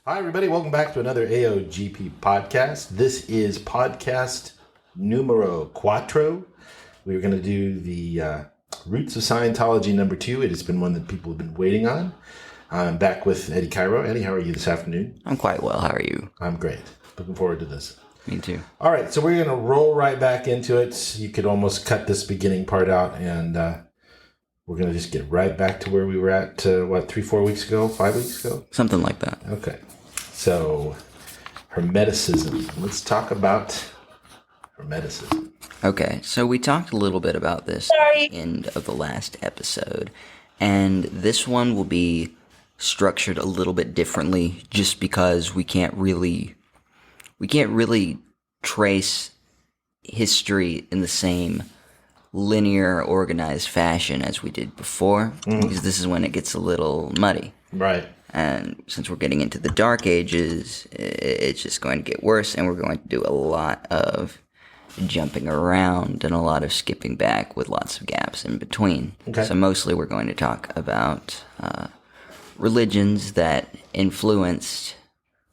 Hi, everybody. Welcome back to another AOGP podcast. This is podcast numero cuatro. We're going to do the Roots of Scientology number 2. It has been one that people have been waiting on. I'm back with Eddie Cairo. Eddie, how are you this afternoon? I'm quite well. How are you? I'm great. Looking forward to this. Me too. All right, so we're going to roll right back into it. You could almost cut this beginning part out, and we're going to just get right back to where we were at, 3-4 weeks ago, 5 weeks ago? Something like that. Okay. So, Hermeticism. Let's talk about Hermeticism. Okay, so we talked a little bit about this at the end of the last episode, and this one will be structured a little bit differently just because we can't really trace history in the same linear, organized fashion as we did before, because this is when it gets a little muddy. Right. And since we're getting into the Dark Ages, it's just going to get worse, and we're going to do a lot of jumping around and a lot of skipping back with lots of gaps in between. Okay. So mostly we're going to talk about religions that influenced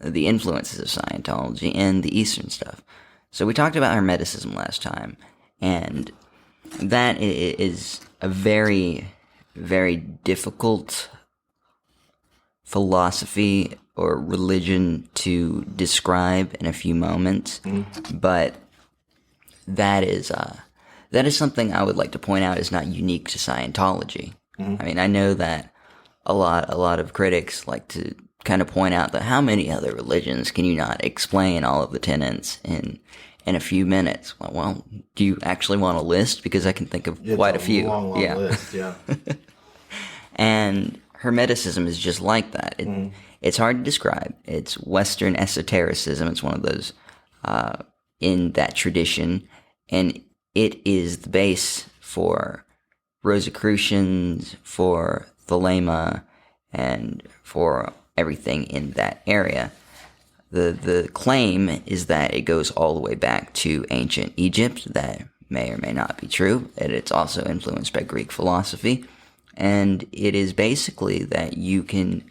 the influences of Scientology and the Eastern stuff. So we talked about Hermeticism last time, and that is a very, very difficult philosophy or religion to describe in a few moments, but that is something I would like to point out is not unique to Scientology. I mean, I know that a lot of critics like to kind of point out that how many other religions can you not explain all of the tenets in a few minutes? Well, do you actually want a list? Because I can think of quite a few. Long list, yeah. And Hermeticism is just like that. It's hard to describe. It's Western esotericism. It's one of those in that tradition. And it is the base for Rosicrucians, for Thelema, and for everything in that area. The claim is that it goes all the way back to ancient Egypt. That may or may not be true. And it's also influenced by Greek philosophy. And it is basically that you can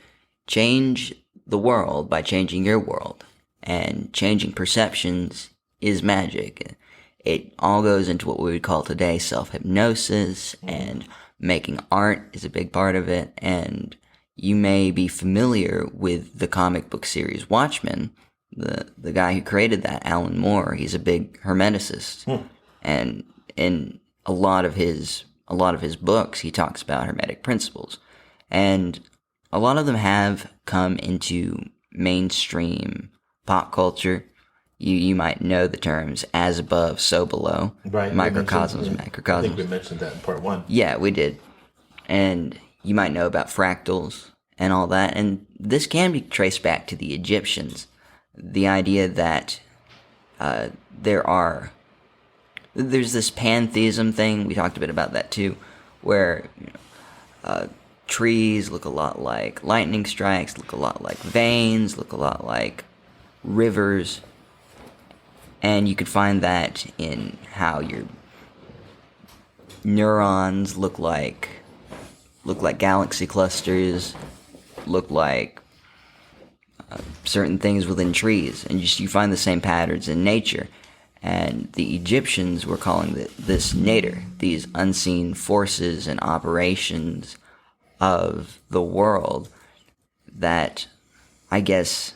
change the world by changing your world. And changing perceptions is magic. It all goes into what we would call today self-hypnosis, and making art is a big part of it. And you may be familiar with the comic book series Watchmen. The guy who created that, Alan Moore, he's a big Hermeticist. And in a lot of his books, he talks about Hermetic principles. And a lot of them have come into mainstream pop culture. You might know the terms as above, so below. Right. Microcosms, macrocosms. I think we mentioned that in part 1. Yeah, we did. And you might know about fractals and all that. And this can be traced back to the Egyptians. The idea that there's this pantheism thing, we talked a bit about that too, where trees look a lot like lightning strikes, look a lot like veins, look a lot like rivers, and you could find that in how your neurons look like galaxy clusters, look like certain things within trees, and you find the same patterns in nature. And the Egyptians were calling this nadir, these unseen forces and operations of the world that I guess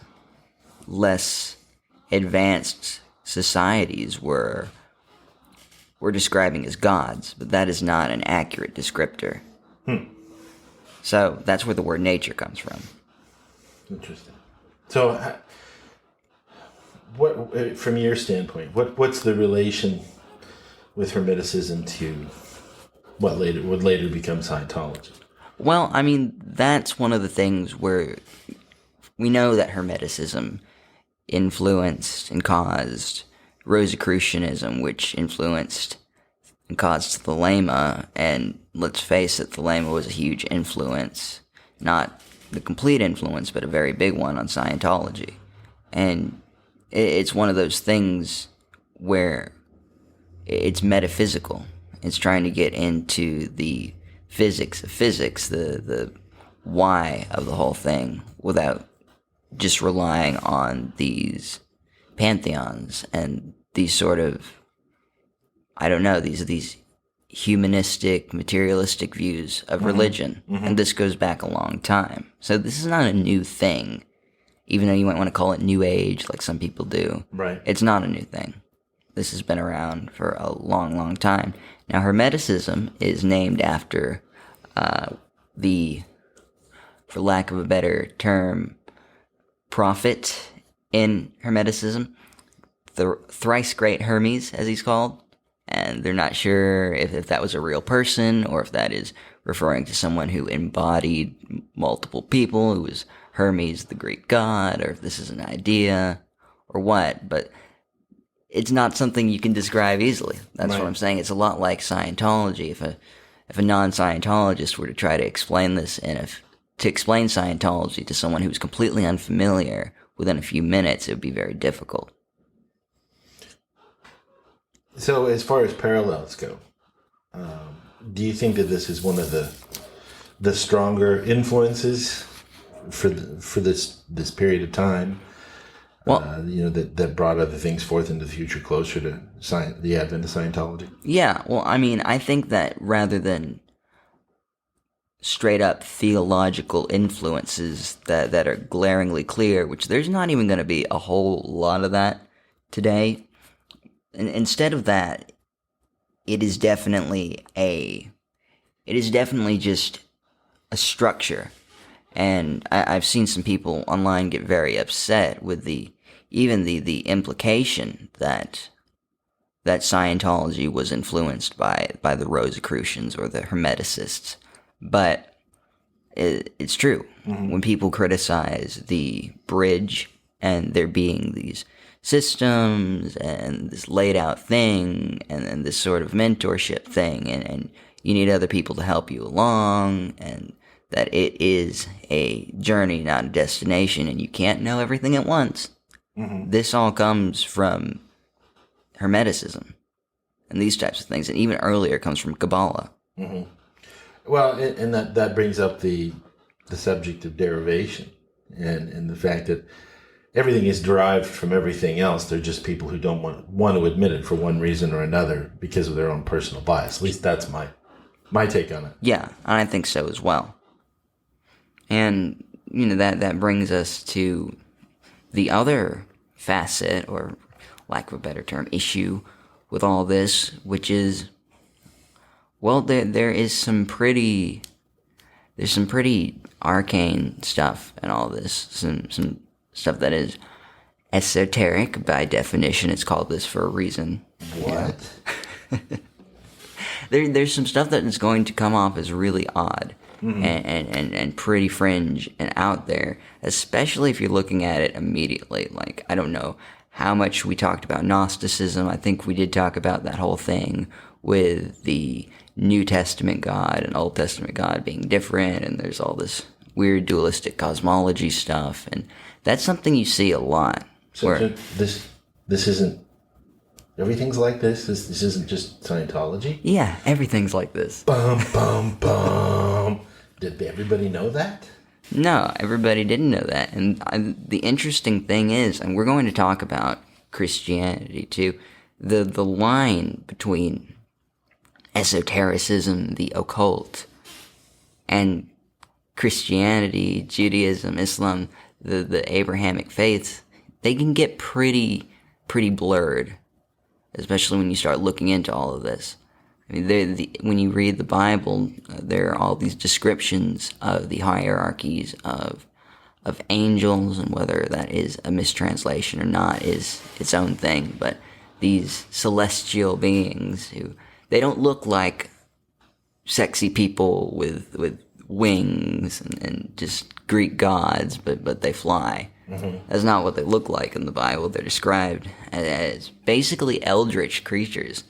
less advanced societies were describing as gods, but that is not an accurate descriptor. So that's where the word nature comes from. Interesting. So, what, from your standpoint, what's the relation with Hermeticism to what would later become Scientology? Well, I mean, that's one of the things where we know that Hermeticism influenced and caused Rosicrucianism, which influenced and caused Thelema, and let's face it, Thelema was a huge influence, not the complete influence, but a very big one on Scientology. And it's one of those things where it's metaphysical. It's trying to get into the physics of physics, the why of the whole thing, without just relying on these pantheons and these sort of, I don't know, these humanistic, materialistic views of religion. And this goes back a long time. So this is not a new thing, even though you might want to call it New Age, like some people do. Right. It's not a new thing. This has been around for a long, long time. Now, Hermeticism is named after for lack of a better term, prophet in Hermeticism, the thrice great Hermes, as he's called. And they're not sure if that was a real person or if that is referring to someone who embodied multiple people, who was Hermes, the Greek god, or if this is an idea or what. But it's not something you can describe easily. That's Right. what I'm saying. It's a lot like Scientology. If a non-Scientologist were to try to explain this, and to explain Scientology to someone who's completely unfamiliar within a few minutes, it would be very difficult. So, as far as parallels go, do you think that this is one of the stronger influences for this period of time? Well, that brought other things forth into the future, closer to the advent of Scientology. Yeah, well, I mean, I think that rather than straight up theological influences that are glaringly clear, which there's not even going to be a whole lot of that today. And instead of that, it is definitely just a structure. And I've seen some people online get very upset with the implication that Scientology was influenced by the Rosicrucians or the Hermeticists. But it's true. When people criticize the bridge and there being these systems and this laid out thing and this sort of mentorship thing and you need other people to help you along, and that it is a journey, not a destination, and you can't know everything at once. This all comes from Hermeticism and these types of things, and even earlier comes from Kabbalah. Well, and that brings up the subject of derivation and the fact that everything is derived from everything else. They're just people who don't want to admit it for one reason or another because of their own personal bias. At least that's my take on it. Yeah, I think so as well. And, that brings us to the other facet, or lack of a better term, issue with all this, which is, well, there's some pretty arcane stuff in all this. Some stuff that is esoteric by definition. It's called this for a reason. What? There's some stuff that is going to come off as really odd and pretty fringe and out there, especially if you're looking at it immediately. Like, I don't know how much we talked about Gnosticism. I think we did talk about that whole thing with the New Testament God and Old Testament God being different, and there's all this weird dualistic cosmology stuff, and that's something you see a lot. So this isn't, everything's like this? This isn't just Scientology? Yeah, everything's like this. Bum, bum, bum. Did everybody know that? No, everybody didn't know that. And the interesting thing is, and we're going to talk about Christianity too, the line between esotericism, the occult, and Christianity, Judaism, Islam, the Abrahamic faiths, they can get pretty blurred, especially when you start looking into all of this. I mean, when you read the Bible, there are all these descriptions of the hierarchies of angels, and whether that is a mistranslation or not is its own thing. But these celestial beings who, they don't look like sexy people with wings and just Greek gods, but they fly. That's not what they look like in the Bible. They're described as basically eldritch creatures.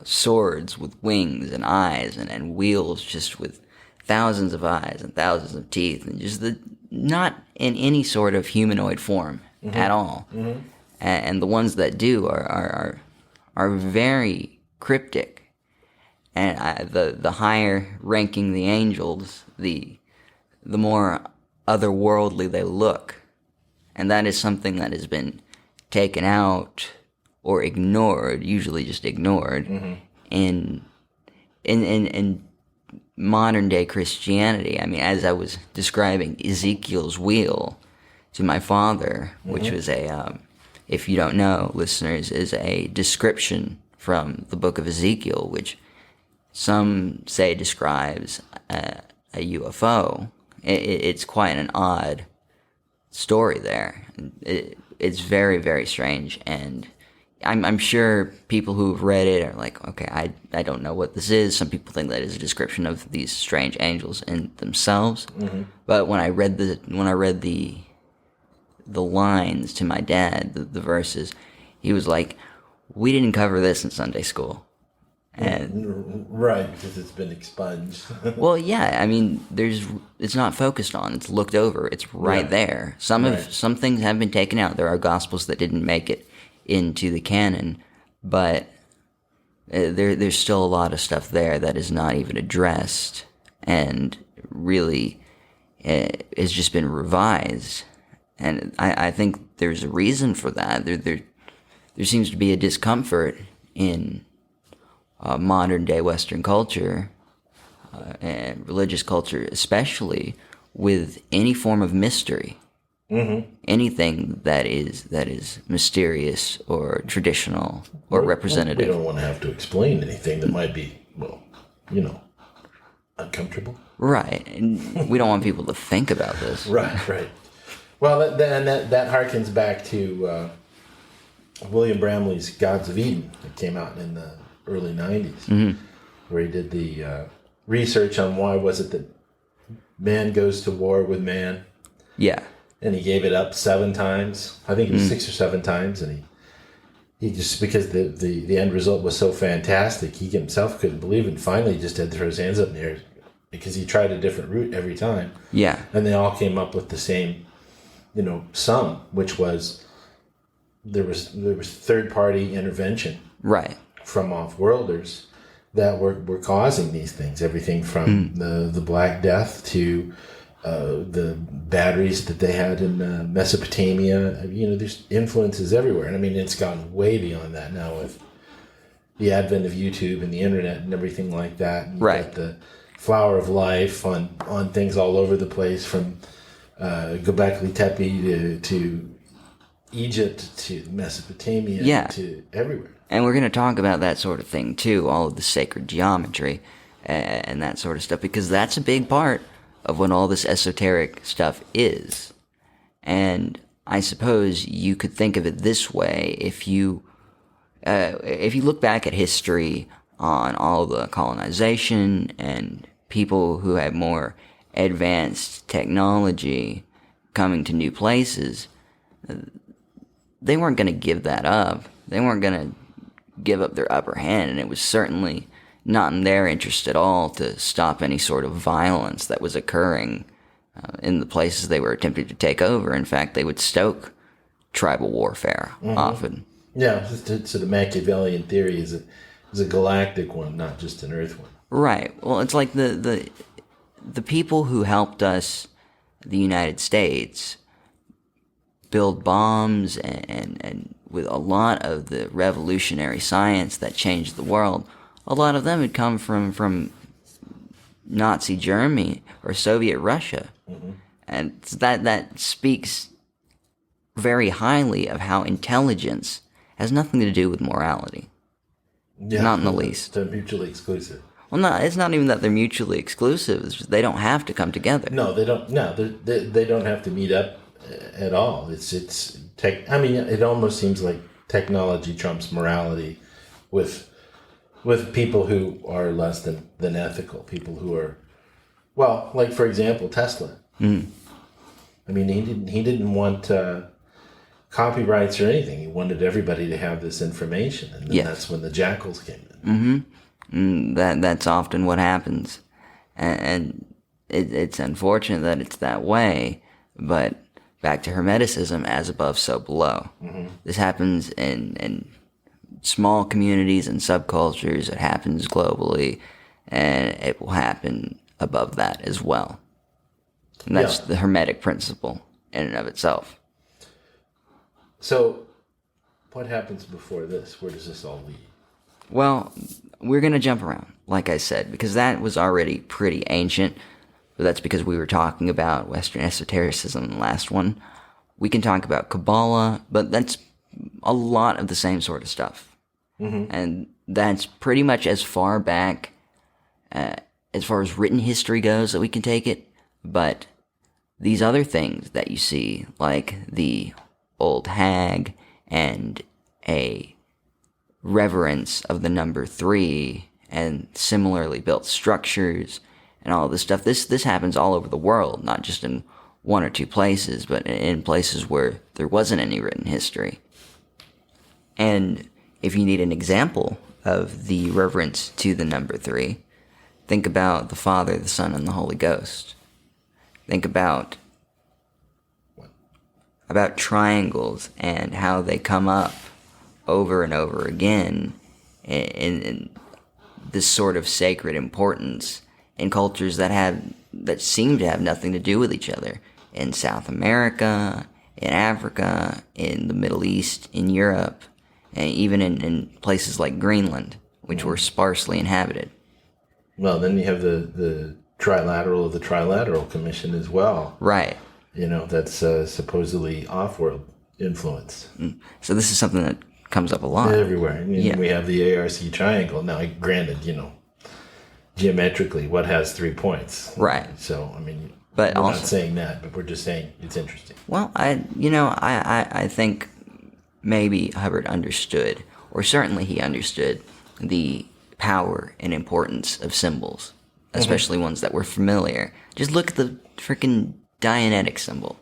Swords with wings and eyes and wheels just with thousands of eyes and thousands of teeth, and just not in any sort of humanoid form at all. And the ones that do are very cryptic. And the higher ranking the angels, the more otherworldly they look. And that is something that has been taken out or ignored, usually just ignored, in modern day Christianity. I mean, as I was describing Ezekiel's wheel to my father, which was if you don't know, listeners, is a description from the book of Ezekiel, which some say describes a UFO. It's quite an odd story there. It's very, very strange, and I'm sure people who've read it are like, okay, I don't know what this is. Some people think that is a description of these strange angels in themselves. But when I read the lines to my dad, the verses, he was like, we didn't cover this in Sunday school. And right, because it's been expunged. well, yeah, I mean, it's not focused on. It's looked over. It's right there. Some things have been taken out. There are gospels that didn't make it into the canon, but there's still a lot of stuff there that is not even addressed, and really has just been revised. And I think there's a reason for that. There seems to be a discomfort in modern day Western culture and religious culture, especially with any form of mystery. Anything that is mysterious or traditional or representative. We don't want to have to explain anything that might be, uncomfortable. Right, and we don't want people to think about this. Right. Well, that harkens back to William Bramley's Gods of Eden that came out in the early 90s, where he did the research on why was it that man goes to war with man. Yeah. And he gave it up 7 times. I think it was 6 or 7 times, and he just, because the end result was so fantastic, he himself couldn't believe it, and finally he just had to throw his hands up in the air because he tried a different route every time. Yeah. And they all came up with the same, sum, which was there was third-party intervention. Right. From off-worlders that were causing these things. Everything from the Black Death to the batteries that they had in Mesopotamia. There's influences everywhere. And I mean, it's gone way beyond that now with the advent of YouTube and the internet and everything like that. And right. Got the flower of life on things all over the place, from Göbekli Tepe to Egypt to Mesopotamia to everywhere. And we're going to talk about that sort of thing too, all of the sacred geometry and that sort of stuff, because that's a big part of what all this esoteric stuff is. And I suppose you could think of it this way: if you look back at history on all the colonization and people who had more advanced technology coming to new places, they weren't going to give that up. They weren't going to give up their upper hand, and it was certainly not in their interest at all to stop any sort of violence that was occurring in the places they were attempting to take over. In fact, they would stoke tribal warfare often. Yeah, so the Machiavellian theory is a galactic one, not just an Earth one. Right. Well, it's like the people who helped us, the United States, build bombs and with a lot of the revolutionary science that changed the world, a lot of them had come from Nazi Germany or Soviet Russia. And that speaks very highly of how intelligence has nothing to do with morality. Yeah, not in the least. They're mutually exclusive. Well, no, it's not even that they're mutually exclusive. It's just they don't have to come together. No, they don't. No, they don't have to meet up at all. It's tech. I mean, it almost seems like technology trumps morality with people who are less than ethical. People who are, well, like for example, Tesla. I mean, he didn't want copyrights or anything. He wanted everybody to have this information, and then that's when the jackals came in. That's often what happens, and it's unfortunate that it's that way. But back to Hermeticism, as above, so below. This happens in small communities and subcultures. It happens globally, and it will happen above that as well. And that's the Hermetic principle in and of itself. So, what happens before this? Where does this all lead? Well, we're going to jump around, like I said, because that was already pretty ancient. But that's because we were talking about Western esotericism in the last one. We can talk about Kabbalah, but that's a lot of the same sort of stuff. And that's pretty much as far back as far as written history goes that we can take it. But these other things that you see, like the old hag and a reverence of the number 3 and similarly built structures and all this stuff, this happens all over the world, not just in one or two places, but in places where there wasn't any written history. And if you need an example of the reverence to the number 3, think about the Father, the Son, and the Holy Ghost. Think about triangles and how they come up over and over again in this sort of sacred importance in cultures that seem to have nothing to do with each other. In South America, in Africa, in the Middle East, in Europe, and even in places like Greenland, which were sparsely inhabited. Well, then you have the trilateral of the Trilateral Commission as well. Right. That's supposedly off-world influence. So this is something that comes up a lot. Everywhere. We have the ARC triangle. Now, granted, geometrically, what has 3 points? Right. So, but we're also, not saying that, but we're just saying it's interesting. Well, I think maybe Hubbard understood, or certainly he understood, the power and importance of symbols, especially ones that were familiar. Just look at the freaking Dianetic symbol.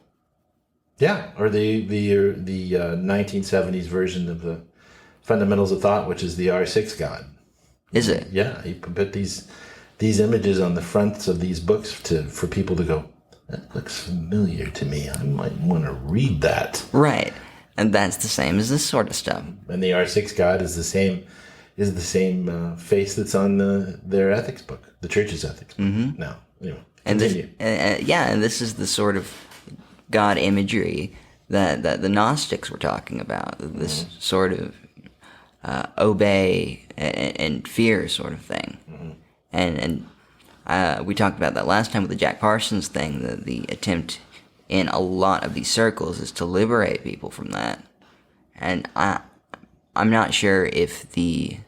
Yeah, or the 1970s version of the Fundamentals of Thought, which is the R6 God. Is it? Yeah, he put these images on the fronts of these books for people to go, that looks familiar to me. I might want to read that. Right. And that's the same as this sort of stuff. And the R6 God is the same face that's on their ethics book, the church's ethics book. Now, anyway, continue. And this is the sort of God imagery that the Gnostics were talking about. This sort of obey and fear sort of thing. And we talked about that last time with the Jack Parsons thing. The attempt in a lot of these circles is to liberate people from that. And I'm not sure if the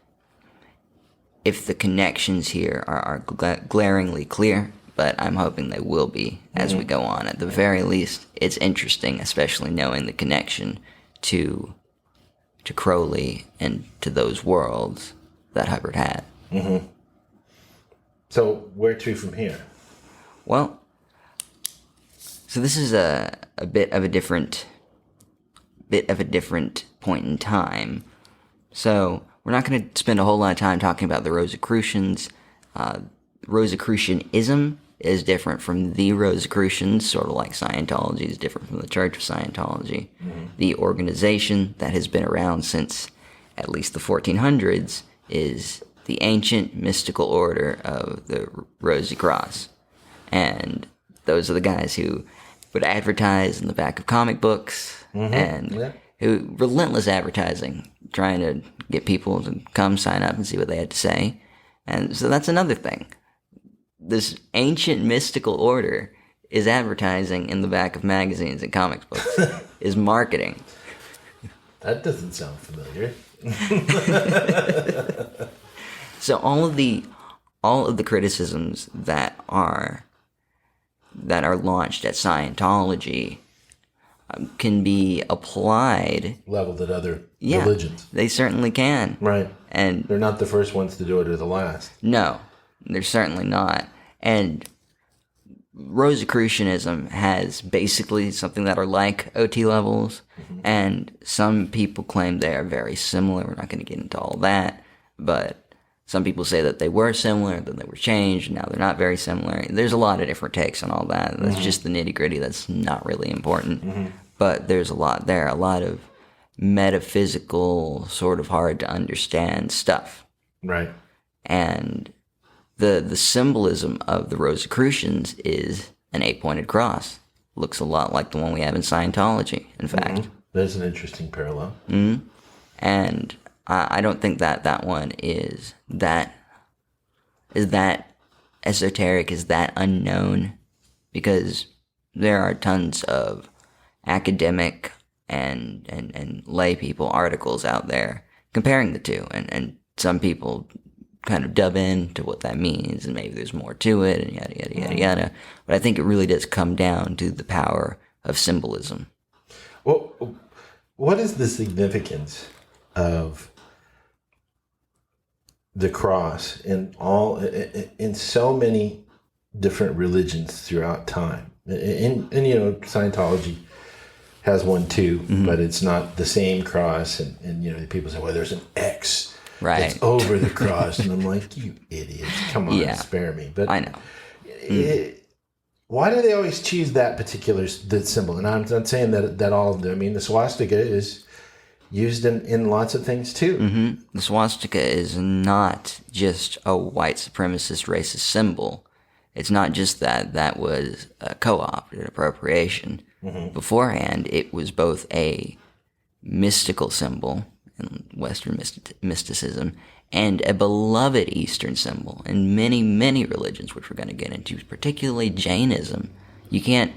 connections here are glaringly clear, but I'm hoping they will be as we go on. At the very least, it's interesting, especially knowing the connection to Crowley and to those worlds that Hubbard had. So where to from here? Well, so this is a bit of a different point in time. So we're not going to spend a whole lot of time talking about the Rosicrucians. Rosicrucianism is different from the Rosicrucians, sort of like Scientology is different from the Church of Scientology. The organization that has been around since at least the 1400s is the ancient mystical order of the Rosy Cross. And those are the guys who would advertise in the back of comic books and who relentless advertising, trying to get people to come sign up and see what they had to say. And so that's another thing. This ancient mystical order is advertising in the back of magazines and comics books, is marketing. That doesn't sound familiar. So all of the criticisms that are launched at Scientology can be applied, leveled at other religions. They certainly can. Right. And they're not the first ones to do it or the last. No, they're certainly not. And Rosicrucianism has basically something that are like OT levels, and some people claim they are very similar. We're not going to get into all that, but some people say that they were similar, then they were changed, and now they're not very similar. There's a lot of different takes on all that. That's just the nitty-gritty. That's not really important. But there's a lot there, a lot of metaphysical, sort of hard to understand stuff. Right. And the symbolism of the Rosicrucians is an 8-pointed cross. Looks a lot like the one we have in Scientology, in fact. That's an interesting parallel. And I don't think that one is that esoteric, is that unknown, because there are tons of academic and lay people articles out there comparing the two, and some people kind of dub into what that means, and maybe there's more to it, and yada yada yada yada. But I think it really does come down to the power of symbolism. Well, what is the significance of the cross in so many different religions throughout time? And Scientology has one too, but it's not the same cross. And people say, well, there's an X that's over the cross. And I'm like, you idiots, come on, spare me. But I know. Why do they always choose that particular symbol? And I'm not saying that all of them. I mean, the swastika is used in lots of things too. The swastika is not just a white supremacist racist symbol. It's not just that was a co-opted appropriation. Beforehand, it was both a mystical symbol in Western mysticism and a beloved Eastern symbol in many, many religions, which we're going to get into, particularly Jainism. You can't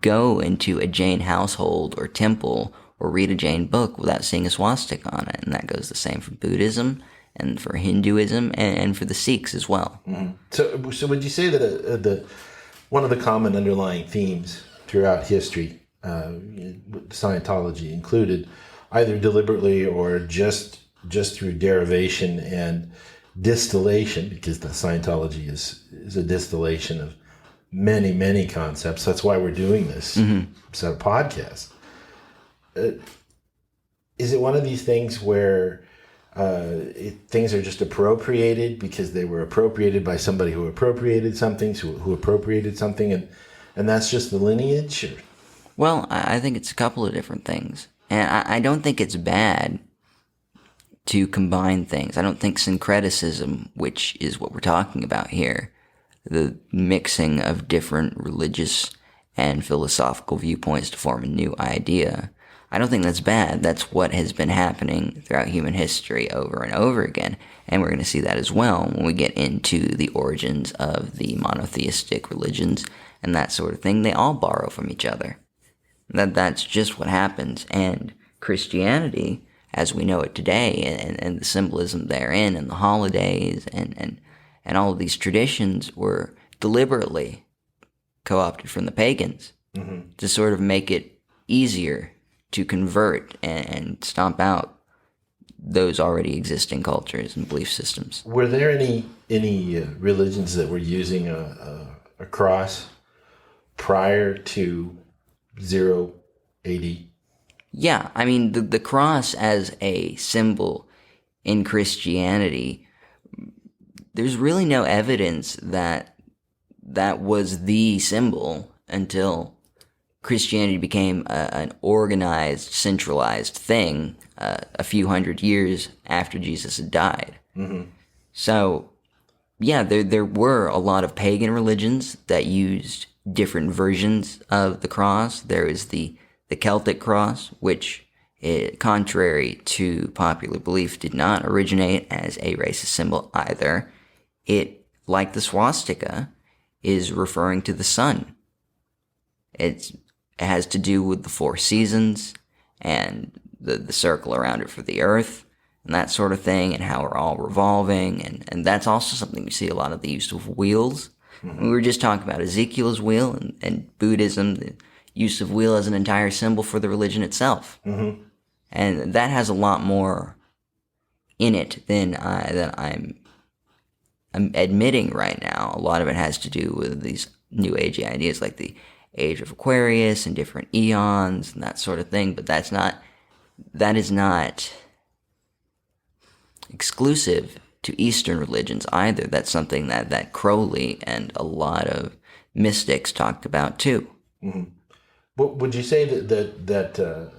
go into a Jain household or temple or read a Jain book without seeing a swastika on it, and that goes the same for Buddhism and for Hinduism and for the Sikhs as well. So would you say that one of the common underlying themes throughout history, Scientology included, either deliberately or just through derivation and distillation, because the Scientology is a distillation of many, many concepts. That's why we're doing this set of podcasts. Is it one of these things where things are just appropriated because they were appropriated by somebody who appropriated something, who appropriated something, and that's just the lineage? Or? Well, I think it's a couple of different things. And I don't think it's bad to combine things. I don't think syncretism, which is what we're talking about here, the mixing of different religious and philosophical viewpoints to form a new idea, I don't think that's bad. That's what has been happening throughout human history over and over again. And we're going to see that as well when we get into the origins of the monotheistic religions and that sort of thing. They all borrow from each other. That's just what happens. And Christianity, as we know it today, and the symbolism therein, and the holidays, and all of these traditions were deliberately co-opted from the pagans to sort of make it easier to convert and stomp out those already existing cultures and belief systems. Were there any religions that were using a cross prior to 0 AD? Yeah, I mean, the cross as a symbol in Christianity, there's really no evidence that was the symbol until Christianity became an organized, centralized thing a few hundred years after Jesus had died. So, yeah, there were a lot of pagan religions that used different versions of the cross. There is the Celtic cross, which, contrary to popular belief, did not originate as a racist symbol either. It, like the swastika, is referring to the sun. It has to do with the 4 seasons and the circle around it for the earth and that sort of thing, and how we're all revolving. And that's also something you see a lot of the use of wheels. We were just talking about Ezekiel's wheel and Buddhism, the use of wheel as an entire symbol for the religion itself. And that has a lot more in it than I'm admitting right now. A lot of it has to do with these new age ideas like the age of Aquarius and different eons and that sort of thing. But that is not exclusive to Eastern religions either. That's something that Crowley and a lot of mystics talked about too. But would you say that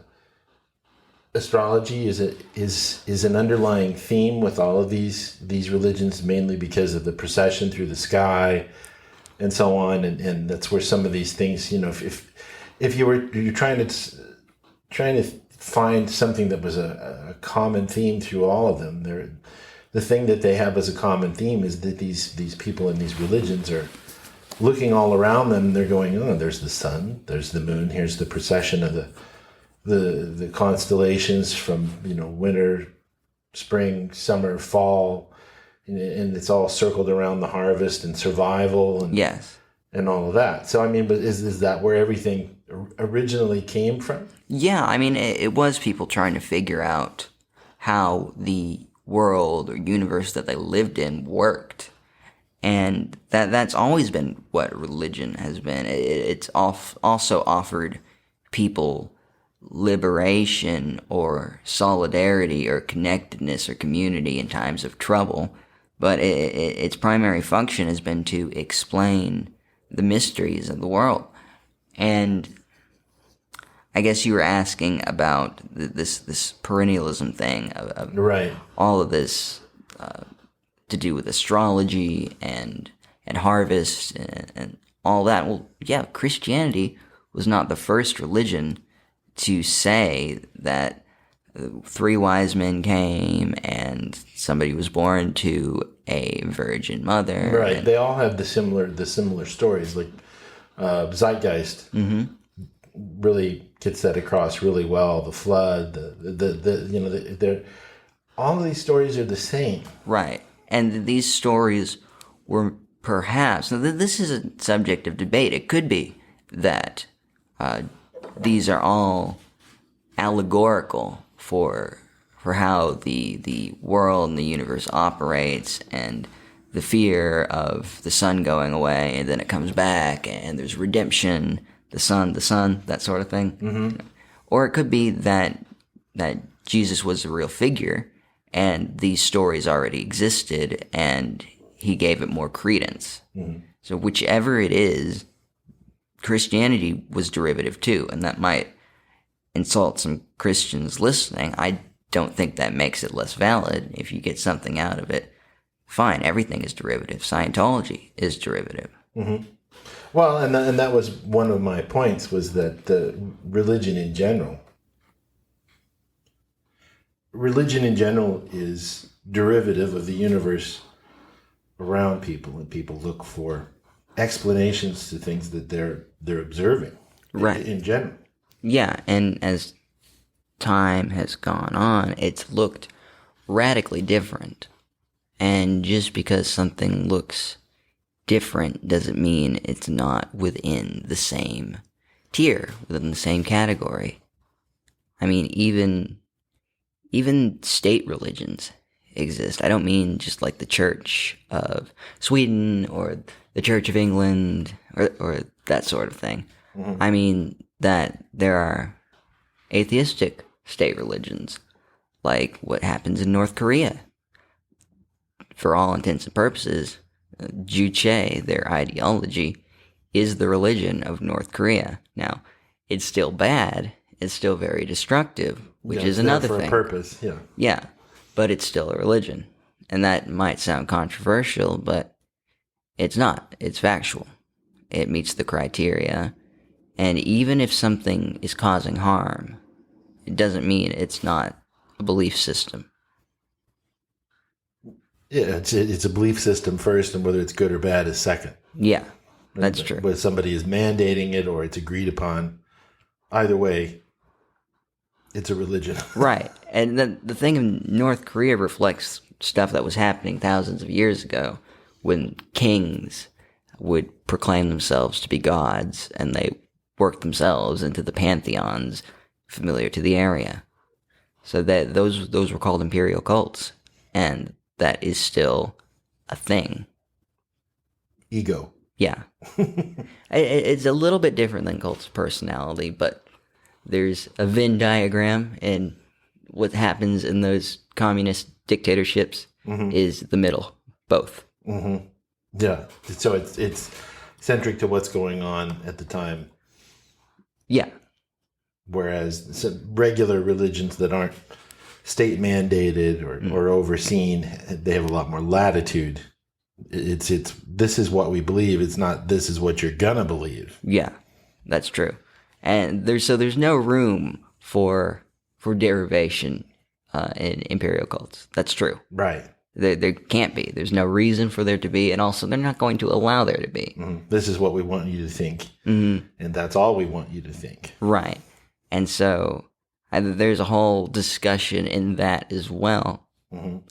astrology is an underlying theme with all of these religions, mainly because of the procession through the sky and so on, and that's where some of these things, if you're trying trying to find something that was a common theme through all of them. The thing that they have as a common theme is that these people in these religions are looking all around them. And they're going, oh, there's the sun, there's the moon. Here's the procession of the constellations from winter, spring, summer, fall, and it's all circled around the harvest and survival and Yes. and all of that. So I mean, but is that where everything originally came from? Yeah, I mean, it was people trying to figure out how the world or universe that they lived in worked. And that's always been what religion has been. It's also offered people liberation or solidarity or connectedness or community in times of trouble. But its primary function has been to explain the mysteries of the world. And I guess you were asking about this perennialism thing of Right. all of this to do with astrology and harvest and all that. Well, yeah, Christianity was not the first religion to say that 3 wise men came and somebody was born to a virgin mother. Right. They all have the similar stories. Like Zeitgeist really gets that across really well. The flood, they're all of these stories are the same. Right. And these stories were perhaps, now this is a subject of debate. It could be that these are all allegorical for how the world and the universe operates, and the fear of the sun going away and then it comes back and there's redemption, the sun, that sort of thing. Mm-hmm. Or it could be that Jesus was a real figure and these stories already existed and he gave it more credence. Mm-hmm. So whichever it is, Christianity was derivative too, and that might insult some Christians listening. I don't think that makes it less valid. If you get something out of it, fine, everything is derivative. Scientology is derivative. Mm-hmm. Well, and that was one of my points, was that the religion in general is derivative of the universe around people, and people look for explanations to things that they're observing, right, in general. Yeah, and as time has gone on, it's looked radically different. And just because something looks different doesn't mean it's not within the same tier, within the same category. I mean, even state religions exist. I don't mean just like the Church of Sweden or the Church of England or that sort of thing. Mm-hmm. I mean that there are atheistic state religions, like what happens in North Korea. For all intents and purposes, Juche, their ideology, is the religion of North Korea. Now, it's still bad. It's still very destructive, which is another thing. For a purpose, yeah. Yeah, but it's still a religion. And that might sound controversial, but it's not. It's factual. It meets the criteria. And even if something is causing harm, it doesn't mean it's not a belief system. Yeah, it's a belief system first, and whether it's good or bad is second. Yeah, that's true. Whether somebody is mandating it or it's agreed upon, either way, it's a religion. Right. And the thing in North Korea reflects stuff that was happening thousands of years ago, when kings would proclaim themselves to be gods, and they worked themselves into the pantheons familiar to the area. So that those were called imperial cults, and that is still a thing. Ego. Yeah. It's a little bit different than cults of personality, but there's a Venn diagram, and what happens in those communist dictatorships is the middle, both. Mm-hmm. Yeah. So it's centric to what's going on at the time. Yeah. Whereas some regular religions that aren't state mandated or overseen, they have a lot more latitude. It's this is what we believe. It's not this is what you're gonna believe. Yeah, that's true. And there's no room for derivation in imperial cults. That's true. Right. There can't be. There's no reason for there to be, and also they're not going to allow there to be. This is what we want you to think, and that's all we want you to think. Right. And so there's a whole discussion in that as well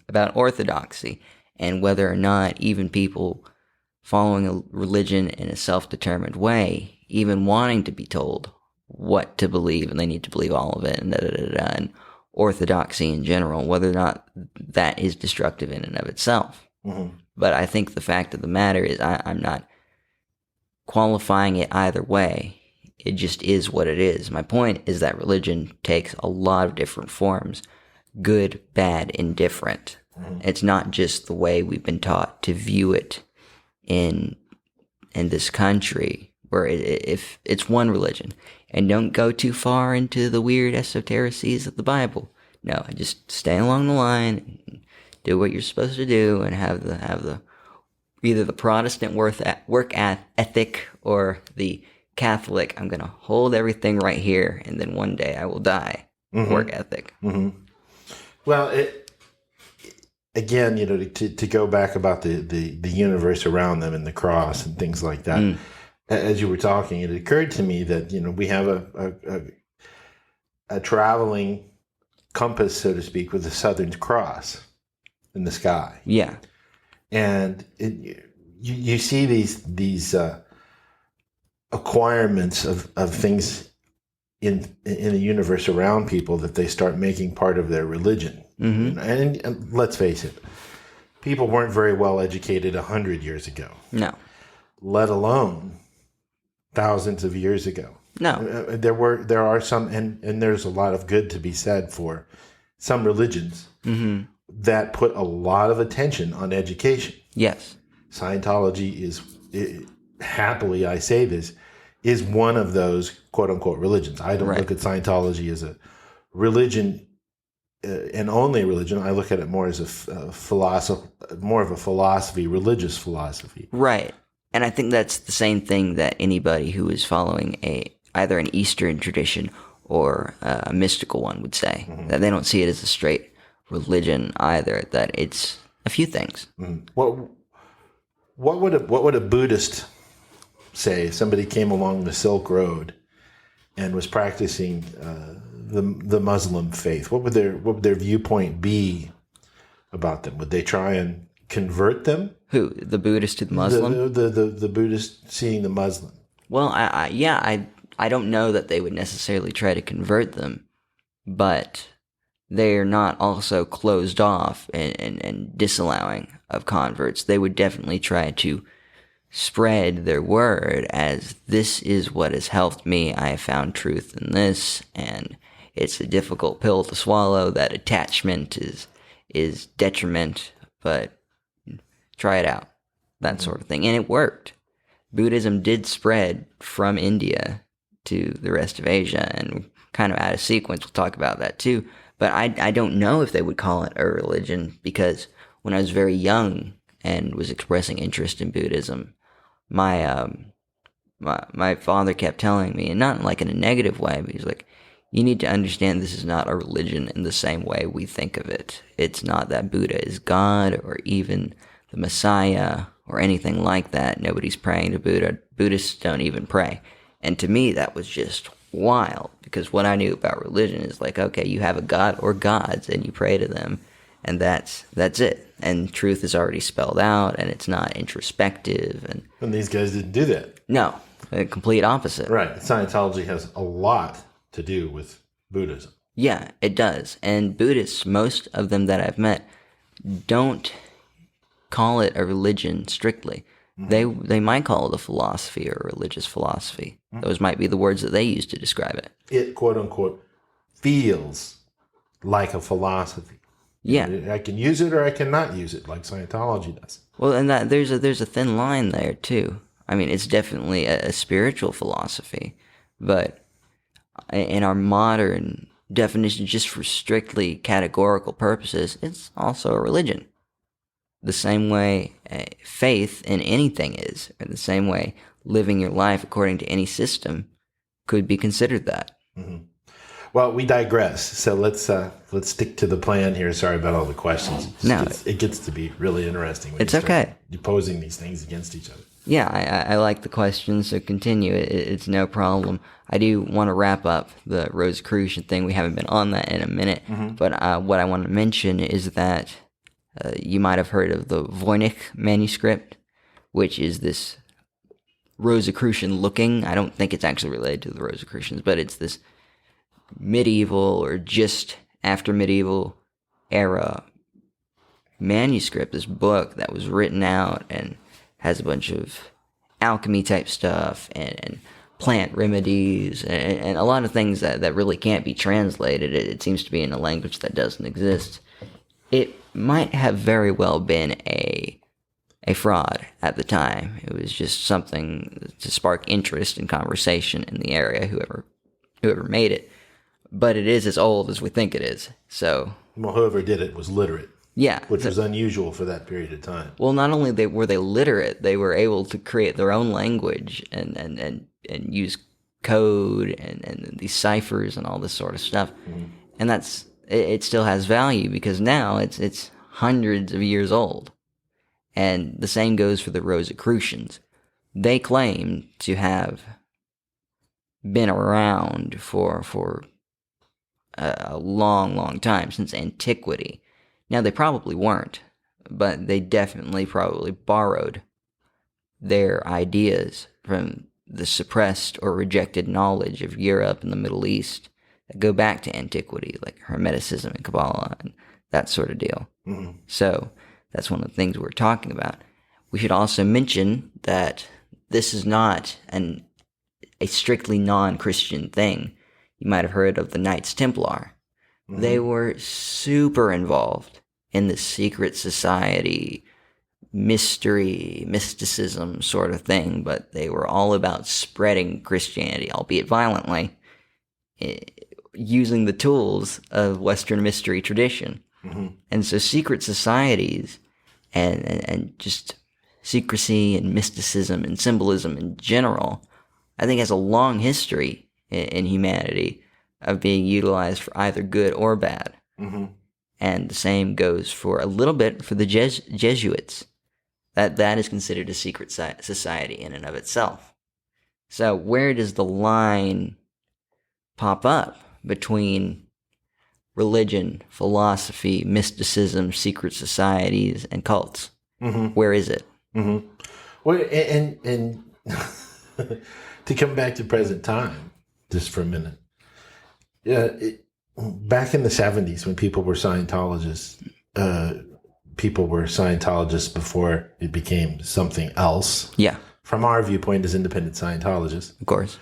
about orthodoxy and whether or not even people following a religion in a self-determined way, even wanting to be told what to believe, and they need to believe all of it, and orthodoxy in general, whether or not that is destructive in and of itself. But I think the fact of the matter is I'm not qualifying it either way. It just is what it is. My point is that religion takes a lot of different forms. Good, bad, indifferent. It's not just the way we've been taught to view it in this country, where if it's one religion. And don't go too far into the weird esotericies of the Bible. No, just stay along the line, do what you're supposed to do, and have the either the Protestant work ethic or the Catholic, I'm going to hold everything right here, and then one day I will die work ethic. Well, again, to go back about the universe around them and the cross and things like that. As you were talking, it occurred to me that we have a traveling compass, so to speak, with the Southern Cross in the sky. Yeah, and you see these acquirements of things in the universe around people that they start making part of their religion. And let's face it, people weren't very well educated 100 years ago. No, let alone thousands of years ago. No, there are some, and there's a lot of good to be said for some religions that put a lot of attention on education. Yes, Scientology happily I say this, is one of those quote unquote religions. I don't look at Scientology as a religion and only a religion. I look at it more as a philosophy, more of a philosophy, religious philosophy. Right. And I think that's the same thing that anybody who is following either an Eastern tradition or a mystical one would say. That they don't see it as a straight religion either. That it's a few things. What would a Buddhist say if somebody came along the Silk Road and was practicing the Muslim faith? What would their viewpoint be about them? Would they try and convert them? Who, the Buddhist to the Muslim? The Buddhist seeing the Muslim. Well, I don't know that they would necessarily try to convert them, but they're not also closed off and disallowing of converts. They would definitely try to spread their word as this is what has helped me. I have found truth in this, and it's a difficult pill to swallow. That attachment is detriment, but try it out, that sort of thing. And it worked. Buddhism did spread from India to the rest of Asia, and kind of out of sequence, we'll talk about that too. But I don't know if they would call it a religion, because when I was very young and was expressing interest in Buddhism, my father kept telling me, and not like in a negative way, but he's like, you need to understand this is not a religion in the same way we think of it. It's not that Buddha is God or even the Messiah or anything like that. Nobody's praying to Buddha. Buddhists don't even pray. And to me, that was just wild, because what I knew about religion is like, okay, you have a god or gods and you pray to them, and that's it. And truth is already spelled out, and it's not introspective. And these guys didn't do that. No, the complete opposite. Right. Scientology has a lot to do with Buddhism. Yeah, it does. And Buddhists, most of them that I've met, don't call it a religion strictly. They might call it a philosophy or a religious philosophy. Those might be the words that they use to describe it. It, quote unquote, feels like a philosophy. Yeah. I can use it or I cannot use it, like Scientology does. Well, and that there's a thin line there too. I mean, it's definitely a spiritual philosophy, but in our modern definition, just for strictly categorical purposes, it's also a religion. The same way faith in anything is, or the same way living your life according to any system could be considered that. Well, we digress. So let's stick to the plan here. Sorry about all the questions. It gets to be really interesting. When it's okay. Posing these things against each other. Yeah, I like the questions, so continue. It's no problem. I do want to wrap up the Rosicrucian thing. We haven't been on that in a minute, but what I want to mention is that you might have heard of the Voynich manuscript, which is this Rosicrucian looking. I don't think it's actually related to the Rosicrucians, but it's this medieval or just after medieval era manuscript, this book that was written out and has a bunch of alchemy type stuff and plant remedies and a lot of things that really can't be translated. It seems to be in a language that doesn't exist. It might have very well been a fraud at the time. It was just something to spark interest and conversation in the area, whoever made it. But it is as old as we think it is. So, well, whoever did it was literate. Yeah. Which was unusual for that period of time. Well, not only were they literate, they were able to create their own language and use code and these ciphers and all this sort of stuff. And it still has value because now it's hundreds of years old. And the same goes for the Rosicrucians. They claim to have been around for a long, long time, since antiquity. Now, they probably weren't, but they definitely probably borrowed their ideas from the suppressed or rejected knowledge of Europe and the Middle East that go back to antiquity, like Hermeticism and Kabbalah and that sort of deal. So that's one of the things we're talking about. We should also mention that this is not a strictly non-Christian thing. You might have heard of the Knights Templar. They were super involved in the secret society, mysticism sort of thing, but they were all about spreading Christianity, albeit violently, using the tools of Western mystery tradition. And so secret societies and just secrecy and mysticism and symbolism in general, I think has a long history in humanity of being utilized for either good or bad. And the same goes for a little bit for the Jesuits. That is considered a secret society in and of itself. So where does the line pop up between religion, philosophy, mysticism, secret societies, and cults? Where is it? Well, and to come back to present time, just for a minute. Back in the 70s, when people were Scientologists, people were Scientologists before it became something else. Yeah. From our viewpoint as independent Scientologists. Of course.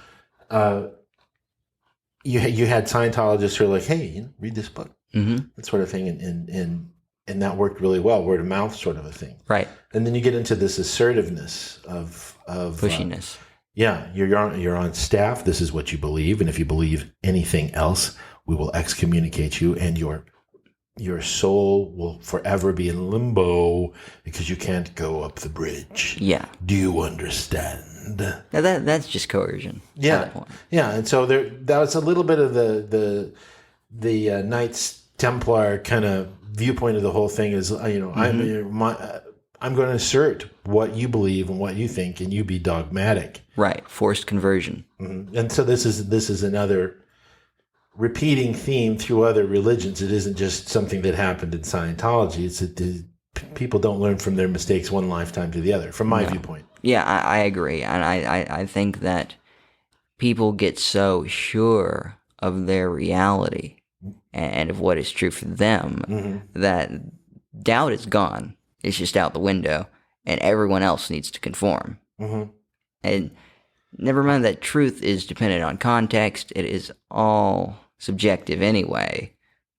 You had Scientologists who are like, hey, read this book. That sort of thing. And that worked really well, word of mouth sort of a thing. Right. And then you get into this assertiveness of pushiness. You're on staff. This is what you believe. And if you believe anything else, we will excommunicate you, and your soul will forever be in limbo because you can't go up the bridge. Yeah. Do you understand? Now that's just coercion. Yeah. Yeah. And so that was a little bit of the Knights Templar kind of viewpoint of the whole thing is, I'm going to assert what you believe and what you think, and you be dogmatic. Right. Forced conversion. And so this is another repeating theme through other religions. It isn't just something that happened in Scientology. It's that people don't learn from their mistakes one lifetime to the other, from my viewpoint. Yeah, I agree. And I think that people get so sure of their reality and of what is true for them that doubt is gone. It's just out the window, and everyone else needs to conform. And never mind that truth is dependent on context. It is all subjective anyway.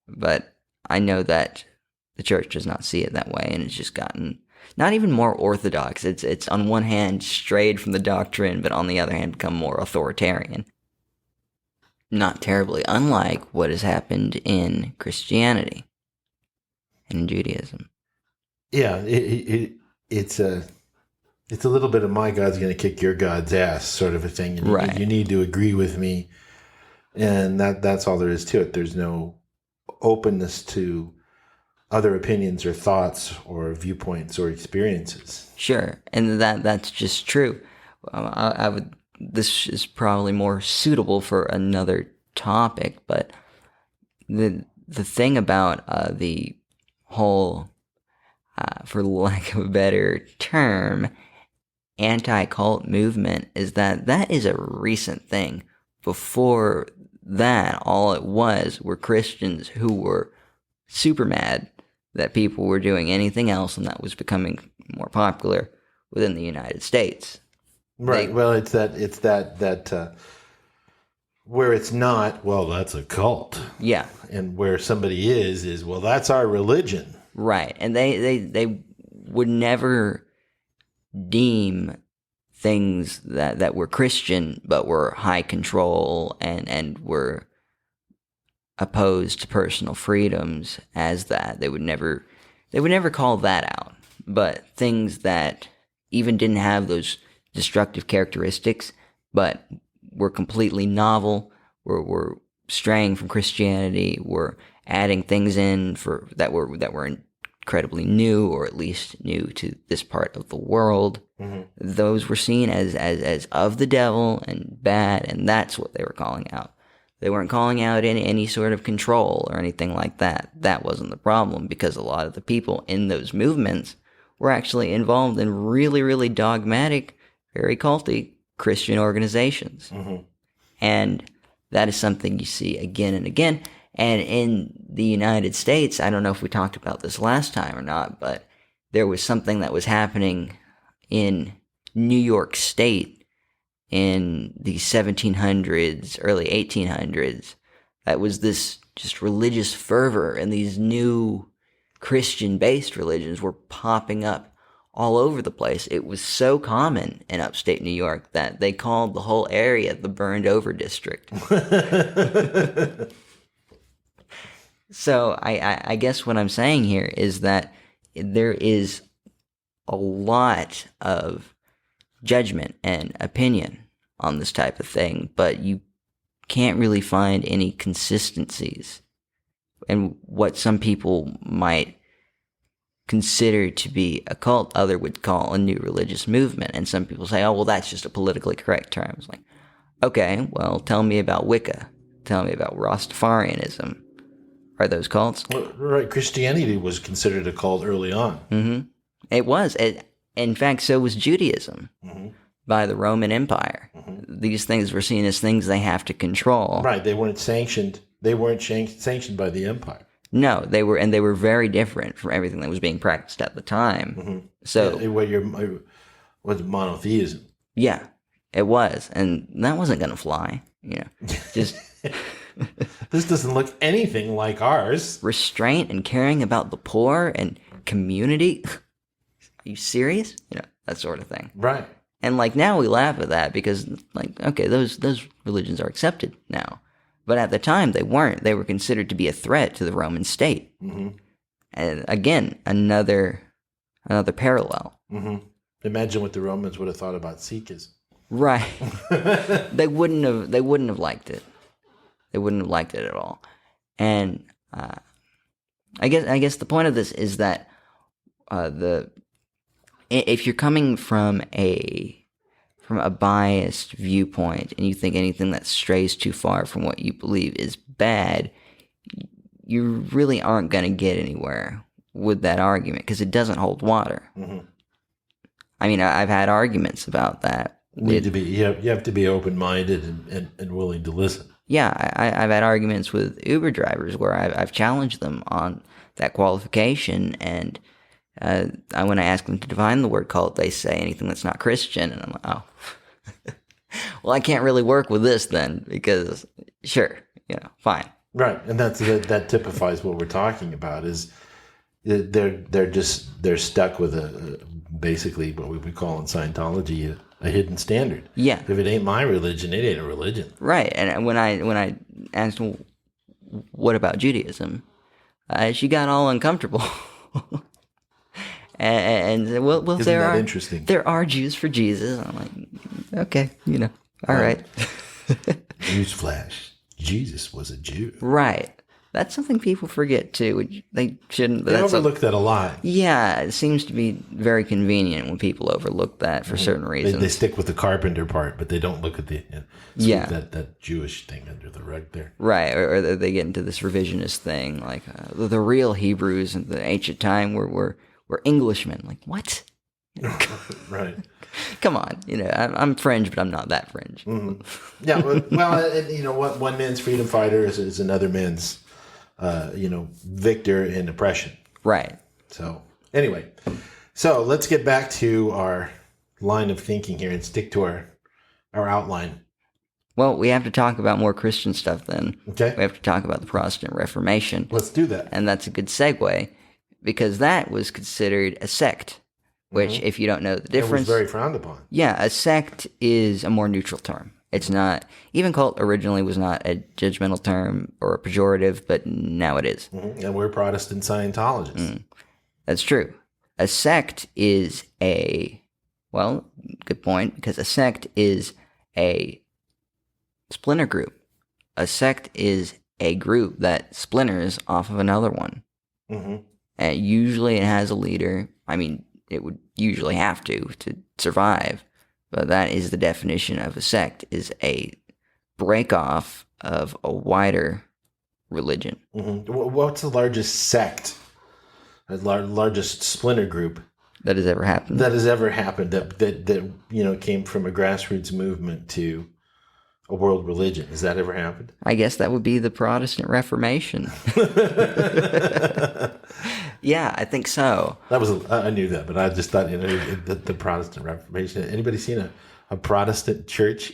But I know that the church does not see it that way, and it's just gotten not even more orthodox. It's on one hand strayed from the doctrine, but on the other hand become more authoritarian. Not terribly unlike what has happened in Christianity and in Judaism. Yeah, it's a little bit of my God's going to kick your God's ass sort of a thing. You need to agree with me And that's all there is to it. There's no openness to other opinions or thoughts or viewpoints or experiences. Sure, and that's just true. I would. This is probably more suitable for another topic, but the thing about the whole, for lack of a better term, anti-cult movement is that is a recent thing. Before that, all it was were Christians who were super mad that people were doing anything else, and that was becoming more popular within the United States. Right. Well, it's that where it's not, well, that's a cult. Yeah. And where somebody is, well, that's our religion. Right. And they would never deem things that were Christian but were high control and were opposed to personal freedoms as that. They would never call that out. But things that even didn't have those destructive characteristics but were completely novel, were straying from Christianity, were adding things in that were incredibly new, or at least new to this part of the world. Mm-hmm. Those were seen as of the devil and bad, and that's what they were calling out. They weren't calling out any sort of control or anything like that. That wasn't the problem, because a lot of the people in those movements were actually involved in really, really dogmatic, very culty Christian organizations. Mm-hmm. And that is something you see again and again. And in the United States, I don't know if we talked about this last time or not, but there was something that was happening in New York State in the 1700s, early 1800s. That was this just religious fervor, and these new Christian-based religions were popping up all over the place. It was so common in upstate New York that they called the whole area the burned over district. So I guess what I'm saying here is that there is a lot of judgment and opinion on this type of thing, but you can't really find any consistencies. And what some people might consider to be a cult, other would call a new religious movement. And some people say, oh, well, that's just a politically correct term. It's like, okay, well, tell me about Wicca. Tell me about Rastafarianism. Are those cults? Well, right. Christianity was considered a cult early on. Mm-hmm. It was. In fact, so was Judaism by the Roman Empire. Mm-hmm. These things were seen as things they have to control. Right. They weren't sanctioned. They weren't sanctioned by the empire. No, they were very different from everything that was being practiced at the time. Mm-hmm. So, was monotheism? Yeah, it was, and that wasn't going to fly. Just this doesn't look anything like ours. Restraint and caring about the poor and community. Are you serious? That sort of thing. Right. And now we laugh at that because okay, those religions are accepted now. But at the time, they weren't. They were considered to be a threat to the Roman state. Mm-hmm. And again, another parallel. Mm-hmm. Imagine what the Romans would have thought about Sikhism. Right. They wouldn't have liked it. They wouldn't have liked it at all. And I guess the point of this is that if you're coming from a biased viewpoint and you think anything that strays too far from what you believe is bad, you really aren't going to get anywhere with that argument because it doesn't hold water. Mm-hmm. I mean, I've had arguments about that. You have to be open-minded and willing to listen. Yeah, I've had arguments with Uber drivers where I've challenged them on that qualification, and when I ask them to define the word cult, they say anything that's not Christian, and I'm like, oh, well, I can't really work with this then, because sure, fine. Right, and that typifies what we're talking about. Is they're stuck with basically what we would call in Scientology a hidden standard. Yeah, if it ain't my religion, it ain't a religion. Right, and when I asked them, what about Judaism, she got all uncomfortable. And well, there are Jews for Jesus. I'm like, okay, all right. Newsflash. Jesus was a Jew. Right. That's something people forget too. Which they shouldn't. But They overlook that a lot. Yeah, it seems to be very convenient when people overlook that for certain reasons. They stick with the carpenter part, but they don't look at the that Jewish thing under the rug there. Right, or they get into this revisionist thing, like the real Hebrews in the ancient time were Englishmen. Like, what? Right. Come on, I'm French, but I'm not that French. Mm-hmm. Yeah, well, one man's freedom fighter is another man's, victor in oppression. Right. So anyway, let's get back to our line of thinking here and stick to our outline. Well, we have to talk about more Christian stuff then. Okay. We have to talk about the Protestant Reformation. Let's do that. And that's a good segue, because that was considered a sect. Which, if you don't know the difference... It was very frowned upon. Yeah, a sect is a more neutral term. It's not... Even cult originally was not a judgmental term or a pejorative, but now it is. Mm-hmm. And we're Protestant Scientologists. That's true. A sect is a... Well, good point, because a sect is a splinter group. A sect is a group that splinters off of another one. Mm-hmm. And usually it has a leader. I mean... It would usually have to survive, but that is the definition of a sect: is a break off of a wider religion. Mm-hmm. What's the largest sect, the largest splinter group that has ever happened? That came from a grassroots movement to a world religion. Has that ever happened? I guess that would be the Protestant Reformation. Yeah, I think so. I knew that, but I just thought the Protestant Reformation. Anybody seen a Protestant church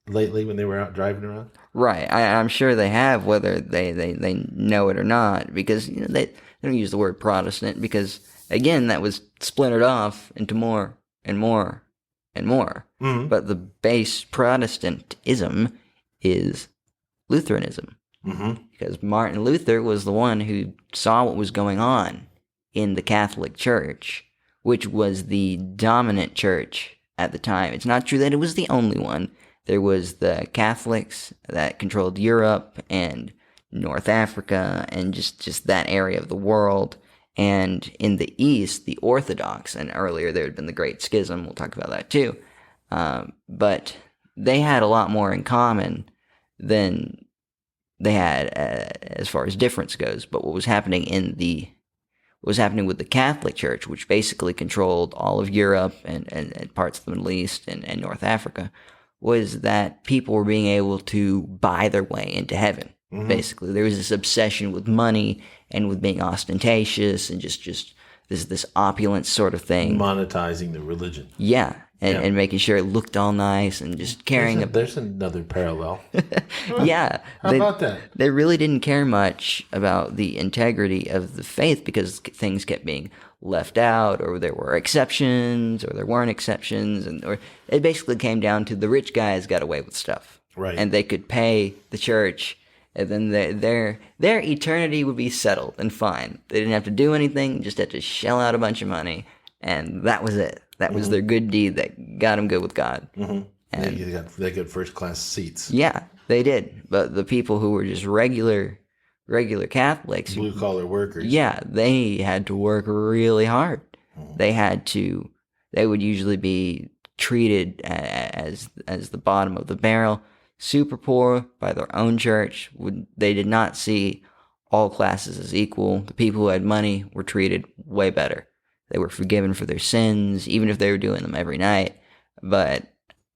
lately when they were out driving around? Right, I'm sure they have, whether they know it or not, because they don't use the word Protestant because, again, that was splintered off into more and more and more. Mm-hmm. But the base Protestantism is Lutheranism. Mm-hmm. Because Martin Luther was the one who saw what was going on in the Catholic Church, which was the dominant church at the time. It's not true that it was the only one. There was the Catholics that controlled Europe and North Africa and just that area of the world. And in the East, the Orthodox, and earlier there had been the Great Schism. We'll talk about that too. But they had a lot more in common than they had as far as difference goes. But what was happening with the Catholic Church, which basically controlled all of Europe and parts of the Middle East and North Africa, was that people were being able to buy their way into heaven. Mm-hmm. Basically, there was this obsession with money and with being ostentatious and just this opulent sort of thing. Monetizing the religion. Yeah. And making sure it looked all nice and just carrying There's another parallel. Yeah. How about that? They really didn't care much about the integrity of the faith because things kept being left out, or there were exceptions, or there weren't exceptions, or it basically came down to the rich guys got away with stuff. Right. And they could pay the church, and then their eternity would be settled and fine. They didn't have to do anything, just had to shell out a bunch of money, and that was it. That was their good deed that got them good with God. Mm-hmm. And they got first-class seats. Yeah, they did. But the people who were just regular Catholics, blue-collar workers, yeah, they had to work really hard. Mm-hmm. They would usually be treated as the bottom of the barrel, super poor by their own church. They did not see all classes as equal. The people who had money were treated way better. They were forgiven for their sins, even if they were doing them every night. But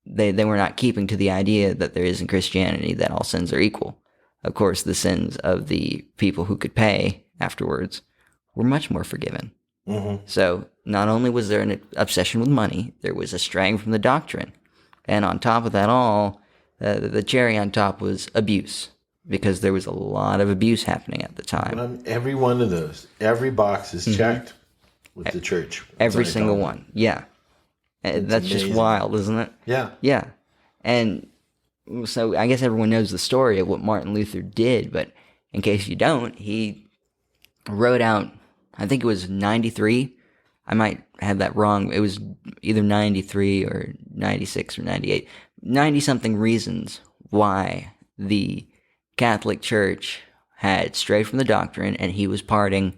they were not keeping to the idea that there is in Christianity that all sins are equal. Of course, the sins of the people who could pay afterwards were much more forgiven. Mm-hmm. So not only was there an obsession with money, there was a straying from the doctrine. And on top of that all, the cherry on top was abuse, because there was a lot of abuse happening at the time. Every one of those, every box is checked. With the church. Every single one. Yeah. That's amazing. Just wild, isn't it? Yeah. Yeah. And so I guess everyone knows the story of what Martin Luther did, but in case you don't, he wrote out, I think it was 93. I might have that wrong. It was either 93 or 96 or 98. 90-something reasons why the Catholic Church had strayed from the doctrine, and he was parting,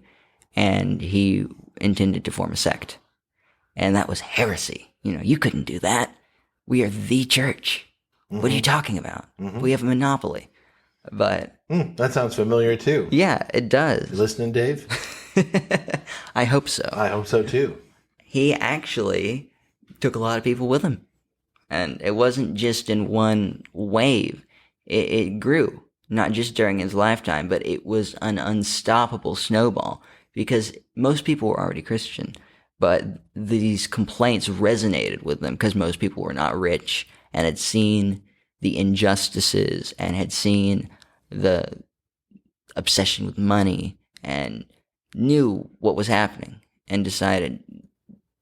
and he intended to form a sect. And that was heresy. You couldn't do that. We are the church. Mm-hmm. What are you talking about? Mm-hmm. We have a monopoly. But that sounds familiar too. Yeah, it does. You listening, Dave? I hope so. I hope so too. He actually took a lot of people with him. And it wasn't just in one wave. It grew, not just during his lifetime, but it was an unstoppable snowball because most people were already Christian. But these complaints resonated with them because most people were not rich and had seen the injustices and had seen the obsession with money and knew what was happening and decided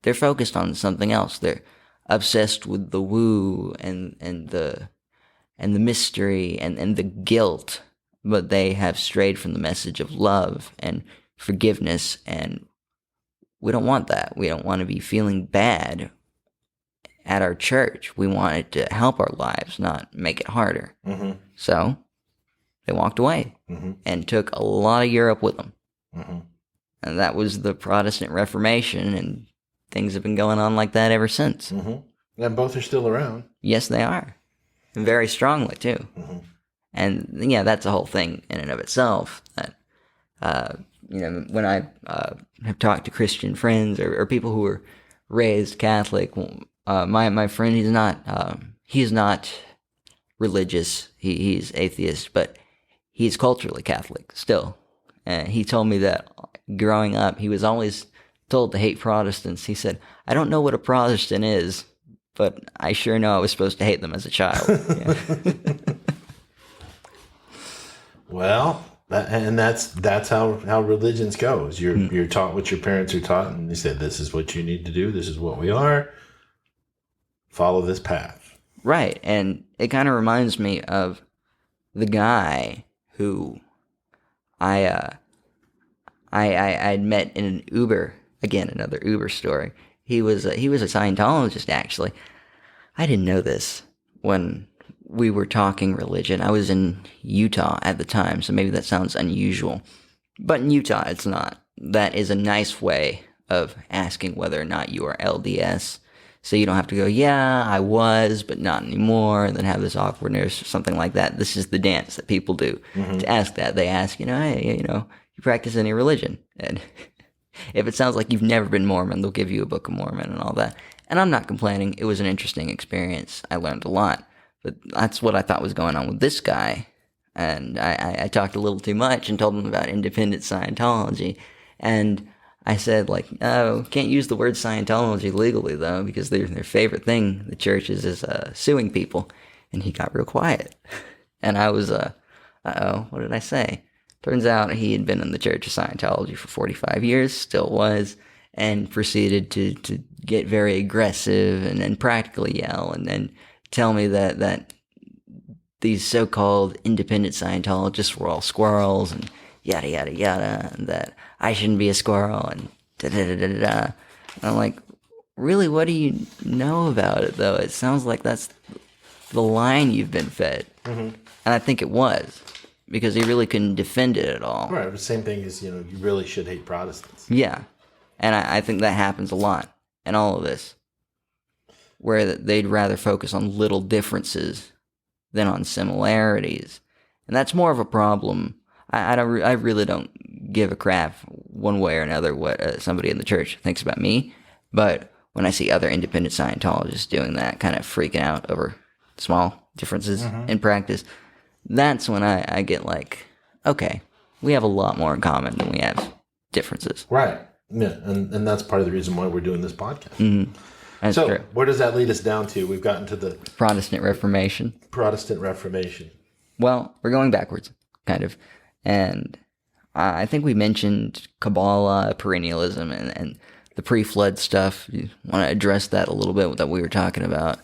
they're focused on something else. They're obsessed with the woo and the mystery and the guilt, but they have strayed from the message of love and forgiveness, and we don't want that. We don't want to be feeling bad at our church. We want it to help our lives, not make it harder. Mm-hmm. So they walked away and took a lot of Europe with them. Mm-hmm. And that was the Protestant Reformation, and things have been going on like that ever since. Mm-hmm. And both are still around. Yes, they are. And very strongly, too. Mm-hmm. And, yeah, that's a whole thing in and of itself. That, when I have talked to Christian friends or people who were raised Catholic, my friend, he's not religious. He's atheist, but he's culturally Catholic still. And he told me that growing up, he was always told to hate Protestants. He said, I don't know what a Protestant is, but I sure know I was supposed to hate them as a child. Well, that's how religions goes. You're taught what your parents are taught, and they said, this is what you need to do. This is what we are. Follow this path. Right. And it kind of reminds me of the guy who I had met in an Uber. Again, another Uber story. He was a Scientologist, actually. I didn't know this when we were talking religion. I was in Utah at the time, so maybe that sounds unusual. But in Utah, it's not. That is a nice way of asking whether or not you are LDS. So you don't have to go, yeah, I was, but not anymore, and then have this awkwardness or something like that. This is the dance that people do to ask that. They ask, hey, you practice any religion? And if it sounds like you've never been Mormon, they'll give you a Book of Mormon and all that. And I'm not complaining. It was an interesting experience. I learned a lot. But that's what I thought was going on with this guy. And I talked a little too much and told him about Independent Scientology. And I said, oh, can't use the word Scientology legally, though, because their favorite thing, the churches, is suing people. And he got real quiet. And I was, uh-oh, what did I say? Turns out he had been in the Church of Scientology for 45 years, still was, and proceeded to get very aggressive and practically yell and then tell me that these so-called independent Scientologists were all squirrels and yada, yada, yada, and that I shouldn't be a squirrel and da-da-da-da-da. And I'm like, really, what do you know about it, though? It sounds like that's the line you've been fed. Mm-hmm. And I think it was, because he really couldn't defend it at all. Right, the same thing as, you really should hate Protestants. Yeah, and I think that happens a lot in all of this, where they'd rather focus on little differences than on similarities. And that's more of a problem. I really don't give a crap one way or another what somebody in the church thinks about me, but when I see other independent Scientologists doing that, kind of freaking out over small differences in practice, that's when I get like, okay, we have a lot more in common than we have differences. Right. Yeah, and that's part of the reason why we're doing this podcast. Mm-hmm. That's true. Where does that lead us down to? We've gotten to the Protestant Reformation. Well, we're going backwards, kind of. And I think we mentioned Kabbalah, perennialism, and the pre-flood stuff. You want to address that a little bit, that we were talking about.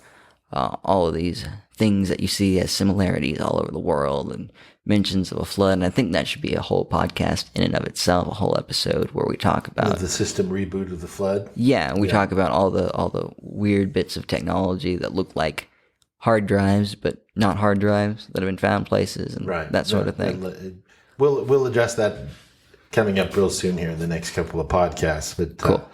All of these things that you see as similarities all over the world and mentions of a flood. And I think that should be a whole podcast in and of itself, a whole episode where we talk about the system reboot of the flood. Yeah, we talk about all the weird bits of technology that look like hard drives, but not hard drives that have been found places and Right. that sort of thing. We'll address that coming up real soon here in the next couple of podcasts. But Cool.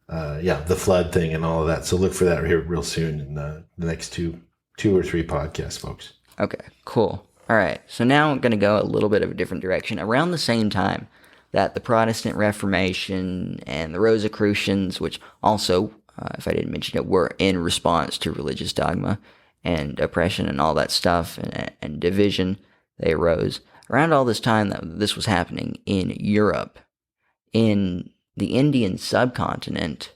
the flood thing and all of that. So look for that here real soon in the next two or three podcasts, folks. Okay, cool. All right, so now I'm going to go a little bit of a different direction. Around the same time that the Protestant Reformation and the Rosicrucians, which also, if I didn't mention it, were in response to religious dogma and oppression and all that stuff and division, they arose. Around all this time that this was happening in Europe, in the Indian subcontinent,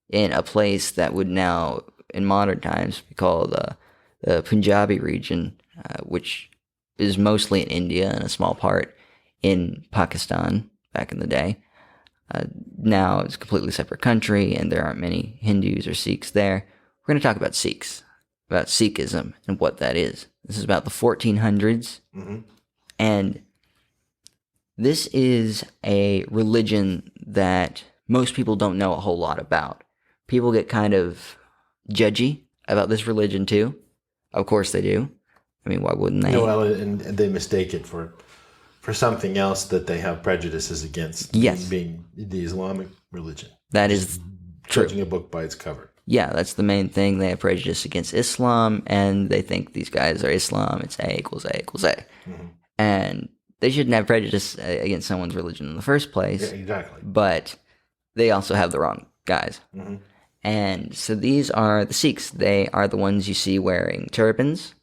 in a place that would now, in modern times, be called the Punjabi region, which is mostly in India and a small part in Pakistan back in the day. Now it's a completely separate country, and there aren't many Hindus or Sikhs there. We're going to talk about Sikhs, about Sikhism and what that is. This is about the 1400s, and this is a religion that most people don't know a whole lot about. People get kind of judgy about this religion too. Of course they do. I mean, why wouldn't they? Well, and they mistake it for something else that they have prejudices against. Yes. Being the Islamic religion. That is true. Judging a book by its cover. Yeah, that's the main thing. They have prejudice against Islam, and they think these guys are Islam. It's A equals A equals A. And they shouldn't have prejudice against someone's religion in the first place. Yeah, exactly. But they also have the wrong guys. And so these are the Sikhs. They are the ones you see wearing turbans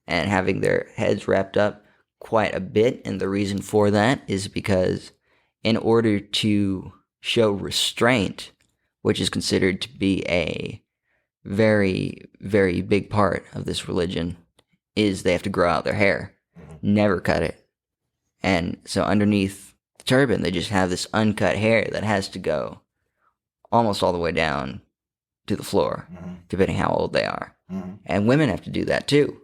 and having their heads wrapped up quite a bit. And the reason for that is because in order to show restraint, which is considered to be a very, very big part of this religion, is they have to grow out their hair, never cut it. And so underneath the turban, they just have this uncut hair that has to go almost all the way down to the floor, depending how old they are. And women have to do that too.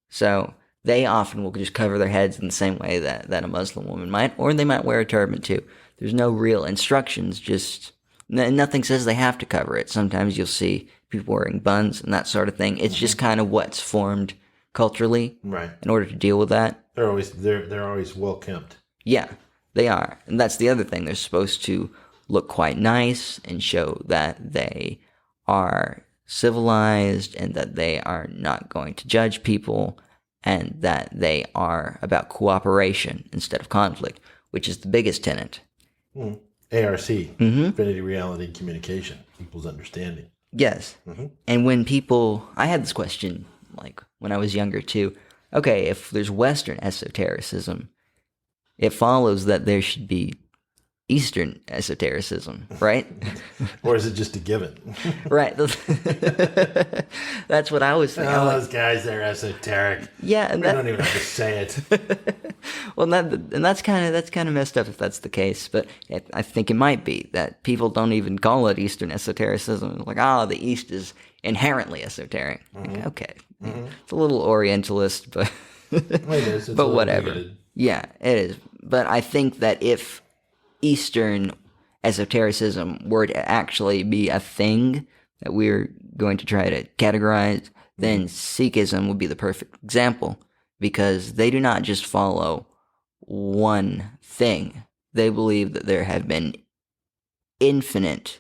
So they often will just cover their heads in the same way that a Muslim woman might, or they might wear a turban too. There's no real instructions, just nothing says they have to cover it. Sometimes you'll see people wearing buns and that sort of thing. It's just kind of what's formed culturally in order to deal with that. They're always well kempt. Yeah, they are. And that's the other thing. They're supposed to look quite nice and show that they are civilized and that they are not going to judge people and that they are about cooperation instead of conflict, which is the biggest tenet. ARC, Infinity Reality Communication, people's understanding. Yes. And when people, I had this question, like when I was younger too. Okay, if there's Western esotericism, it follows that there should be Eastern esotericism, right? Or is it just a given? Right. That's what I was thinking. Those guys, they're esoteric. Yeah, and we don't even have to say it. Well, that's kind of messed up if that's the case. But I think it might be that people don't even call it Eastern esotericism. Like, the East is inherently esoteric. Like, okay, it's a little Orientalist, but It is. It's but a little whatever. bigoted. Yeah, it is. But I think that if Eastern esotericism were to actually be a thing that we're going to try to categorize, then Sikhism would be the perfect example, because they do not just follow one thing. They believe that there have been infinite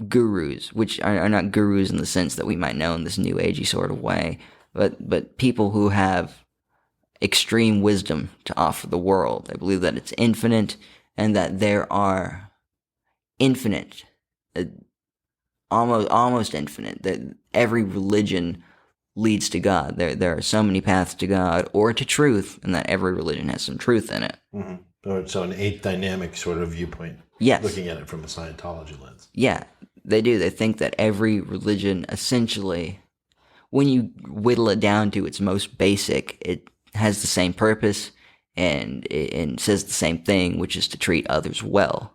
gurus, which are not gurus in the sense that we might know in this new agey sort of way, but people who have extreme wisdom to offer the world. They believe that it's infinite and that there are infinite, almost infinite, that every religion leads to God. There are so many paths to God or to truth, and that every religion has some truth in it. So an eighth dynamic sort of viewpoint. Yes. Looking at it from a Scientology lens. Yeah, they do. They think that every religion, essentially, when you whittle it down to its most basic, it has the same purpose and says the same thing, which is to treat others well.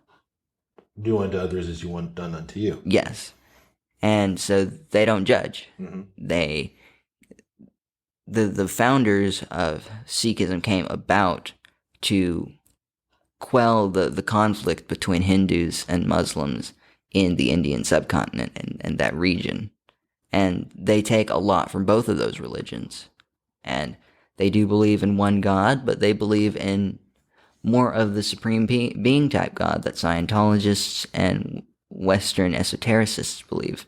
Do unto others as you want done unto you. Yes. And so they don't judge. The founders of Sikhism came about to quell the conflict between Hindus and Muslims in the Indian subcontinent and that region. And they take a lot from both of those religions. And they do believe in one God, but they believe in more of the supreme being type God that Scientologists and Western esotericists believe.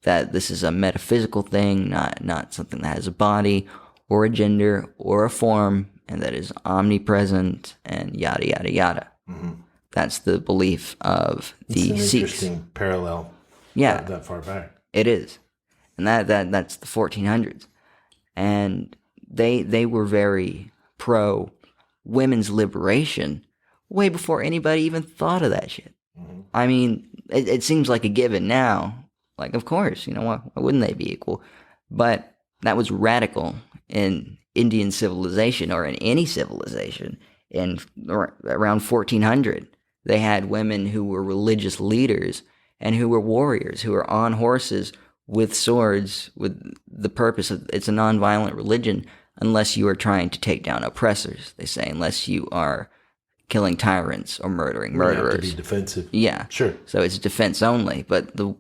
That this is a metaphysical thing, not something that has a body or a gender or a form, and that is omnipresent and yada, yada, yada. Mm-hmm. That's the belief of the It's an Sikhs. Interesting parallel. Yeah. That far back. It is. And that's the 1400s. And they were very pro women's liberation way before anybody even thought of that shit. Mm-hmm. I mean, it seems like a given now. Like, of course, why wouldn't they be equal? But that was radical in Indian civilization, or in any civilization. In around 1400, they had women who were religious leaders and who were warriors, who were on horses with swords, with the purpose of, it's a nonviolent religion unless you are trying to take down oppressors, they say, unless you are killing tyrants or murdering murderers. You have to be defensive. Yeah. Sure. So it's defense only, but the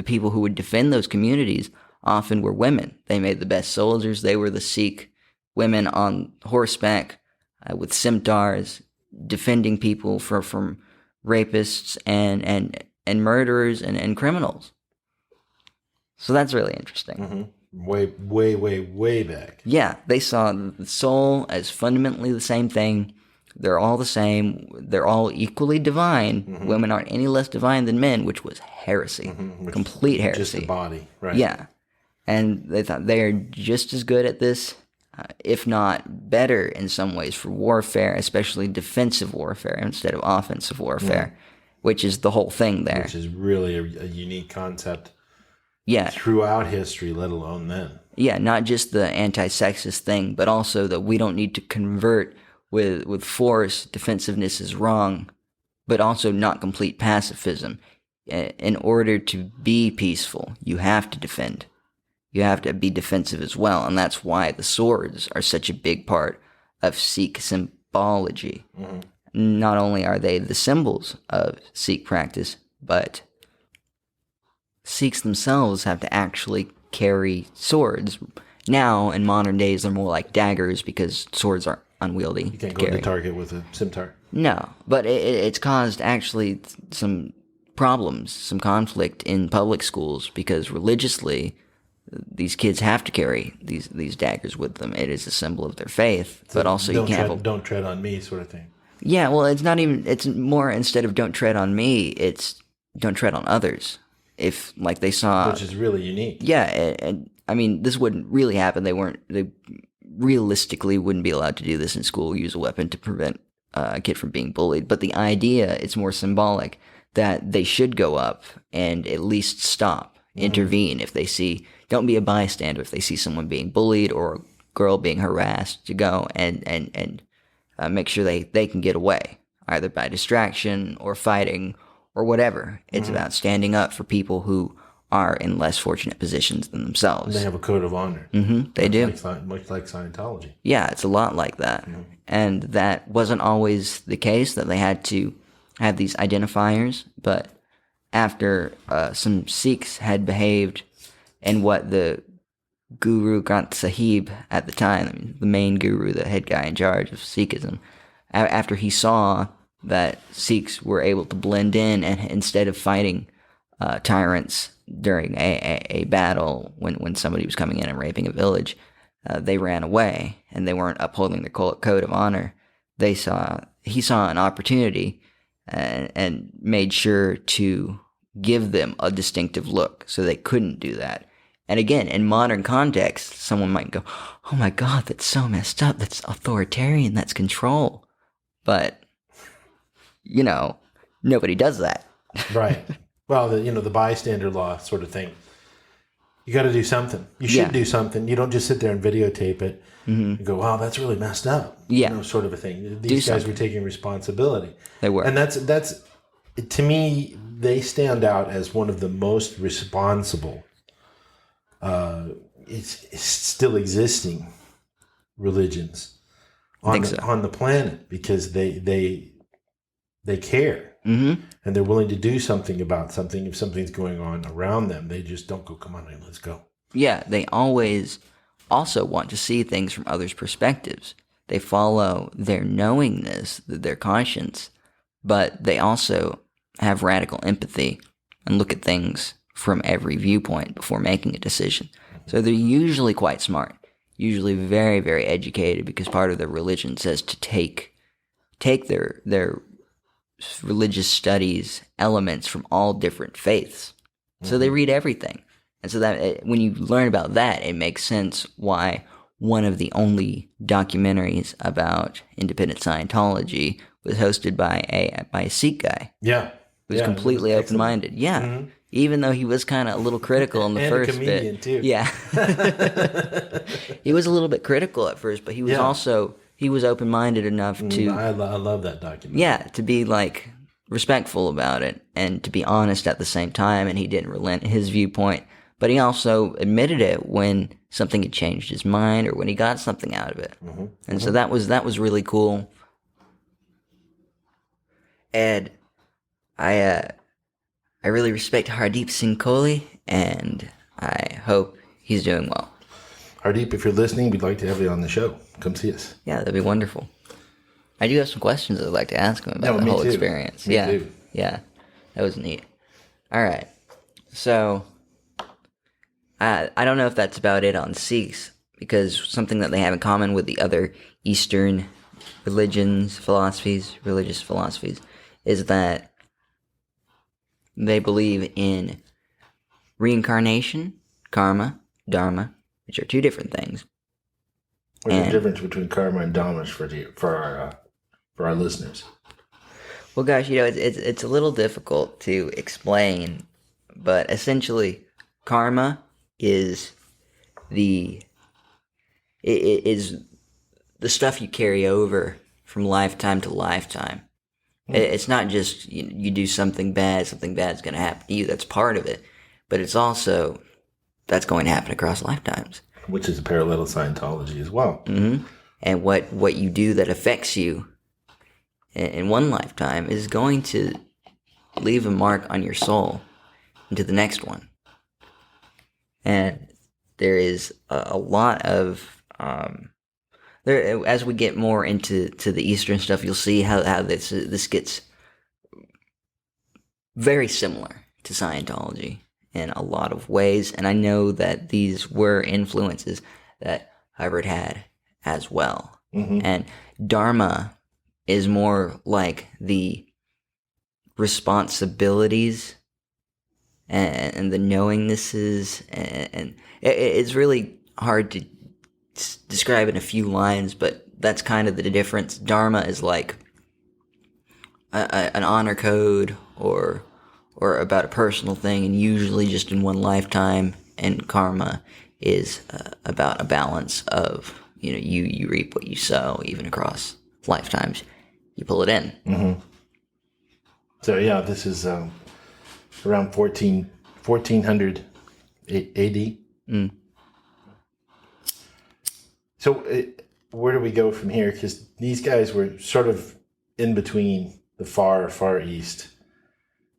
people who would defend those communities often were women. They made the best soldiers. They were the Sikh women on horseback with scimitars, defending people from rapists and murderers and criminals. So that's really interesting. Mm-hmm. Way back. Yeah, they saw the soul as fundamentally the same thing. They're all the same. They're all equally divine. Mm-hmm. Women aren't any less divine than men, which was heresy. Mm-hmm. Complete heresy. Just the body, right? Yeah. And they thought they are just as good at this, if not better in some ways, for warfare, especially defensive warfare instead of offensive warfare, which is the whole thing there. Which is really a unique concept. Yeah. Throughout history, let alone then. Yeah, not just the anti-sexist thing, but also that we don't need to convert with force. Defensiveness is wrong, but also not complete pacifism. In order to be peaceful, you have to defend. You have to be defensive as well, and that's why the swords are such a big part of Sikh symbology. Mm-hmm. Not only are they the symbols of Sikh practice, but Sikhs themselves have to actually carry swords. Now, in modern days, they're more like daggers because swords are unwieldy. You can't go to target with a scimitar. No, but it's caused actually some problems, some conflict in public schools because religiously, these kids have to carry these daggers with them. It is a symbol of their faith, so but also you can't don't tread on me sort of thing. Yeah, well, it's not even. It's more, instead of don't tread on me, it's don't tread on others. If, like, they saw, which is really unique. Yeah, and I mean, this wouldn't really happen. They realistically wouldn't be allowed to do this in school, use a weapon to prevent a kid from being bullied. But the idea, it's more symbolic that they should go up and at least stop, intervene if they see. Don't be a bystander if they see someone being bullied or a girl being harassed. To go and make sure they can get away, either by distraction or fighting or whatever. It's about standing up for people who are in less fortunate positions than themselves. And they have a code of honor. Mm-hmm, they do. Much like Scientology. Yeah, it's a lot like that. Mm-hmm. And that wasn't always the case, that they had to have these identifiers. But after some Sikhs had behaved in what the Guru Granth Sahib at the time, I mean, the main guru, the head guy in charge of Sikhism, after he saw that Sikhs were able to blend in, and instead of fighting tyrants during a battle when somebody was coming in and raping a village, they ran away and they weren't upholding their code of honor. He saw an opportunity and made sure to give them a distinctive look so they couldn't do that. And again, in modern context, someone might go, "Oh my God, that's so messed up. That's authoritarian. That's control." But nobody does that. Right. Well, the bystander law sort of thing. You got to do something. You should do something. You don't just sit there and videotape it and go, "Wow, that's really messed up." Yeah. Sort of a thing. These guys were taking responsibility. They were. And that's to me, they stand out as one of the most responsible, it's still existing religions on the planet, because they care. Mm-hmm. And they're willing to do something about something if something's going on around them. They just don't go, come on, let's go. Yeah, they always also want to see things from others' perspectives. They follow their knowingness, their conscience, but they also have radical empathy and look at things from every viewpoint before making a decision. So they're usually quite smart, usually very, very educated, because part of their religion says to take their religious studies elements from all different faiths. So they read everything. And so that when you learn about that, it makes sense why one of the only documentaries about independent Scientology was hosted by a Sikh guy. Yeah. Who was completely open-minded. Yeah. Mm-hmm. Even though he was kind of a little critical in the first a comedian, bit. too. Yeah. He was a little bit critical at first, but he was also, he was open-minded enough to... I love that documentary. Yeah, to be like respectful about it and to be honest at the same time, and he didn't relent his viewpoint. But he also admitted it when something had changed his mind or when he got something out of it. Mm-hmm. And so that was really cool. And I really respect Hardeep Singh Kohli, and I hope he's doing well. Hardeep, if you're listening, we'd like to have you on the show. Come see us. Yeah, that'd be wonderful. I do have some questions I'd like to ask him about the whole experience. Me too. Yeah, that was neat. All right, so I don't know if that's about it on Sikhs, because something that they have in common with the other Eastern religious philosophies, is that they believe in reincarnation, karma, dharma, which are two different things. What's the difference between karma and dharma for our listeners? Well, gosh, it's a little difficult to explain, but essentially, karma is the stuff you carry over from lifetime to lifetime. It's not just you do something bad's going to happen to you. That's part of it. But it's also, that's going to happen across lifetimes. Which is a parallel to Scientology as well. Mm-hmm. And what you do that affects you in one lifetime is going to leave a mark on your soul into the next one. And there is a lot of... as we get more into the Eastern stuff, you'll see how this gets very similar to Scientology in a lot of ways, and I know that these were influences that Hubbard had as well. Mm-hmm. And Dharma is more like the responsibilities and the knowingnesses, and it's really hard to describe in a few lines, but that's kind of the difference. Dharma is like an honor code or about a personal thing, and usually just in one lifetime. And karma is about a balance of, you reap what you sow, even across lifetimes. You pull it in. Mm-hmm. So yeah, this is around 1400 AD. Mm. So where do we go from here? Because these guys were sort of in between the far east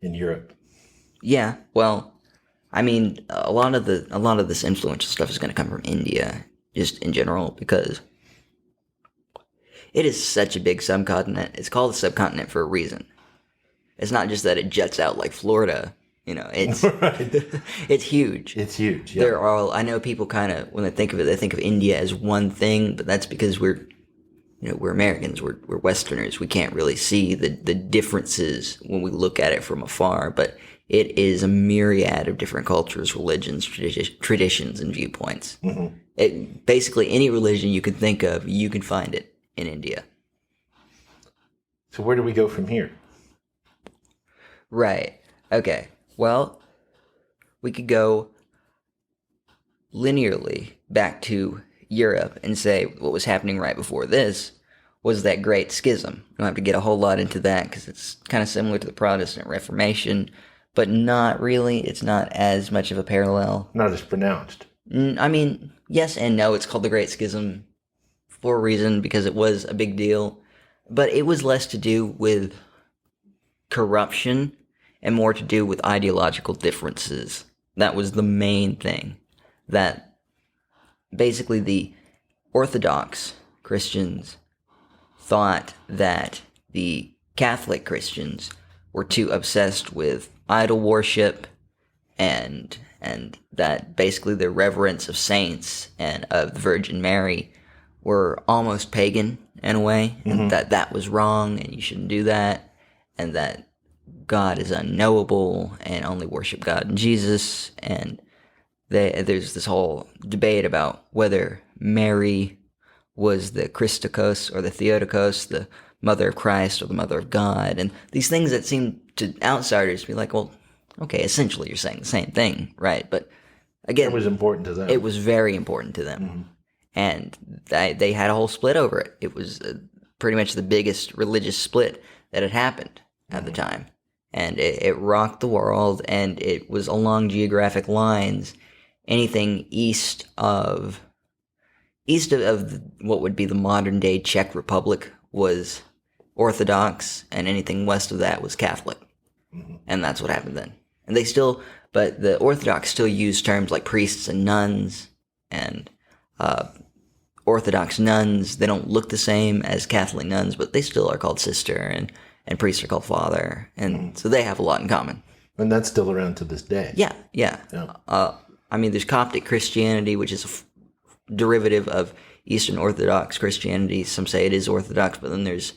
in Europe. Yeah, well, I mean, a lot of this influential stuff is going to come from India, just in general, because it is such a big subcontinent. It's called a subcontinent for a reason. It's not just that it juts out like Florida. It's right. It's huge. It's huge. Yeah. I know people kind of, when they think of it, they think of India as one thing, but that's because we're Americans, we're Westerners. We can't really see the differences when we look at it from afar, but it is a myriad of different cultures, religions, traditions, and viewpoints. Mm-hmm. Basically, any religion you can think of, you can find it in India. So where do we go from here? Right. Okay. Well, we could go linearly back to Europe and say what was happening right before this was that Great Schism. We don't have to get a whole lot into that because it's kind of similar to the Protestant Reformation, but not really. It's not as much of a parallel. Not as pronounced. I mean, yes and no. It's called the Great Schism for a reason, because it was a big deal, but it was less to do with corruption and more to do with ideological differences. That was the main thing. That basically the Orthodox Christians thought that the Catholic Christians were too obsessed with idol worship and that basically the reverence of saints and of the Virgin Mary were almost pagan in a way, and that was wrong and you shouldn't do that, and that God is unknowable and only worship God and Jesus. And there's this whole debate about whether Mary was the Christokos or the Theotokos, the mother of Christ or the mother of God, and these things that seem to outsiders to be like, well, okay, essentially you're saying the same thing, right? But again, it was important to them. It was very important to them. And they had a whole split over it. It was pretty much the biggest religious split that had happened at the time. And it rocked the world, and it was along geographic lines. Anything east of what would be the modern day Czech Republic was Orthodox, and anything west of that was Catholic. And that's what happened then. And but the Orthodox still use terms like priests and nuns, and Orthodox nuns, they don't look the same as Catholic nuns, but they still are called sister, and priests are called father, and so they have a lot in common. And that's still around to this day. Yeah. I mean, there's Coptic Christianity, which is a derivative of Eastern Orthodox Christianity. Some say it is Orthodox, but then there's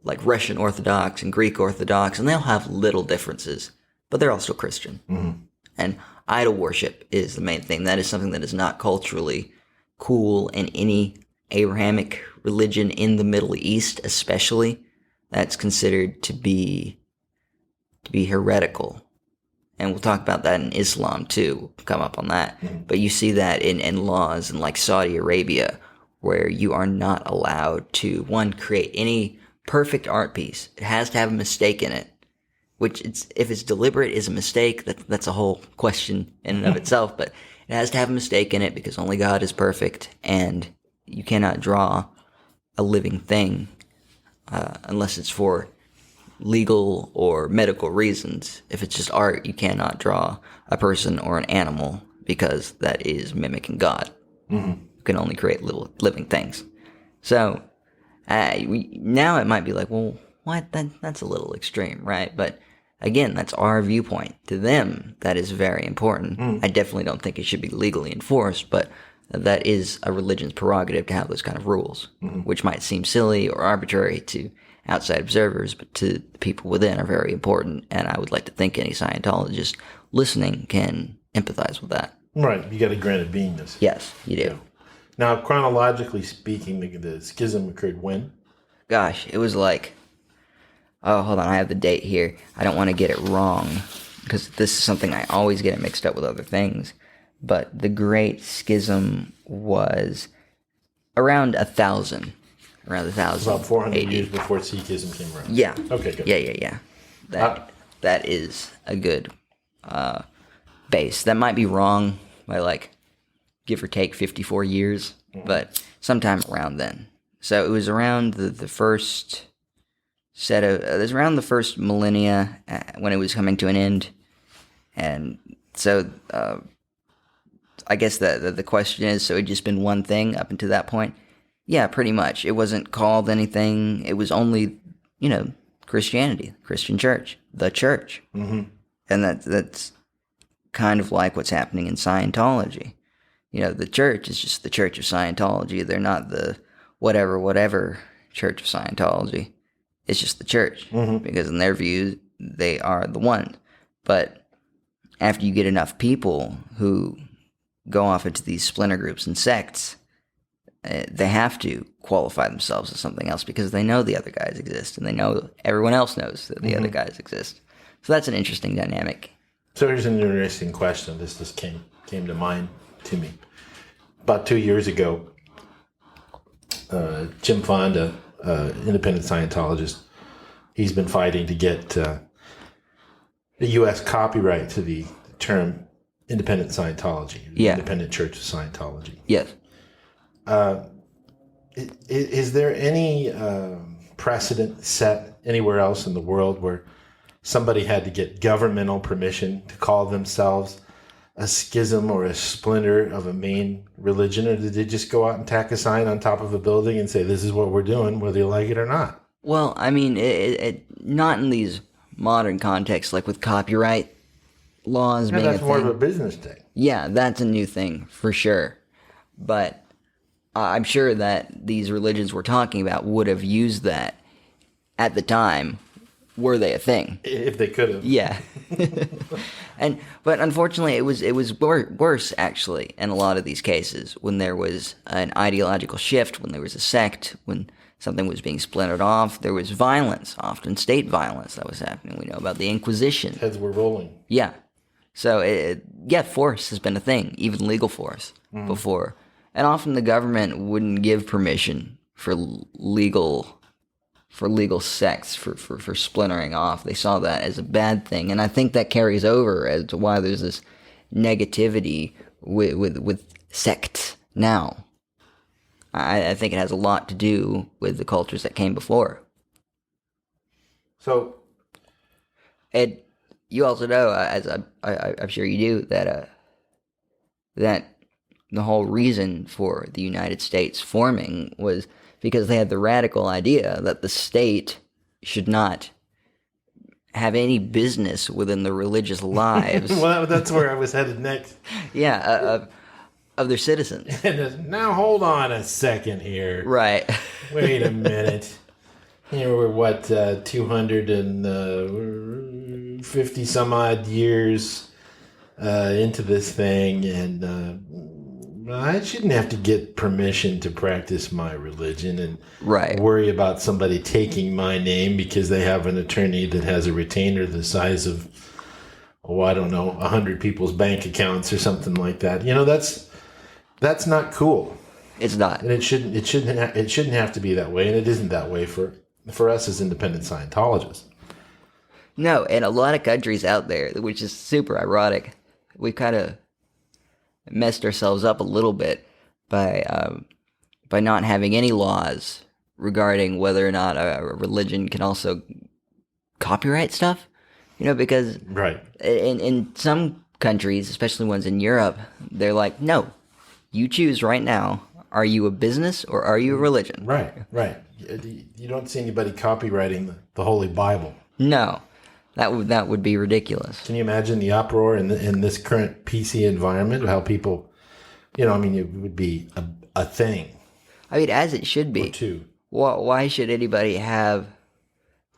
like Russian Orthodox and Greek Orthodox, and they'll have little differences, but they're all still Christian. And idol worship is the main thing. That is something that is not culturally cool in any Abrahamic religion in the Middle East, especially. That's considered to be heretical. And we'll talk about that in Islam too. We'll come up on that. But you see that in laws in like Saudi Arabia, where you are not allowed to, one, create any perfect art piece. It has to have a mistake in it, which if it's deliberate is a mistake, that's a whole question in and of itself, but it has to have a mistake in it because only God is perfect, and you cannot draw a living thing unless it's for legal or medical reasons. If it's just art, you cannot draw a person or an animal because that is mimicking God. You can only create little living things. So now it might be like, well, what? That's a little extreme, right? But again, that's our viewpoint. To them, that is very important. I definitely don't think it should be legally enforced, but that is a religion's prerogative to have those kind of rules, which might seem silly or arbitrary to outside observers, but to the people within are very important. And I would like to think any Scientologist listening can empathize with that. Right. You got a granted beingness. Yes, you do. Yeah. Now, chronologically speaking, the schism occurred when? Gosh, it was like, oh, hold on, I have the date here. I don't want to get it wrong, because this is something I always get it mixed up with other things. But the Great Schism was around 1000. Around 1000. About 400 AD. years before Sikhism came around. Yeah. Okay, good. Yeah. That is a good base. That might be wrong by like give or take 54 years, but sometime around then. So it was around the first set of, it was around the first millennia when it was coming to an end. And so I guess the question is, so it had just been one thing up until that point? Yeah, pretty much. It wasn't called anything. It was only, Christianity, Christian church, the church. And that's kind of like what's happening in Scientology. The church is just the Church of Scientology. They're not the whatever Church of Scientology. It's just the church. Because in their view, they are the one. But after you get enough people who go off into these splinter groups and sects, they have to qualify themselves as something else because they know the other guys exist, and they know everyone else knows that the other guys exist. So that's an interesting dynamic. So here's an interesting question. This just came to mind to me. About 2 years ago, Jim Fonda, independent Scientologist, he's been fighting to get the U.S. copyright to the term Independent Scientology, the Independent Church of Scientology. Yes. Is there any precedent set anywhere else in the world where somebody had to get governmental permission to call themselves a schism or a splinter of a main religion, or did they just go out and tack a sign on top of a building and say, this is what we're doing, whether you like it or not? Well, I mean, not in these modern contexts, like with copyright laws being that's a more thing. of a business thing. Yeah, that's a new thing, for sure. But I'm sure that these religions we're talking about would have used that at the time, were they a thing. If they could have. Yeah. But unfortunately, it was worse, actually, in a lot of these cases, when there was an ideological shift, when there was a sect, when something was being splintered off, there was violence, often state violence that was happening. We know about the Inquisition. Heads were rolling. Yeah. So, force has been a thing, even legal force, before. And often the government wouldn't give permission for legal sects for splintering off. They saw that as a bad thing. And I think that carries over as to why there's this negativity with sects now. I think it has a lot to do with the cultures that came before. So, Ed, you also know, as I'm sure you do, that the whole reason for the United States forming was because they had the radical idea that the state should not have any business within the religious lives. well, that's where I was headed next. Yeah, of their citizens. And now hold on a second here. Right. Wait a minute. Here we're 250 some odd years into this thing, and I shouldn't have to get permission to practice my religion and worry about somebody taking my name because they have an attorney that has a retainer the size of, 100 people's bank accounts or something like that. That's not cool. It's not. And it shouldn't have to be that way, and it isn't that way for us as independent Scientologists. No, and a lot of countries out there, which is super ironic, we kind of messed ourselves up a little bit by not having any laws regarding whether or not a religion can also copyright stuff. Because in some countries, especially ones in Europe, they're like, no, you choose right now. Are you a business or are you a religion? Right. You don't see anybody copywriting the Holy Bible. No. That would be ridiculous. Can you imagine the uproar in this current PC environment? How people, it would be a thing. I mean, as it should be. Or two. Why should anybody have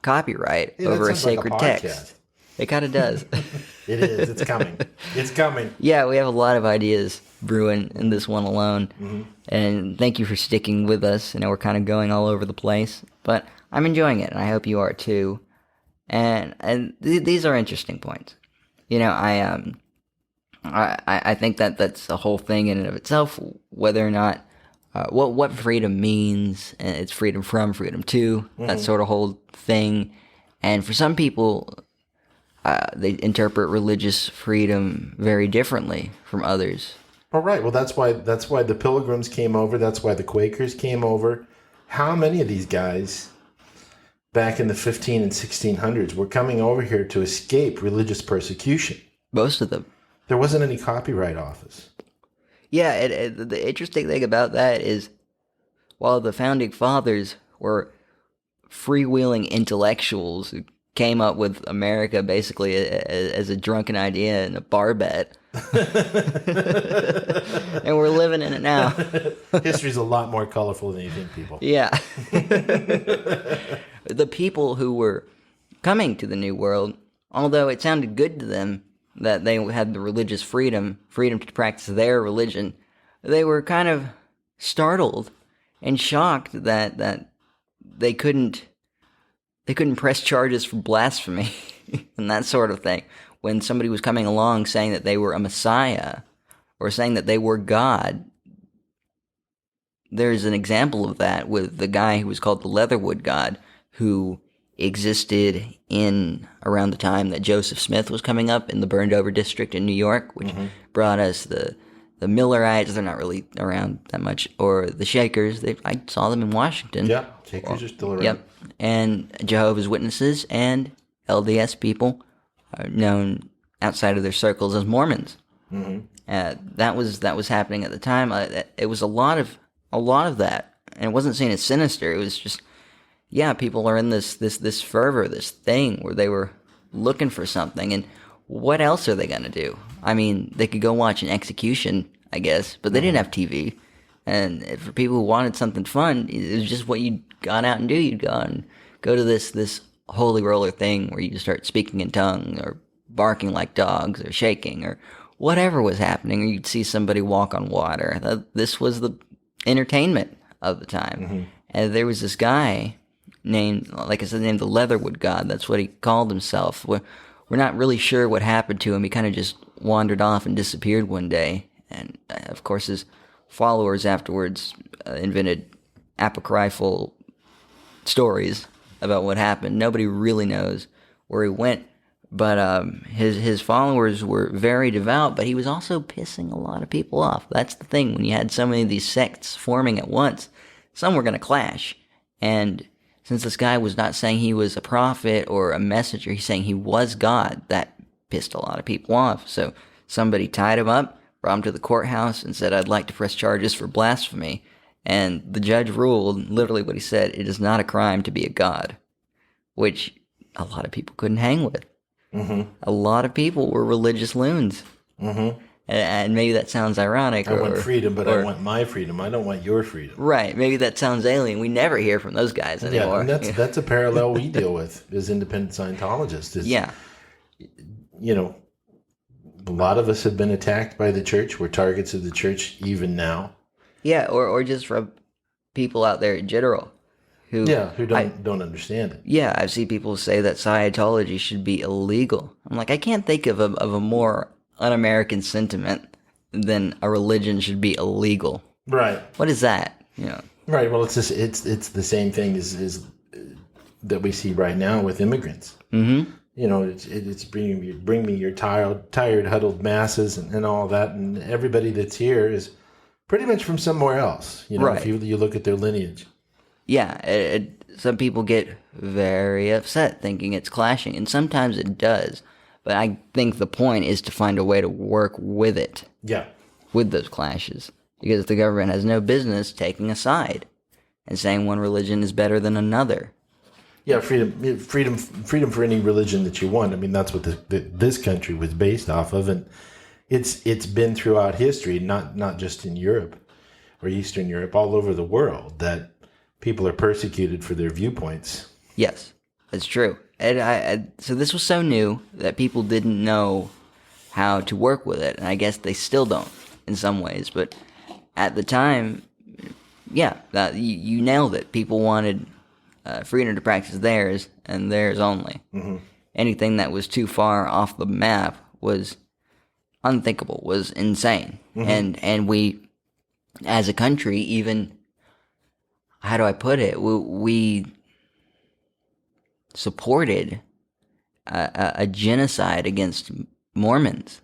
copyright over a sacred text? It kind of does. It is. It's coming. It's coming. Yeah, we have a lot of ideas brewing in this one alone. Mm-hmm. And thank you for sticking with us. We're kind of going all over the place, but I'm enjoying it, and I hope you are too. And these are interesting points. I think that's a whole thing in and of itself. Whether or not what freedom means, and it's freedom from, freedom to, that sort of whole thing. And for some people, they interpret religious freedom very differently from others. All right. Well, that's why the Pilgrims came over. That's why the Quakers came over. How many of these guys back in the 15 and 1600s were coming over here to escape religious persecution? Most of them. There wasn't any copyright office. Yeah, the interesting thing about that is, while the founding fathers were freewheeling intellectuals who came up with America basically as a drunken idea and a bar bet, and we're living in it now. History's a lot more colorful than you think, people. Yeah. The people who were coming to the New World, although it sounded good to them that they had the religious freedom to practice their religion, they were kind of startled and shocked that they couldn't press charges for blasphemy and that sort of thing. When somebody was coming along saying that they were a Messiah or saying that they were God, there's an example of that with the guy who was called the Leatherwood God, who existed in around the time that Joseph Smith was coming up in the burned over district in New York, which brought us the Millerites. They're not really around that much, or the Shakers. I saw them in Washington. Yeah, Shakers are still around. Yep, and Jehovah's Witnesses and LDS people, known outside of their circles as Mormons. That was happening at the time. It was a lot of that, and it wasn't seen as sinister. It was just, people are in this fervor, this thing where they were looking for something, and what else are they gonna do? I mean, they could go watch an execution, I guess, but they didn't have TV. And for people who wanted something fun, it was just what you got out and do. You'd go to this holy roller thing where you start speaking in tongues or barking like dogs or shaking or whatever was happening, or you'd see somebody walk on water. This was the entertainment of the time. And there was this guy named, like I said, named the Leatherwood God. That's what he called himself. We're not really sure what happened to him. He kind of just wandered off and disappeared one day. And, of course, his followers afterwards invented apocryphal stories about what happened. Nobody really knows where he went. But his followers were very devout, but he was also pissing a lot of people off. That's the thing. When you had so many of these sects forming at once, some were going to clash. And since this guy was not saying he was a prophet or a messenger, he's saying he was God, that pissed a lot of people off. So somebody tied him up, brought him to the courthouse, and said, "I'd like to press charges for blasphemy." And the judge ruled, literally what he said, it is not a crime to be a god, which a lot of people couldn't hang with. A lot of people were religious loons. And maybe that sounds ironic. I want freedom, but I want my freedom. I don't want your freedom. Right. Maybe that sounds alien. We never hear from those guys anymore. Yeah, and that's a parallel we deal with as independent Scientologists. You know, a lot of us have been attacked by the church. We're targets of the church even now. Yeah, or just from people out there in general. Who don't understand it. Yeah, I've seen people say that Scientology should be illegal. I'm like, I can't think of a more un-American sentiment than a religion should be illegal. Right. What is that? Right. Well, it's the same thing as that we see right now with immigrants. It's bring me your tired, huddled masses and all that, and everybody that's here is pretty much from somewhere else. Right. If you look at their lineage. Yeah, some people get very upset thinking it's clashing, and sometimes it does. But I think the point is to find a way to work with it. Yeah. With those clashes. Because the government has no business taking a side and saying one religion is better than another. Yeah, freedom for any religion that you want. I mean, that's what this country was based off of, and it's been throughout history, not just in Europe or Eastern Europe, all over the world, that people are persecuted for their viewpoints. Yes, that's true. And so this was so new that people didn't know how to work with it, and I guess they still don't in some ways. But at the time, you nailed it. People wanted freedom to practice theirs and theirs only. Anything that was too far off the map was unthinkable, was insane. And we, as a country, even, how do I put it? We supported a genocide against Mormons.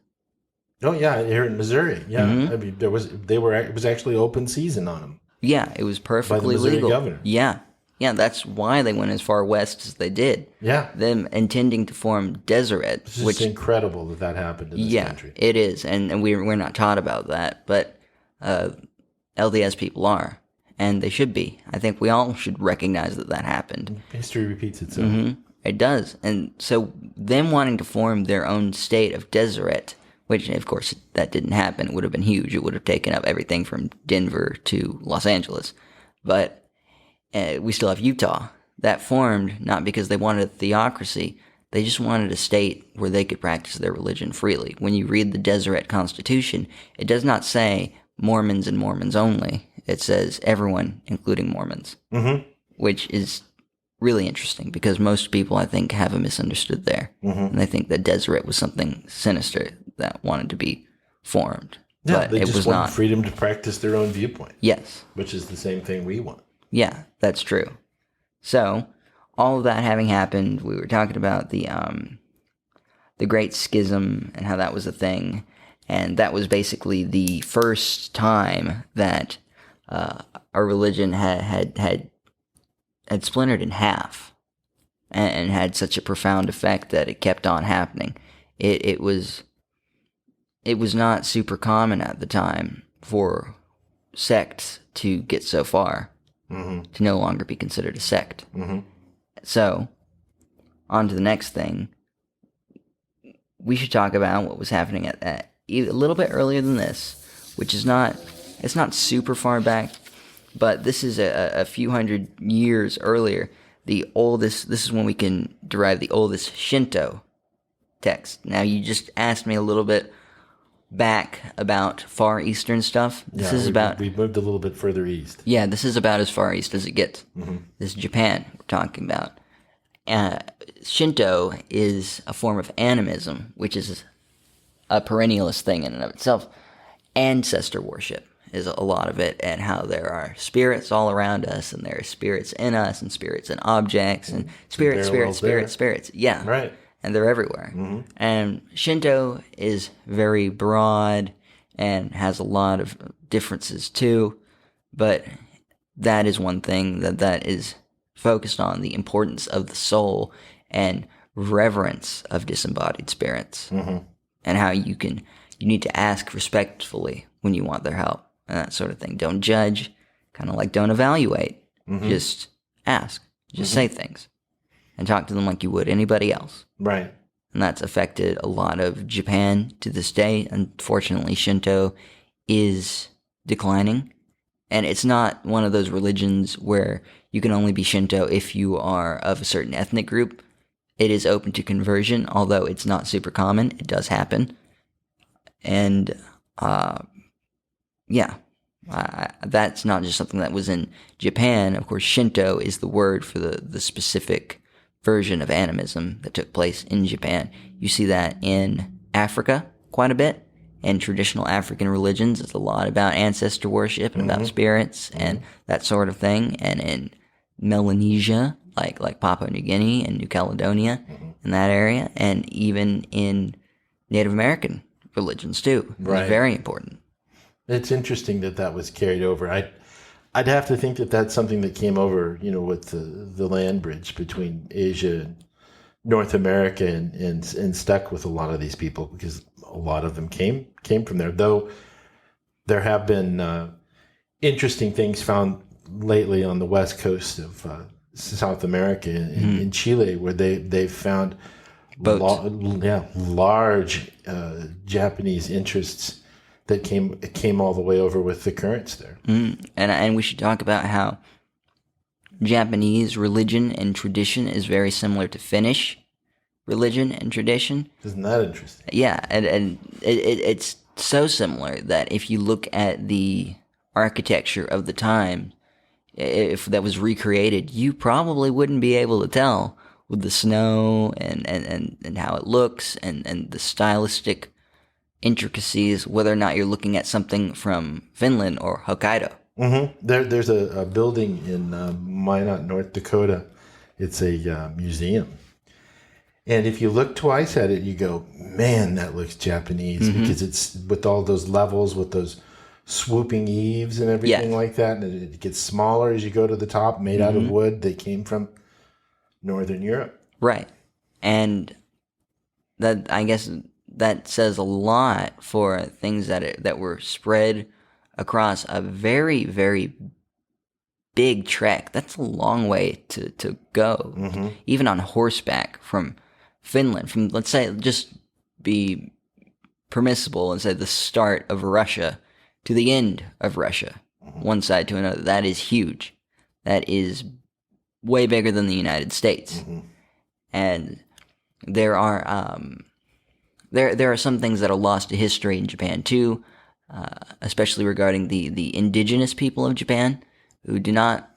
Oh yeah, here in Missouri. Yeah, I mean, it was actually open season on them. Yeah, it was perfectly by the Missouri legal. Governor. Yeah, that's why they went as far west as they did. Yeah, them intending to form Deseret, which is incredible that happened in this country. Yeah, it is, and we're not taught about that, but LDS people are. And they should be. I think we all should recognize that happened. History repeats itself. It does. And so them wanting to form their own state of Deseret, which, of course, that didn't happen. It would have been huge. It would have taken up everything from Denver to Los Angeles. But we still have Utah. That formed not because they wanted a theocracy. They just wanted a state where they could practice their religion freely. When you read the Deseret Constitution, it does not say Mormons and Mormons only. It says everyone, including Mormons, which is really interesting because most people, I think, have a misunderstood there. And they think that Deseret was something sinister that wanted to be formed. Yeah, but they it just was want not. Freedom to practice their own viewpoint. Yes. Which is the same thing we want. Yeah, that's true. So, all of that having happened, we were talking about the Great Schism and how that was a thing. And that was basically the first time that our religion had splintered in half. and had such a profound effect that it kept on happening. It was not super common at the time for sects to get so far, to no longer be considered a sect. So, on to the next thing. We should talk about what was happening at a little bit earlier than this, which is it's not super far back, but this is a few hundred years earlier. This is when we can derive the oldest Shinto text. Now, you just asked me a little bit back about Far Eastern stuff. We've moved a little bit further east. Yeah, this is about as far east as it gets. This is Japan we're talking about. Shinto is a form of animism, which is a perennialist thing in and of itself. Ancestor worship is a lot of it, and how there are spirits all around us, and there are spirits in us, and spirits in objects, and spirits. Yeah. Right. And they're everywhere. And Shinto is very broad and has a lot of differences too, but that is one thing that is focused on the importance of the soul and reverence of disembodied spirits, and how you need to ask respectfully when you want their help and that sort of thing. Don't judge, kind of like don't evaluate. Just ask, just say things, and talk to them like you would anybody else. Right. And that's affected a lot of Japan to this day. Unfortunately, Shinto is declining. And it's not one of those religions where you can only be Shinto if you are of a certain ethnic group. It is open to conversion, although it's not super common. It does happen. And, that's not just something that was in Japan. Of course, Shinto is the word for the specific version of animism that took place in Japan. You see that in Africa quite a bit. In traditional African religions, it's a lot about ancestor worship and about spirits and that sort of thing. And in Melanesia, like Papua New Guinea and New Caledonia, in that area, and even in Native American religions too. It's very important. It's interesting that was carried over. I'd have to think that that's something that came over, with the land bridge between Asia and North America and stuck with a lot of these people, because a lot of them came from there. Though there have been interesting things found lately on the west coast of South America in Chile, where they've found large Japanese interests that came all the way over with the currents there. And we should talk about how Japanese religion and tradition is very similar to Finnish religion and tradition. Isn't that interesting? Yeah, and it's so similar that if you look at the architecture of the time, if that was recreated, you probably wouldn't be able to tell with the snow and how it looks and the stylistic intricacies, whether or not you're looking at something from Finland or Hokkaido. There's a building in Minot, North Dakota. It's a museum. And if you look twice at it, you go, man, that looks Japanese, because it's with all those levels, with those swooping eaves and everything like that. And it gets smaller as you go to the top, made out of wood. They came from Northern Europe. Right. And that, I guess, that says a lot for things that were spread across a very, very big trek. That's a long way to go, even on horseback from Finland. From, let's say, just be permissible and say the start of Russia to the end of Russia, one side to another. That is huge. That is way bigger than the United States. And there are there are some things that are lost to history in Japan too, especially regarding the indigenous people of Japan, who do not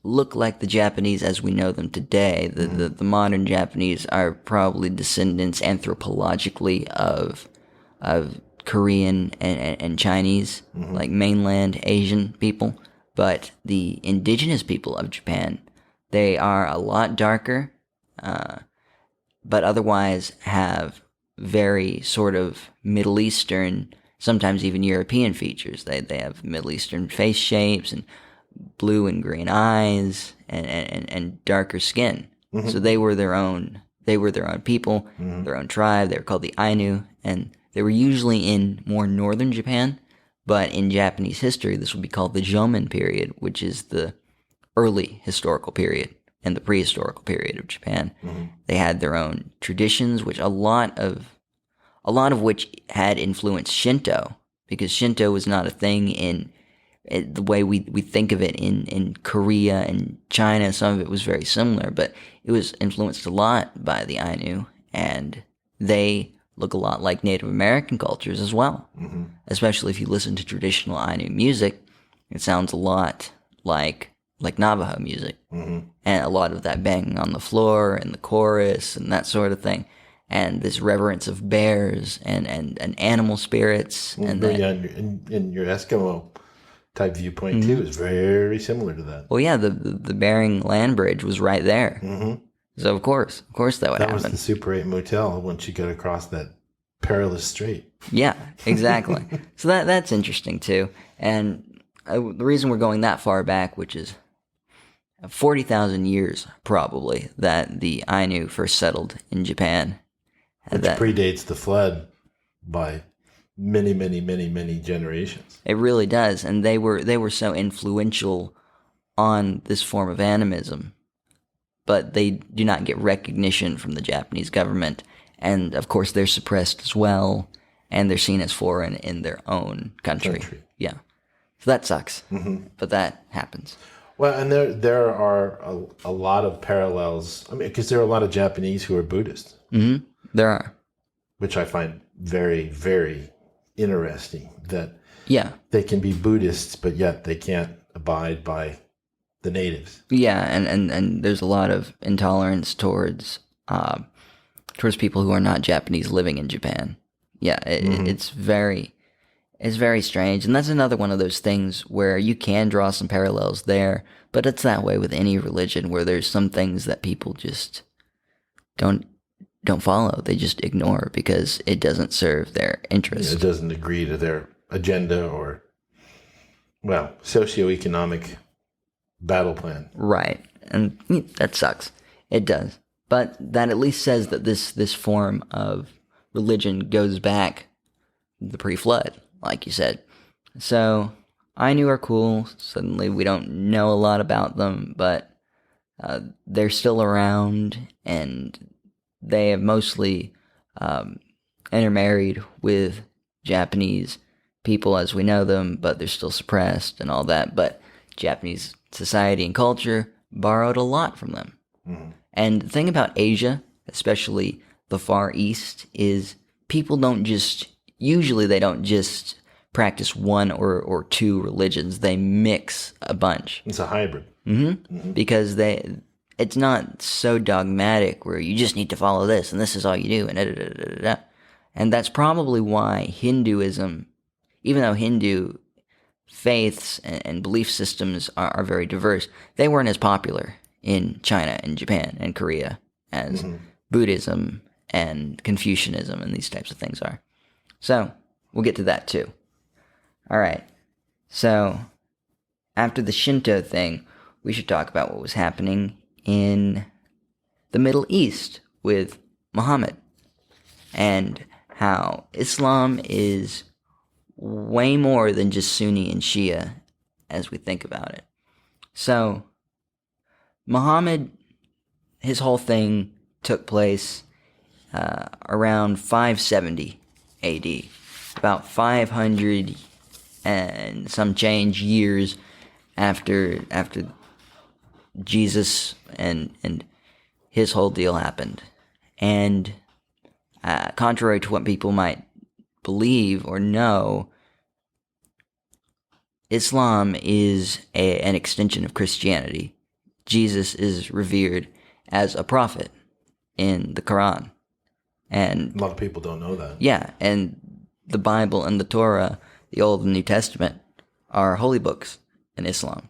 look like the Japanese as we know them today. The modern Japanese are probably descendants anthropologically of Korean and Chinese, like mainland Asian people. But the indigenous people of Japan, they are a lot darker, but otherwise have very sort of Middle Eastern, sometimes even European features. They have Middle Eastern face shapes and blue and green eyes and darker skin. So they were their own. They were their own people, their own tribe. They were called the Ainu, and they were usually in more northern Japan. But in Japanese history, this would be called the Jomon period, which is the early historical period and the prehistorical period of Japan. They had their own traditions, which a lot of which had influenced Shinto, because Shinto was not a thing in the way we think of it in Korea and China. Some of it was very similar, but it was influenced a lot by the Ainu, and they look a lot like Native American cultures as well. Especially if you listen to traditional Ainu music, it sounds a lot like Navajo music. And a lot of that banging on the floor and the chorus and that sort of thing. And this reverence of bears and animal spirits. And in your Eskimo type viewpoint too is very similar to that. Well, yeah, the Bering Land Bridge was right there. So of course that would happen. That was the Super 8 motel once you get across that perilous strait. Yeah, exactly. So that's interesting too. And the reason we're going that far back, which is 40,000 years probably, that the Ainu first settled in Japan. Which predates the flood by many, many, many, many generations. It really does. And they were so influential on this form of animism, but they do not get recognition from the Japanese government. And of course they're suppressed as well, and they're seen as foreign in their own country. Yeah. So that sucks. But that happens. Well, and there are a lot of parallels. I mean, because there are a lot of Japanese who are Buddhist. There are. Which I find very, very interesting, that they can be Buddhists, but yet they can't abide by the natives. Yeah, and there's a lot of intolerance towards people who are not Japanese living in Japan. Yeah, it's very strange. And that's another one of those things where you can draw some parallels there, but it's that way with any religion, where there's some things that people just don't follow. They just ignore because it doesn't serve their interest. It doesn't agree to their agenda or, well, socioeconomic battle plan. Right. And that sucks. It does. But that at least says that this form of religion goes back the pre-flood, like you said. So Ainu are cool. Suddenly we don't know a lot about them, but they're still around, and they have mostly intermarried with Japanese people as we know them, but they're still suppressed and all that. But Japanese society and culture borrowed a lot from them. And the thing about Asia, especially the Far East, is people don't just practice one or two religions. They mix a bunch. It's a hybrid. Because it's not so dogmatic where you just need to follow this and this is all you do, and And that's probably why Hinduism, even though Hindu faiths and belief systems are very diverse, they weren't as popular in China and Japan and Korea as Buddhism and Confucianism and these types of things are. So we'll get to that too. All right. So after the Shinto thing, we should talk about what was happening in the Middle East with Muhammad and how Islam is way more than just Sunni and Shia as we think about it. So Muhammad, his whole thing took place around 570 AD, about 500 and some change years after Jesus and his whole deal happened. And contrary to what people might believe or know, Islam is an extension of Christianity. Jesus is revered as a prophet in the Quran. And a lot of people don't know that. Yeah, and the Bible and the Torah, the Old and New Testament, are holy books in Islam.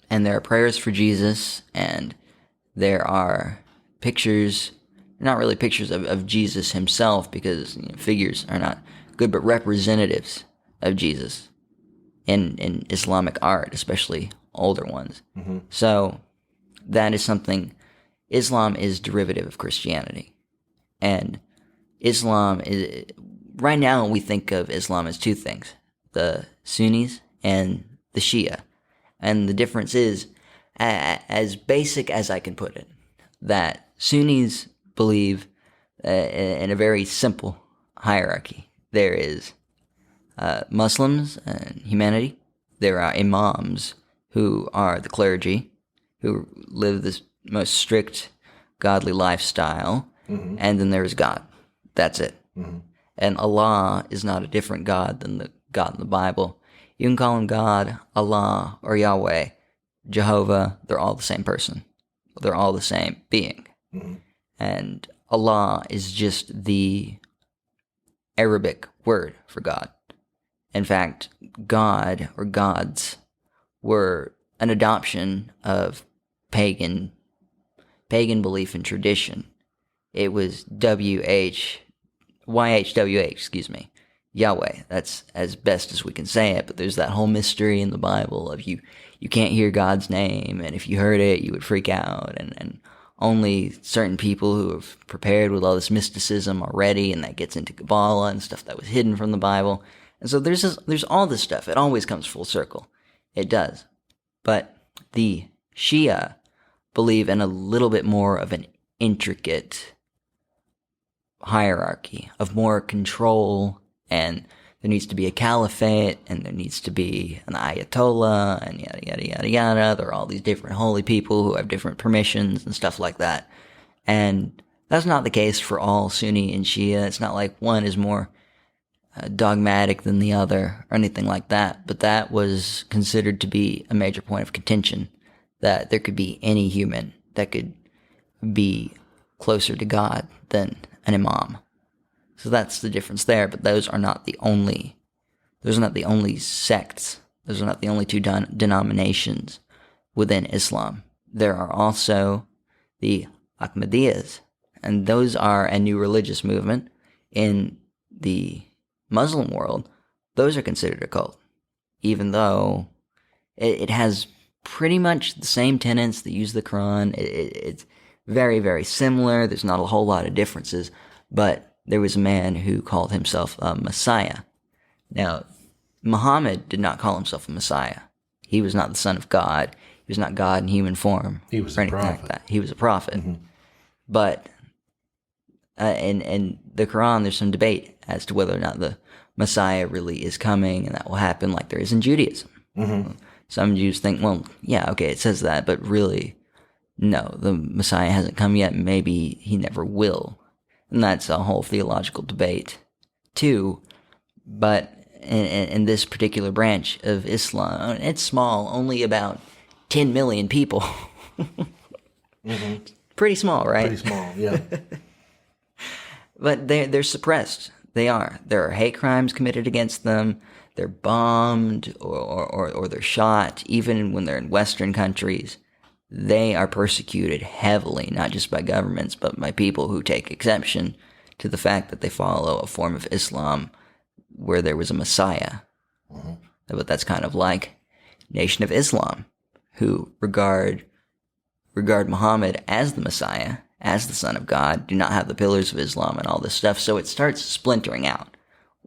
And there are prayers for Jesus, and there are pictures, not really pictures of Jesus himself, because figures are not good, but representatives of Jesus in Islamic art, especially older ones. So that is something. Islam is derivative of Christianity. And Islam is, right now we think of Islam as two things, the Sunnis and the Shia. And the difference is, as basic as I can put it, that Sunnis believe in a very simple hierarchy. There is Muslims and humanity. There are imams who are the clergy, who live this most strict godly lifestyle, and then there is God. That's it. And Allah is not a different God than the God in the Bible. You can call him God, Allah, or Yahweh, Jehovah. They're all the same person. They're all the same being. And Allah is just the Arabic word for God. In fact, God or gods were an adoption of pagan belief and tradition. It was YHWH, Yahweh. That's as best as we can say it, but there's that whole mystery in the Bible of you can't hear God's name, and if you heard it, you would freak out, and only certain people who have prepared with all this mysticism already, and that gets into Kabbalah and stuff that was hidden from the Bible. And so there's all this stuff. It always comes full circle. It does. But the Shia believe in a little bit more of an intricate hierarchy of more control, and there needs to be a caliphate, and there needs to be an ayatollah, and yada, yada, yada, yada. There are all these different holy people who have different permissions and stuff like that. And that's not the case for all Sunni and Shia. It's not like one is more dogmatic than the other or anything like that. But that was considered to be a major point of contention, that there could be any human that could be closer to God than an imam. So that's the difference there, but those are not the only sects. Those are not the only two denominations within Islam. There are also the Ahmadiyyas, and those are a new religious movement. In the Muslim world, those are considered a cult, even though it has pretty much the same tenets that use the Quran. It's very, very similar. There's not a whole lot of differences, but there was a man who called himself a Messiah. Now, Muhammad did not call himself a Messiah. He was not the son of God. He was not God in human form. He was or a anything prophet. like that. He was a prophet. But in the Quran, there's some debate as to whether or not the Messiah really is coming, and that will happen like there is in Judaism. Some Jews think, well, yeah, okay, it says that, but really, no, the Messiah hasn't come yet. Maybe he never will. And that's a whole theological debate, too. But in this particular branch of Islam, it's small, only about 10 million people. Pretty small, right? Pretty small, yeah. But they're suppressed. They are. There are hate crimes committed against them. They're bombed or they're shot. Even when they're in Western countries, they are persecuted heavily, not just by governments, but by people who take exception to the fact that they follow a form of Islam where there was a Messiah. But that's kind of like Nation of Islam, who regard Muhammad as the Messiah, as the Son of God, do not have the pillars of Islam and all this stuff. So it starts splintering out.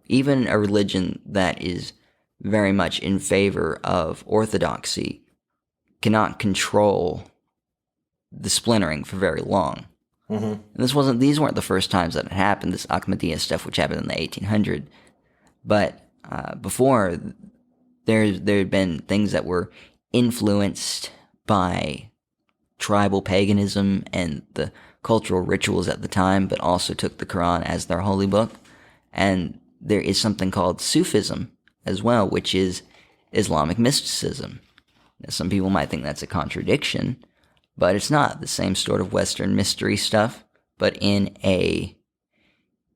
Even a religion that is very much in favor of orthodoxy cannot control the splintering for very long. And these weren't the first times that it happened, this Ahmadiyya stuff, which happened in the 1800s. But before, there had been things that were influenced by tribal paganism and the cultural rituals at the time, but also took the Quran as their holy book. And there is something called Sufism as well, which is Islamic mysticism. Now, some people might think that's a contradiction, but it's not. The same sort of Western mystery stuff, but in an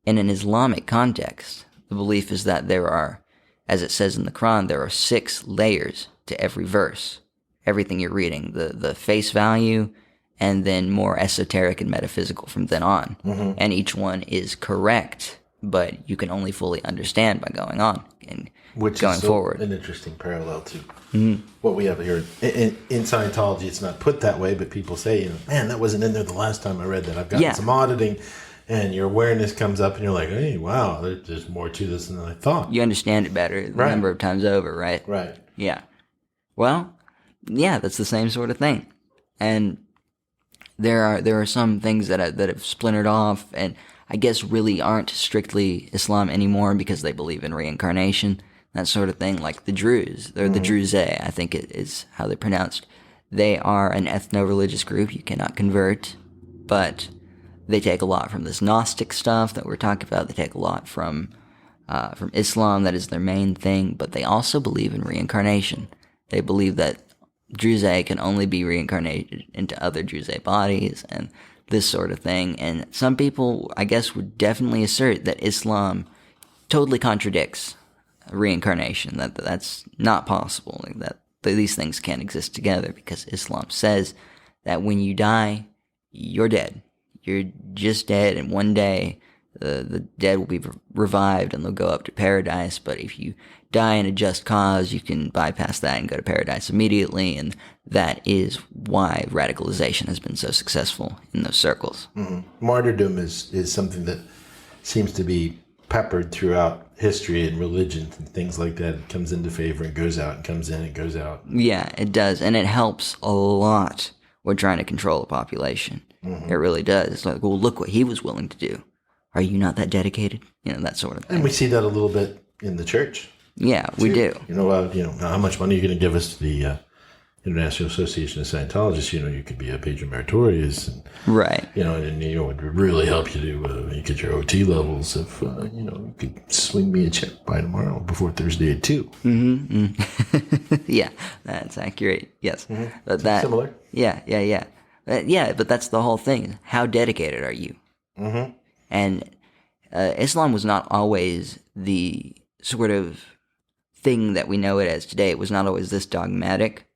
Islamic context. The belief is that there are, as it says in the Quran, there are 6 layers to every verse. Everything you're reading, the face value, and then more esoteric and metaphysical from then on. And each one is correct, but you can only fully understand by going on. and Which going is forward. an interesting parallel to what we have here in Scientology. It's not put that way, but people say, man, that wasn't in there the last time I read that. I've gotten some auditing, and your awareness comes up, and you're like, hey, wow, there's more to this than I thought. You understand it better a number of times over, right? Right. Yeah. Well, yeah, that's the same sort of thing. And there are some things that have splintered off, and I guess really aren't strictly Islam anymore because they believe in reincarnation, that sort of thing. Like the Druze, they're the Druze, I think it is how they're pronounced. They are an ethno-religious group. You cannot convert, but they take a lot from this Gnostic stuff that we're talking about. They take a lot from Islam. That is their main thing, but they also believe in reincarnation. They believe that Druze can only be reincarnated into other Druze bodies and this sort of thing. And some people, I guess, would definitely assert that Islam totally contradicts reincarnation, that that's not possible, that these things can't exist together, because Islam says that when you die, you're dead. You're just dead, and one day the dead will be revived and they'll go up to paradise. But if you die in a just cause, you can bypass that and go to paradise immediately, and that is why radicalization has been so successful in those circles. Mm-hmm. Martyrdom is something that seems to be peppered throughout history and religion and things like that. It comes into favor and goes out, and comes in and goes out. Yeah, it does, and it helps a lot with trying to control a population. It really does. It's like, well, look what he was willing to do. Are you not that dedicated? That sort of thing. And we see that a little bit in the church. Yeah, we do. How much money are you going to give us to the International Association of Scientologists? You could be a patron meritorious, and right. And it would really help you to get your OT levels. If you could swing me a check by tomorrow before Thursday at 2. Yeah, that's accurate. Yes, but similar. Yeah. But that's the whole thing. How dedicated are you? And Islam was not always the sort of thing that we know it as today. It was not always this dogmatic.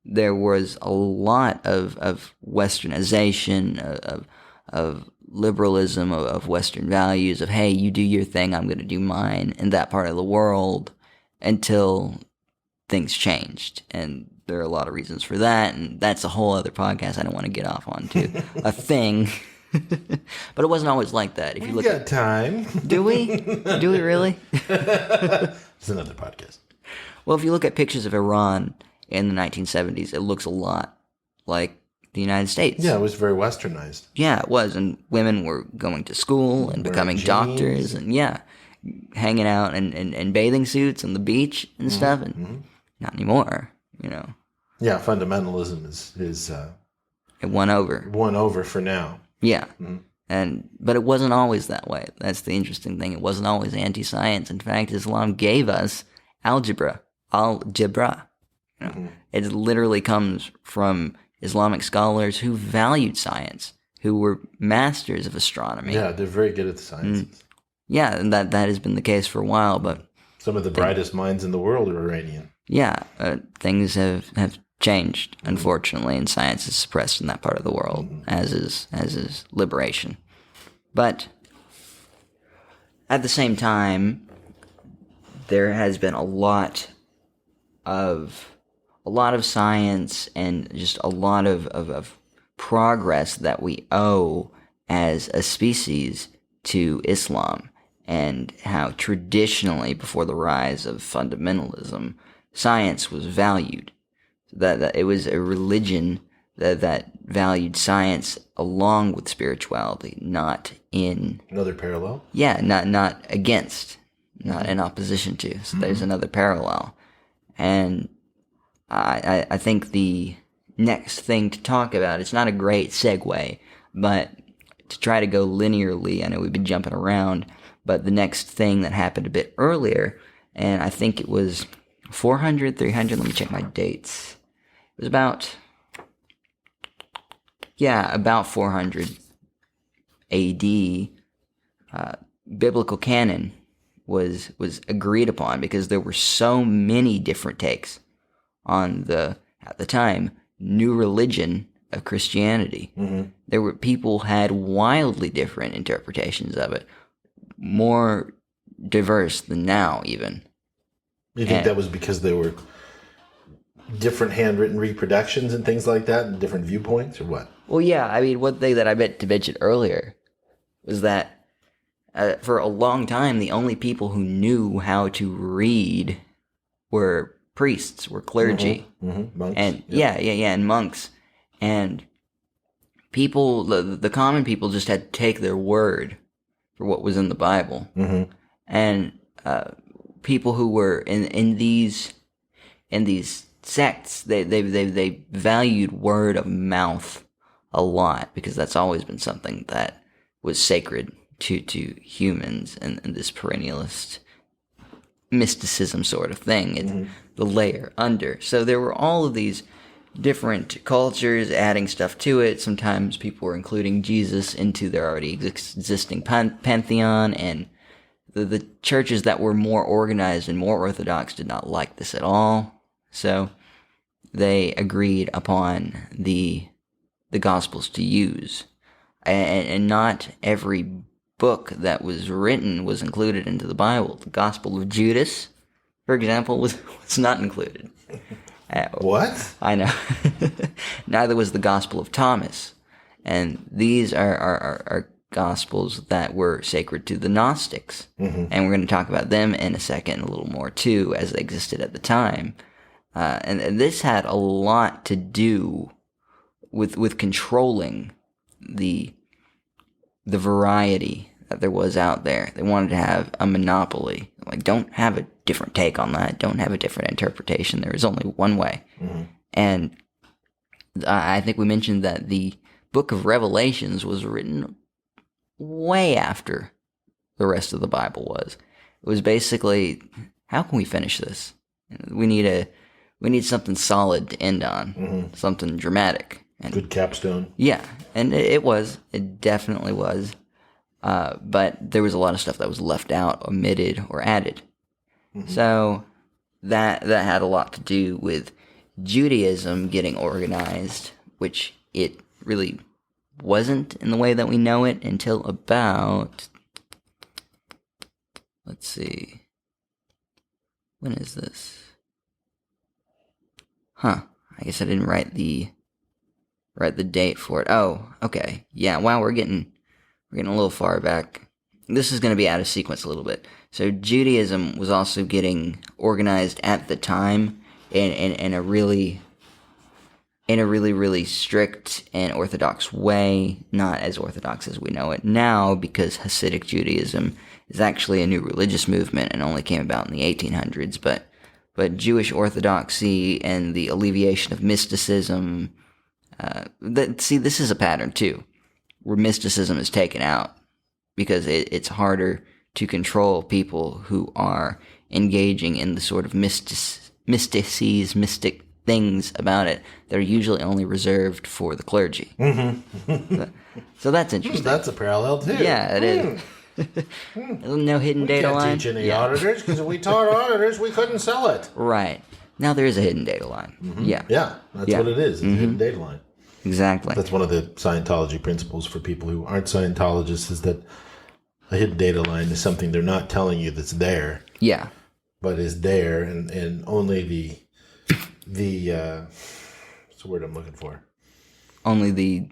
There was a lot of westernization, of liberalism, of Western values, of, hey, you do your thing, I'm going to do mine in that part of the world, until things changed. And there are a lot of reasons for that, and that's a whole other podcast I don't want to get off onto. A thing. But it wasn't always like that. If you look got time. Do we? Do we really? It's another podcast. Well, if you look at pictures of Iran in the 1970s, it looks a lot like the United States. Yeah, it was very westernized. Yeah, it was. And women were going to school and becoming doctors, and hanging out in bathing suits on the beach and stuff. And not anymore, Yeah, fundamentalism is it won over. Won over for now. Yeah. But it wasn't always that way. That's the interesting thing. It wasn't always anti-science. In fact, Islam gave us algebra. It literally comes from Islamic scholars who valued science, who were masters of astronomy. Yeah, they're very good at the sciences. Yeah, and that has been the case for a while. But some of the brightest minds in the world are Iranian. Yeah, things have changed, unfortunately, and science is suppressed in that part of the world, as is liberation. But at the same time, there has been a lot of science and just a lot of progress that we owe as a species to Islam, and how traditionally, before the rise of fundamentalism, science was valued. That it was a religion that valued science along with spirituality, not in... Another parallel? Yeah, not against, not in opposition to. So there's another parallel. And I think the next thing to talk about, it's not a great segue, but to try to go linearly, I know we've been jumping around, but the next thing that happened a bit earlier, and I think it was 400, 300, let me check my dates. It was about 400 AD. Biblical canon was agreed upon because there were so many different takes on at the time, new religion of Christianity. There were people had wildly different interpretations of it, more diverse than now even. You think that was because there were different handwritten reproductions and things like that, and different viewpoints, or what? Well, yeah. I mean, one thing that I meant to mention earlier was that for a long time, the only people who knew how to read were priests, were clergy, Monks, and yep. and monks, and people. The common people just had to take their word for what was in the Bible, and people who were in these sects, they valued word of mouth a lot, because that's always been something that was sacred to humans, and this perennialist mysticism sort of thing. It's the layer under. So there were all of these different cultures adding stuff to it. Sometimes people were including Jesus into their already existing pantheon, and the churches that were more organized and more orthodox did not like this at all. So they agreed upon the Gospels to use. And not every book that was written was included into the Bible. The Gospel of Judas, for example, was not included. What? I know. Neither was the Gospel of Thomas. And these are Gospels that were sacred to the Gnostics. And we're going to talk about them in a second, a little more too, as they existed at the time. And this had a lot to do with controlling the variety that there was out there. They wanted to have a monopoly. Like, don't have a different take on that. Don't have a different interpretation. There is only one way. And I think we mentioned that the book of Revelations was written way after the rest of the Bible was. It was basically, how can we finish this? We need something solid to end on, something dramatic. And good capstone. Yeah, and it definitely was. But there was a lot of stuff that was left out, omitted, or added. So that had a lot to do with Judaism getting organized, which it really wasn't in the way that we know it until about, let's see, when is this? I guess I didn't write the date for it. Oh, okay. Yeah, wow, we're getting a little far back. This is going to be out of sequence a little bit. So Judaism was also getting organized at the time in a really strict and orthodox way, not as orthodox as we know it now, because Hasidic Judaism is actually a new religious movement and only came about in the 1800s, but Jewish orthodoxy and the alleviation of mysticism, this is a pattern too, where mysticism is taken out because it's harder to control people who are engaging in the sort of mystic things about it that are usually only reserved for the clergy. So that's interesting. That's a parallel too. Yeah, it is. No hidden data line. We can't teach any auditors, because if we taught auditors, we couldn't sell it. Right. Now there is a hidden data line. Yeah, that's what it is. It's a hidden data line. Exactly. That's one of the Scientology principles for people who aren't Scientologists, is that a hidden data line is something they're not telling you that's there. Yeah. But is there, and only the what's the word I'm looking for? Only the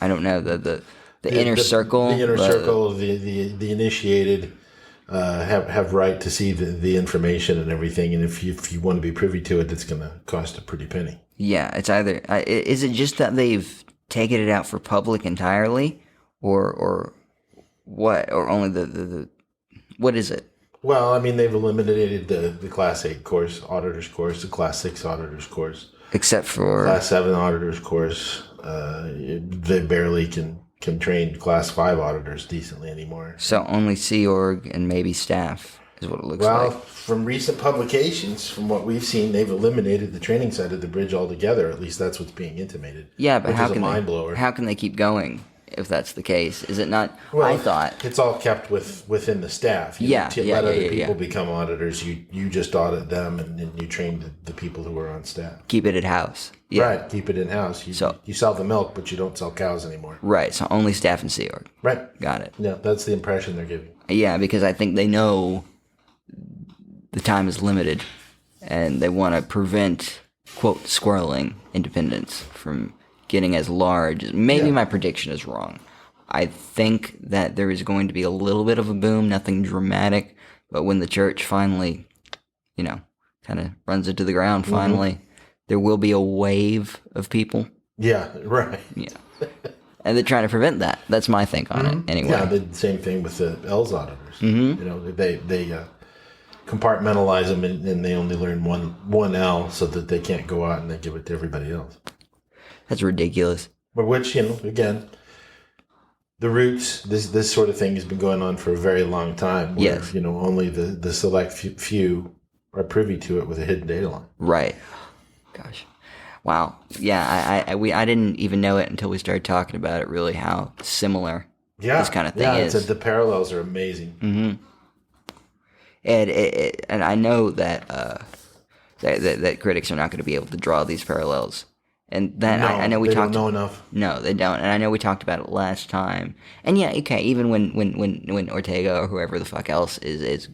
inner circle. The inner circle of the initiated have right to see the information and everything, and if you want to be privy to it, it's going to cost a pretty penny. Yeah, it's either is it just that they've taken it out for public entirely, or what, or only the what is it? Well, I mean, they've eliminated the Class 8 course, Auditor's course, the Class 6 Auditor's course. Except for Class 7 Auditor's course. They barely can train Class 5 Auditors decently anymore. So only Sea Org and maybe staff is what it looks like. Well, from recent publications, from what we've seen, they've eliminated the training side of the bridge altogether. At least that's what's being intimated. Yeah, but how can they keep going if that's the case? Is it not? Well, I thought it's all kept within the staff. Let other people become auditors. You just audit them, and then you train the people who are on staff. Keep it in house. Yeah. Right, keep it in house. You sell the milk, but you don't sell cows anymore. Right, so only staff and Sea Org. Right, got it. Yeah, that's the impression they're giving. Yeah, because I think they know the time is limited, and they want to prevent, quote, squirreling independence from getting as large. Maybe my prediction is wrong. I think that there is going to be a little bit of a boom, nothing dramatic, but when the church finally, kind of runs into the ground finally, there will be a wave of people. Yeah, right. Yeah. And they're trying to prevent that. That's my think on it, anyway. Yeah, the same thing with the ELS auditors. They compartmentalize them and they only learn one L so that they can't go out and they give it to everybody else. That's ridiculous. But which, again, the roots, this sort of thing has been going on for a very long time. Where, Yes. Only the select few are privy to it with a hidden data line. Right. Gosh. Wow. Yeah, I didn't even know it until we started talking about it, really, how similar this kind of thing is. The parallels are amazing. Mm-hmm. And I know that that critics are not going to be able to draw these parallels. And that I know we talked. Don't know enough. No, they don't. And I know we talked about it last time. And yeah, okay. Even when Ortega or whoever the fuck else is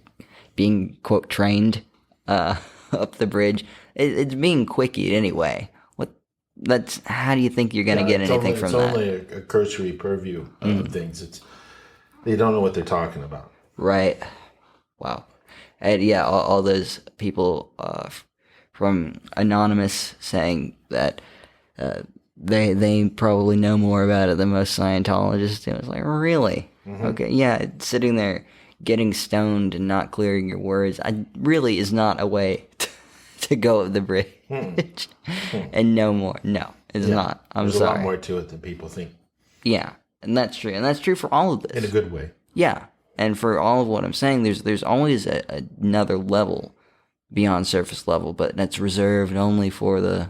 being, quote, trained up the bridge, it's being quickied anyway. How do you think you're going to get anything from that? It's only a cursory purview of things. They don't know what they're talking about. Right. Wow. And yeah, all those people from Anonymous saying that they probably know more about it than most Scientologists. It was like, really? Okay, yeah, sitting there getting stoned and not clearing your words really is not a way to go up the bridge and know more. No, it's not. There's sorry. a lot more to it than people think. Yeah, and that's true. And that's true for all of this. In a good way. Yeah, and for all of what I'm saying, there's always another level beyond surface level, but that's reserved only for the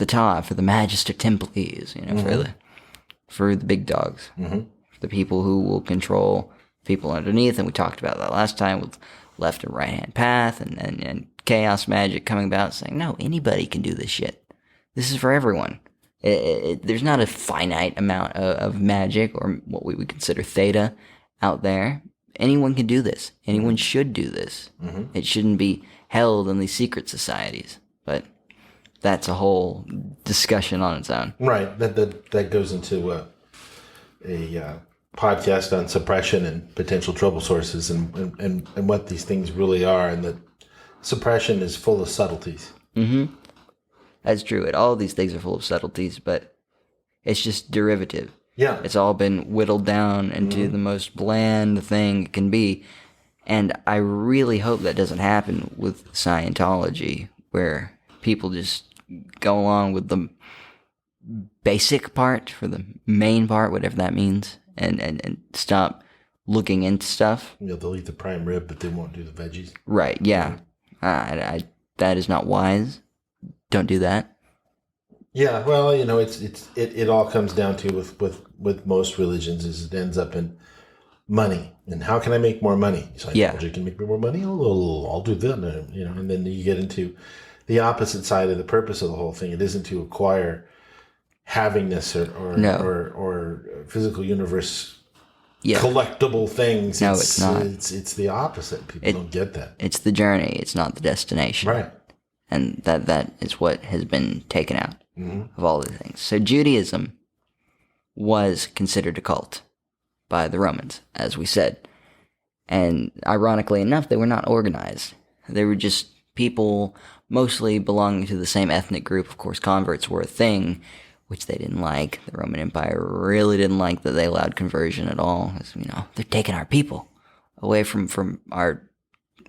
top, for the Magister Templies, for the big dogs, the people who will control people underneath. And we talked about that last time with left and right hand path and chaos magic coming about saying, no, anybody can do this shit. This is for everyone. There's not a finite amount of magic or what we would consider theta out there. Anyone can do this. Anyone should do this. It shouldn't be held in these secret societies. But that's a whole discussion on its own. Right. That goes into a podcast on suppression and potential trouble sources and what these things really are, and that suppression is full of subtleties. That's true. All of these things are full of subtleties, but it's just derivative. Yeah. It's all been whittled down into the most bland thing it can be. And I really hope that doesn't happen with Scientology, where people just go along with the basic part for the main part, whatever that means, and stop looking into stuff. They'll eat the prime rib, but they won't do the veggies. Right, yeah. That is not wise. Don't do that. Yeah, well, it all comes down to with most religions is it ends up in money. And how can I make more money? Scientology can make me more money. I'll do that. And then you get into the opposite side of the purpose of the whole thing. It isn't to acquire havingness or physical universe collectible things. No, it's not. It's the opposite. People don't get that. It's the journey. It's not the destination. Right. And that is what has been taken out of all these things. So Judaism was considered a cult by the Romans, as we said. And ironically enough, they were not organized. They were just people mostly belonging to the same ethnic group. Of course, converts were a thing, which they didn't like. The Roman Empire really didn't like that they allowed conversion at all. They're taking our people away from our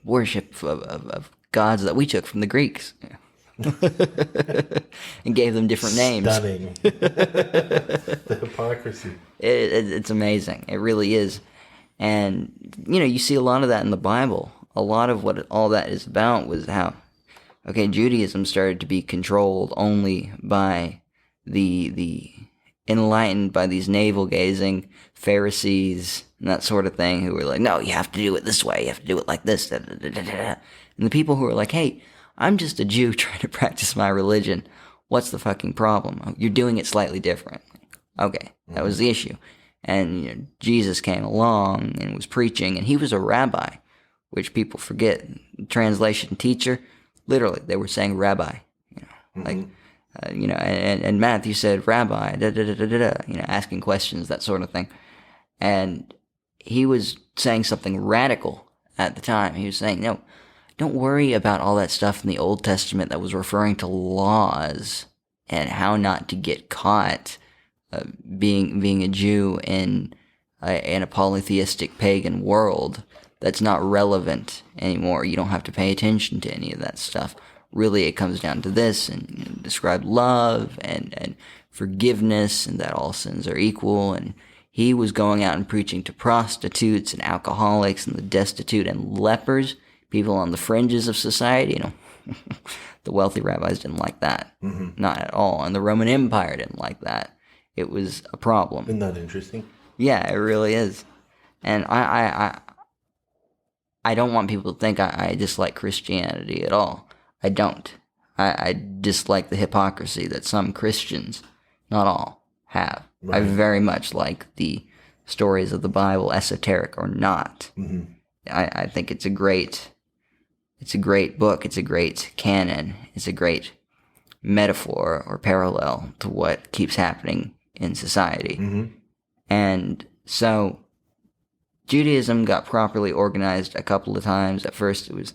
worship of gods that we took from the Greeks. And gave them different names. Stunning. The hypocrisy. It's amazing. It really is. And, you see a lot of that in the Bible. A lot of what all that is about was how, Judaism started to be controlled only by the enlightened, by these navel-gazing Pharisees and that sort of thing, who were like, no, you have to do it this way. You have to do it like this. And the people who were like, hey, I'm just a Jew trying to practice my religion. What's the fucking problem? You're doing it slightly different. Okay, that was the issue. And Jesus came along and was preaching, and he was a rabbi. which people forget. Translation teacher, literally, they were saying rabbi. Like, and Matthew said rabbi, asking questions, that sort of thing. And he was saying something radical at the time. He was saying, no, don't worry about all that stuff in the Old Testament that was referring to laws and how not to get caught being a Jew in a polytheistic pagan world. That's not relevant anymore. You don't have to pay attention to any of that stuff. Really, it comes down to this, and describe love and forgiveness, and that all sins are equal. And he was going out and preaching to prostitutes and alcoholics and the destitute and lepers, people on the fringes of society. The wealthy rabbis didn't like that. Not at all. And the Roman Empire didn't like that. It was a problem. Isn't that interesting? Yeah, it really is. And I don't want people to think I dislike Christianity at all. I don't. I dislike the hypocrisy that some Christians, not all, have. Right. I very much like the stories of the Bible, esoteric or not. I think it's a great book. It's a great canon. It's a great metaphor or parallel to what keeps happening in society. And so Judaism got properly organized a couple of times. At first it was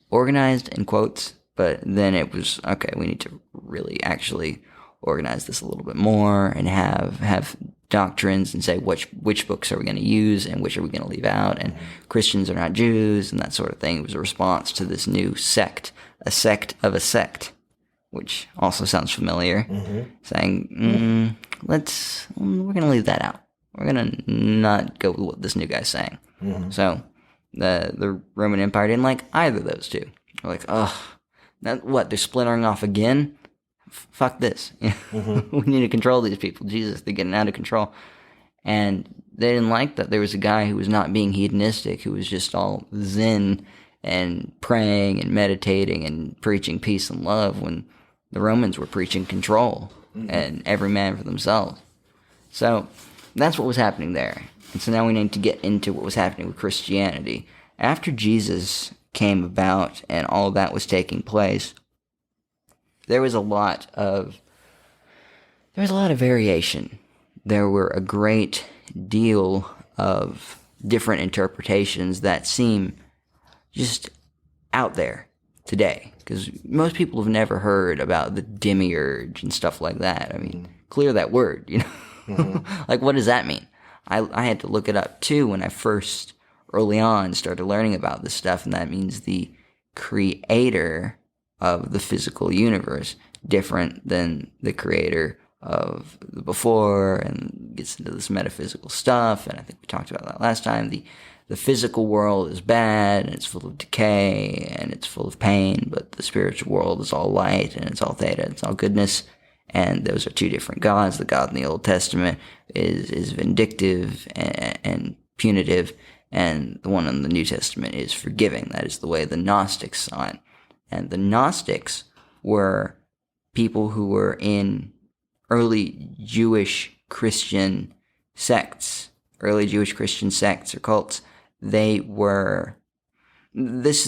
organized in quotes, but then it was, okay, we need to really actually organize this a little bit more and have doctrines and say which books are we going to use and which are we going to leave out, and Christians are not Jews and that sort of thing. It was a response to this new sect, a sect of a sect, which also sounds familiar, saying, we're going to leave that out. We're going to not go with what this new guy's saying. So the Roman Empire didn't like either of those two. They're like, they're splintering off again? Fuck this. We need to control these people. Jesus, they're getting out of control. And they didn't like that there was a guy who was not being hedonistic, who was just all zen and praying and meditating and preaching peace and love, when the Romans were preaching control and every man for themselves. So that's what was happening there. And so now we need to get into what was happening with Christianity. After Jesus came about and all that was taking place, there was a lot of variation. There were a great deal of different interpretations that seem just out there today, because most people have never heard about the demiurge and stuff like that. I mean, clear that word, Like, what does that mean? I had to look it up too when I first, early on, started learning about this stuff, and that means the creator of the physical universe, different than the creator of the before, and gets into this metaphysical stuff, and I think we talked about that last time. The physical world is bad, and it's full of decay, and it's full of pain, but the spiritual world is all light, and it's all theta, it's all goodness. And those are two different gods. The God in the Old Testament is vindictive and punitive, and the one in the New Testament is forgiving. That is the way the Gnostics saw it. And the Gnostics were people who were in early Jewish Christian sects or cults. This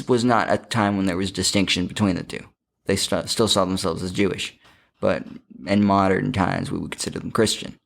was not a time when there was distinction between the two. They still saw themselves as Jewish, but in modern times we would consider them Christian.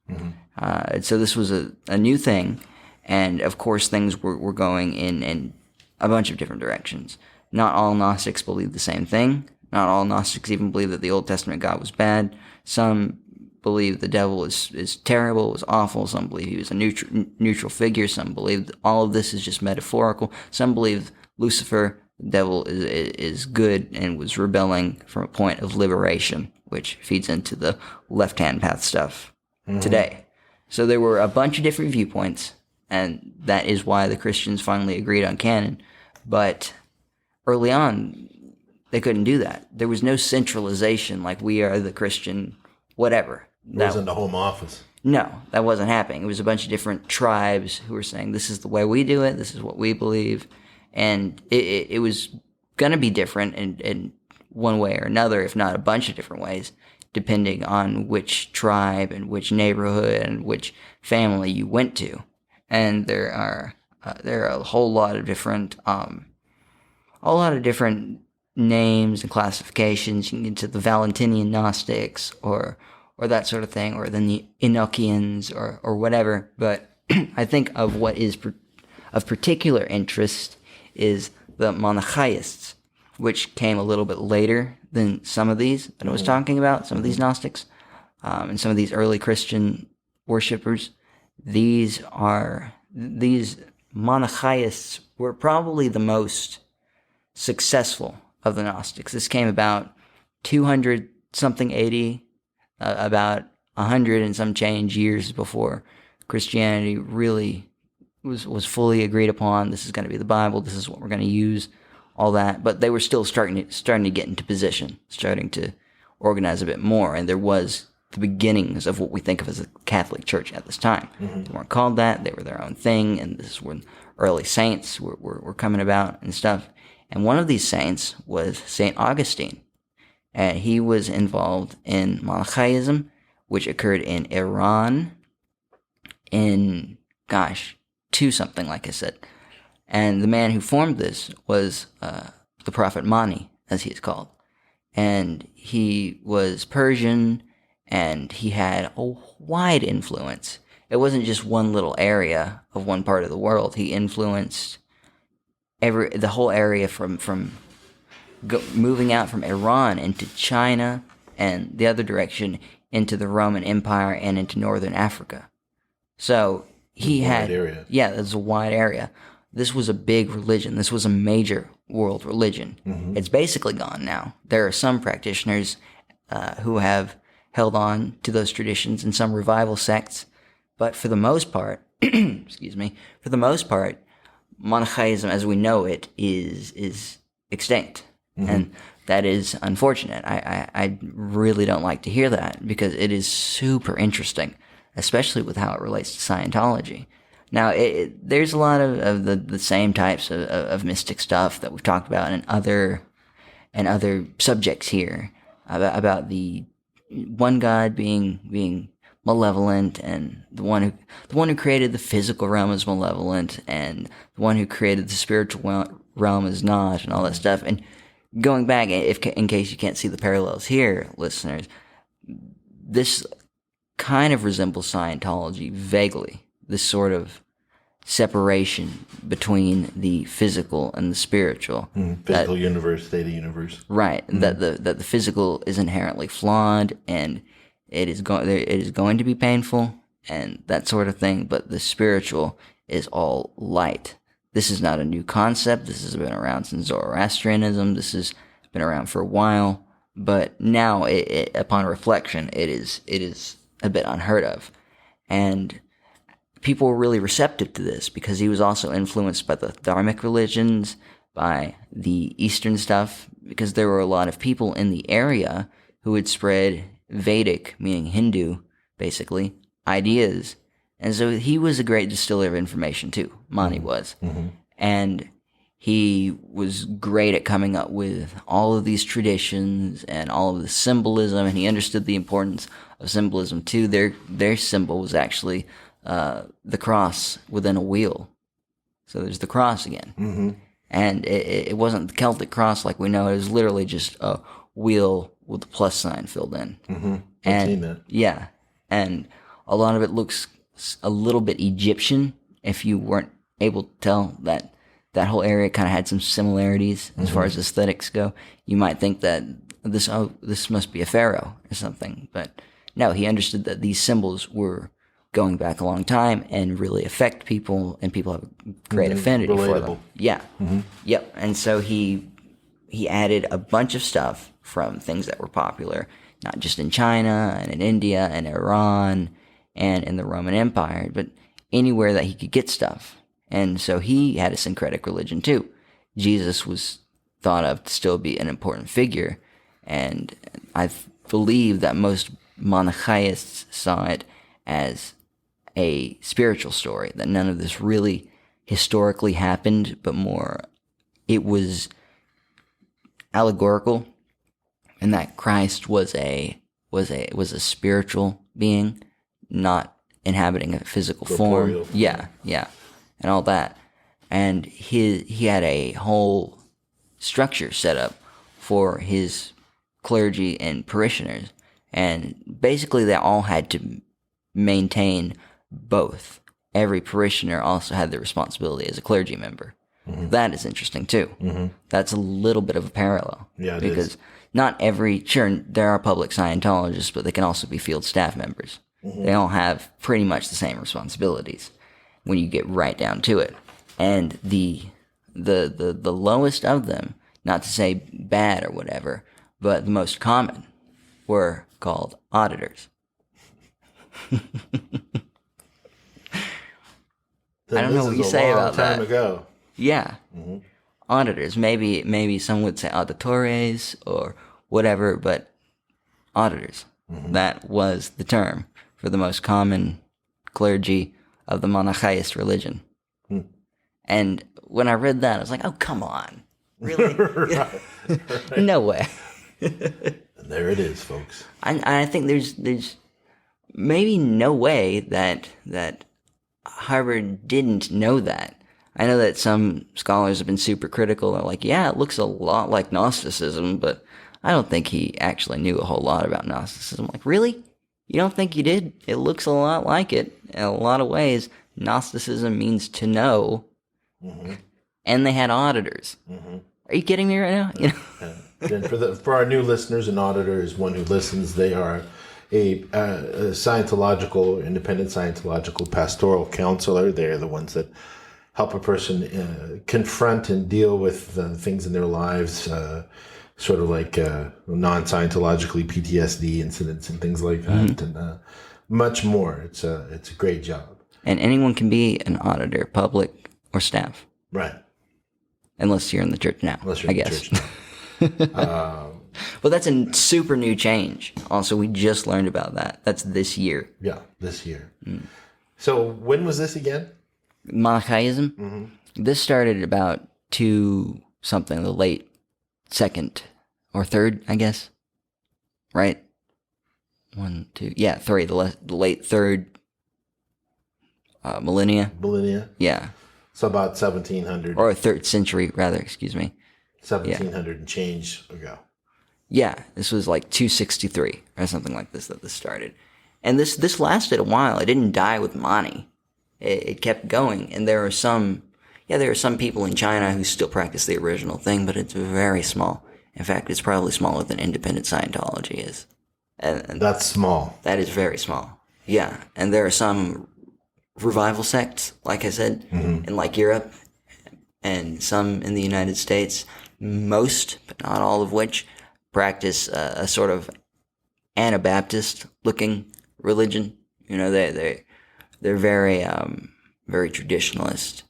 So this was a new thing, and of course things were going in a bunch of different directions. Not all Gnostics believed the same thing. Not all Gnostics even believed that the Old Testament God was bad. Some believed the devil is terrible, was awful. Some believe he was a neutral figure. Some believed all of this is just metaphorical. Some believed Lucifer, the devil, is good and was rebelling from a point of liberation, which feeds into the left-hand path stuff today. So there were a bunch of different viewpoints, and that is why the Christians finally agreed on canon. But early on, they couldn't do that. There was no centralization, like we are the Christian whatever. It wasn't the home office. No, that wasn't happening. It was a bunch of different tribes who were saying, this is the way we do it, this is what we believe. And it was going to be different in one way or another, if not a bunch of different ways, depending on which tribe and which neighborhood and which family you went to. And there are there are a whole lot of different names and classifications. You can get into the Valentinian Gnostics or that sort of thing, or then the Enochians or whatever. But I think of what is of particular interest is the Manichaeists, which came a little bit later than some of these that I was talking about, some of these Gnostics, and some of these early Christian worshippers. These Manichaeists were probably the most successful of the Gnostics. This came about 200 something AD, about 100 and some change years before Christianity really was fully agreed upon. This is going to be the Bible. This is what we're going to use, all that. But they were still starting to get into position, starting to organize a bit more. And there was the beginnings of what we think of as a Catholic Church at this time. Mm-hmm. They weren't called that. They were their own thing. And this is when early saints were coming about and stuff. And one of these saints was St. Augustine. And he was involved in Manichaeism, which occurred in Iran in, something like I said. And the man who formed this was the Prophet Mani, as he is called. And he was Persian, and he had a wide influence. It wasn't just one little area of one part of the world. He influenced the whole area from moving out from Iran into China and the other direction into the Roman Empire and into northern Africa. So he had, that's a wide area. This was a big religion. This was a major world religion. Mm-hmm. It's basically gone now. There are some practitioners who have held on to those traditions and some revival sects, but for the most part, Manichaeism as we know it is extinct. Mm-hmm. And that is unfortunate. I really don't like to hear that because it is super interesting, especially with how it relates to Scientology. Now, there's a lot of the same types of mystic stuff that we've talked about in other subjects here about the one God being malevolent, and the one who created the physical realm is malevolent, and the one who created the spiritual realm is not, and all that stuff. And going back, in case you can't see the parallels here, listeners, this kind of resembles Scientology vaguely. This sort of separation between the physical and the spiritual. Physical universe, theta universe. Right. That the physical is inherently flawed, and it is going to be painful and that sort of thing, but the spiritual is all light. This is not a new concept. This has been around since Zoarastrianism. This has been around for a while, but now, upon reflection, it is a bit unheard of. And people were really receptive to this because he was also influenced by the Dharmic religions, by the Eastern stuff, because there were a lot of people in the area who had spread Vedic, meaning Hindu, basically, ideas. And so he was a great distiller of information too. Mani was. Mm-hmm. And he was great at coming up with all of these traditions and all of the symbolism, and he understood the importance of symbolism too. Their symbol was actually the cross within a wheel. So there's the cross again. Mm-hmm. And it wasn't the Celtic cross like we know. It was literally just a wheel with the plus sign filled in. Mm-hmm. I've seen that. Yeah. And a lot of it looks a little bit Egyptian. If you weren't able to tell that whole area kind of had some similarities as far as aesthetics go, you might think that this must be a pharaoh or something. But no, he understood that these symbols were going back a long time and really affect people, and people have a great affinity for them. Yeah. Mm-hmm. Yep. And so he added a bunch of stuff from things that were popular, not just in China and in India and Iran and in the Roman Empire, but anywhere that he could get stuff. And so he had a syncretic religion too. Jesus was thought of to still be an important figure, and I believe that most Manichaeists saw it as a spiritual story, that none of this really historically happened, but more it was allegorical, and that Christ was a spiritual being, not inhabiting a physical form. Yeah, and all that. and he had a whole structure set up for his clergy and parishioners, and basically they all had to maintain both. Every parishioner also had the responsibility as a clergy member. Mm-hmm. That is interesting too. Mm-hmm. That's a little bit of a parallel. Yeah, because not every, sure, there are public Scientologists, but they can also be field staff members. Mm-hmm. They all have pretty much the same responsibilities when you get right down to it. And the lowest of them, not to say bad or whatever, but the most common were called auditors. I don't know what you say about that. Time ago. Yeah. Mm-hmm. Auditors. Maybe some would say auditores or whatever, but auditors. Mm-hmm. That was the term for the most common clergy of the monotheist religion. Mm. And when I read that, I was like, oh, come on. Really? Right. No way. And there it is, folks. I think there's maybe no way that Harvard didn't know that. I know that some scholars have been super critical. They're like, yeah, it looks a lot like Gnosticism, but I don't think he actually knew a whole lot about Gnosticism. Like, really? You don't think you did? It looks a lot like it. In a lot of ways, Gnosticism means to know. Mm-hmm. And they had auditors. Mm-hmm. Are you kidding me right now? You know? And for our new listeners, an auditor is one who listens. They are a Scientological, independent Scientological pastoral counselor. They're the ones that help a person confront and deal with things in their lives, sort of like non-Scientologically PTSD incidents and things like that, mm-hmm. and much more. It's a great job. And anyone can be an auditor, public or staff. Right. Unless you're in the church now, I guess. Well, that's a super new change. Also, we just learned about that. That's this year. Yeah, this year. Mm. So when was this again? Monotheism? Mm-hmm. This started about the late second or third, I guess. Right? 1, 2, yeah, 3, the late third millennia. Millennia? Yeah. So about 1700. Or 3rd century, rather, excuse me. 1700 and change ago. Yeah, this was like 263 or something like this that this started. And this lasted a while. It didn't die with Mani. It kept going. And there are some people in China who still practice the original thing, but it's very small. In fact, it's probably smaller than Independent Scientology is. And that's small. That is very small. Yeah. And there are some revival sects, like I said, mm-hmm. in like Europe, and some in the United States, most, but not all of which, practice a sort of Anabaptist looking religion. You know, they're very very traditionalist,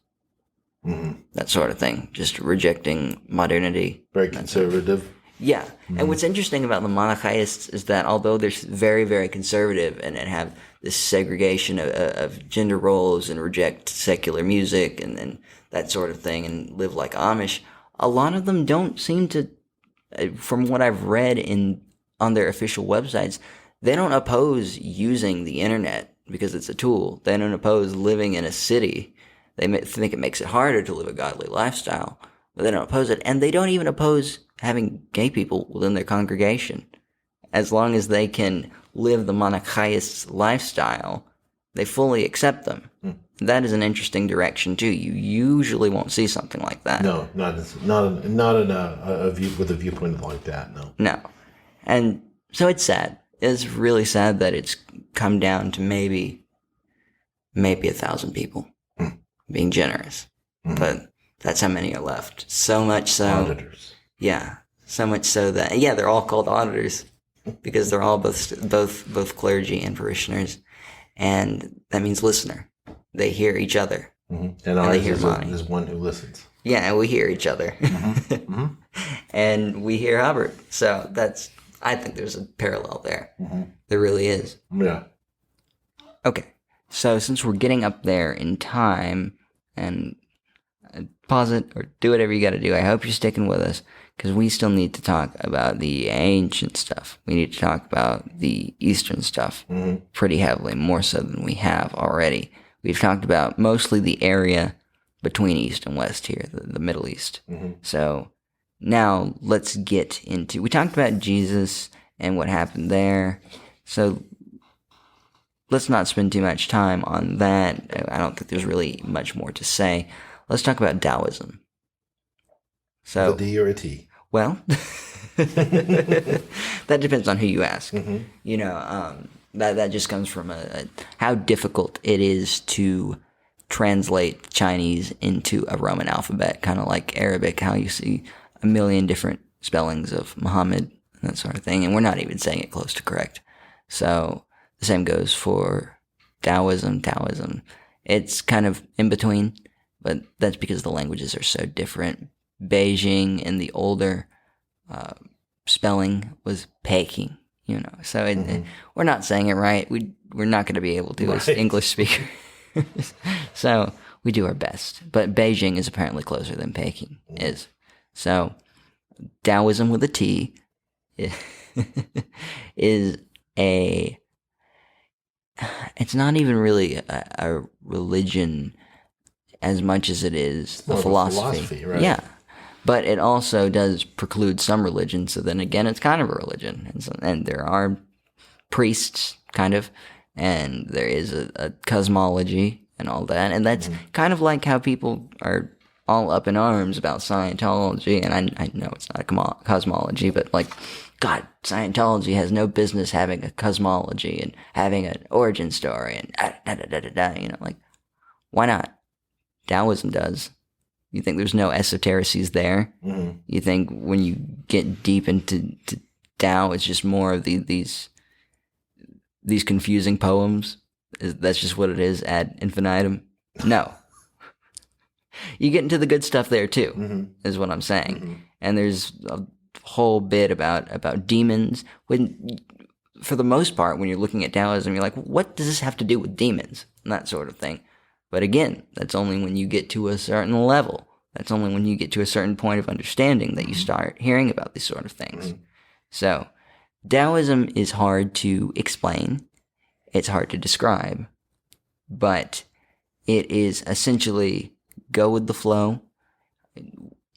mm-hmm. that sort of thing, just rejecting modernity. Very conservative. Yeah, mm-hmm. And what's interesting about the monotheists is that although they're very, very conservative and have this segregation of gender roles and reject secular music and that sort of thing and live like Amish, a lot of them don't seem to, from what I've read on their official websites, they don't oppose using the internet because it's a tool. They don't oppose living in a city. They think it makes it harder to live a godly lifestyle, but they don't oppose it. And they don't even oppose having gay people within their congregation. As long as they can live the monotheist lifestyle, they fully accept them. Mm. That is an interesting direction too. You usually won't see something like that. No, not in a view with a viewpoint like that. No, and so it's sad. It's really sad that it's come down to maybe 1,000 people, being generous. Mm. But that's how many are left. So much so. Auditors. Yeah, so much so that they're all called auditors because they're all both clergy and parishioners, and that means listener. They hear each other, mm-hmm. and ours is one who listens. Yeah, and we hear each other, mm-hmm. Mm-hmm. And we hear Hubbard. So I think there's a parallel there. Mm-hmm. There really is. Yeah. Okay, so since we're getting up there in time, and pause it or do whatever you got to do, I hope you're sticking with us because we still need to talk about the ancient stuff. We need to talk about the Eastern stuff pretty heavily, more so than we have already. We've talked about mostly the area between East and West here, the Middle East. So now let's get into, we talked about Jesus and what happened there. So let's not spend too much time on that. I don't think there's really much more to say. Let's talk about Taoism. So a D or a T? Well, that depends on who you ask. You know, that just comes from how difficult it is to translate Chinese into a Roman alphabet, kind of like Arabic, how you see a million different spellings of Muhammad and that sort of thing, and we're not even saying it close to correct. So the same goes for Taoism. It's kind of in between, but that's because the languages are so different. Beijing in the older spelling was Peking, you know. So we're not saying it right. We're not going to be able to as English speakers. So we do our best. But Beijing is apparently closer than Peking is. So Taoism with a T is it's not even really a religion as much as it is a philosophy. Right? Yeah. But it also does preclude some religion, so then again, it's kind of a religion. And there are priests, kind of, and there is a cosmology and all that. And that's kind of like how people are all up in arms about Scientology. And I know it's not a cosmology, but like, God, Scientology has no business having a cosmology and having an origin story and you know, like, why not? Taoism does. You think there's no esotericies there? You think when you get deep into Tao, it's just more of these confusing poems? That's just what it is ad infinitum? No. You get into the good stuff there too, is what I'm saying. And there's a whole bit about demons. When, for the most part, when you're looking at Taoism, you're like, what does this have to do with demons? And that sort of thing. But again, that's only when you get to a certain level. That's only when you get to a certain point of understanding that you start hearing about these sort of things. So, Taoism is hard to explain. It's hard to describe. But it is essentially go with the flow.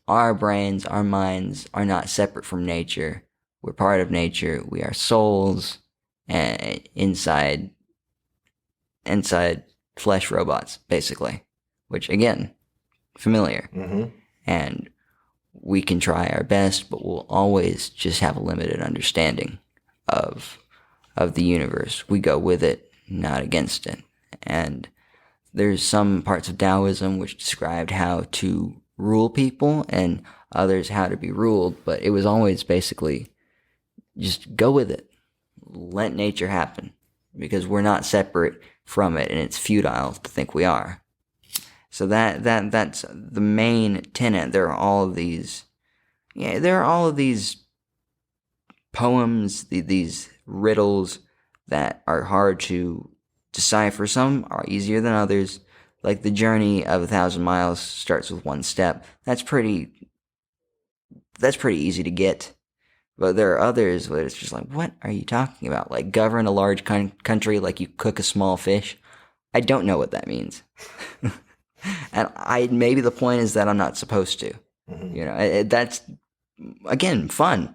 Our brains, our minds are not separate from nature. We're part of nature. We are souls inside flesh robots, basically, which again, familiar. And we can try our best, but we'll always just have a limited understanding of the universe. We go with it, not against it. And there's some parts of Taoism which described how to rule people and others how to be ruled, but it was always basically just go with it. Let nature happen, because we're not separate from it, and it's futile to think we are. So that's the main tenet. There are all of these poems, these riddles that are hard to decipher. Some are easier than others. Like the journey of 1,000 miles starts with one step. That's pretty easy to get. But there are others where it's just like, what are you talking about? Like govern a large country like you cook a small fish. I don't know what that means. And maybe the point is that I'm not supposed to. You know, that's, again, fun.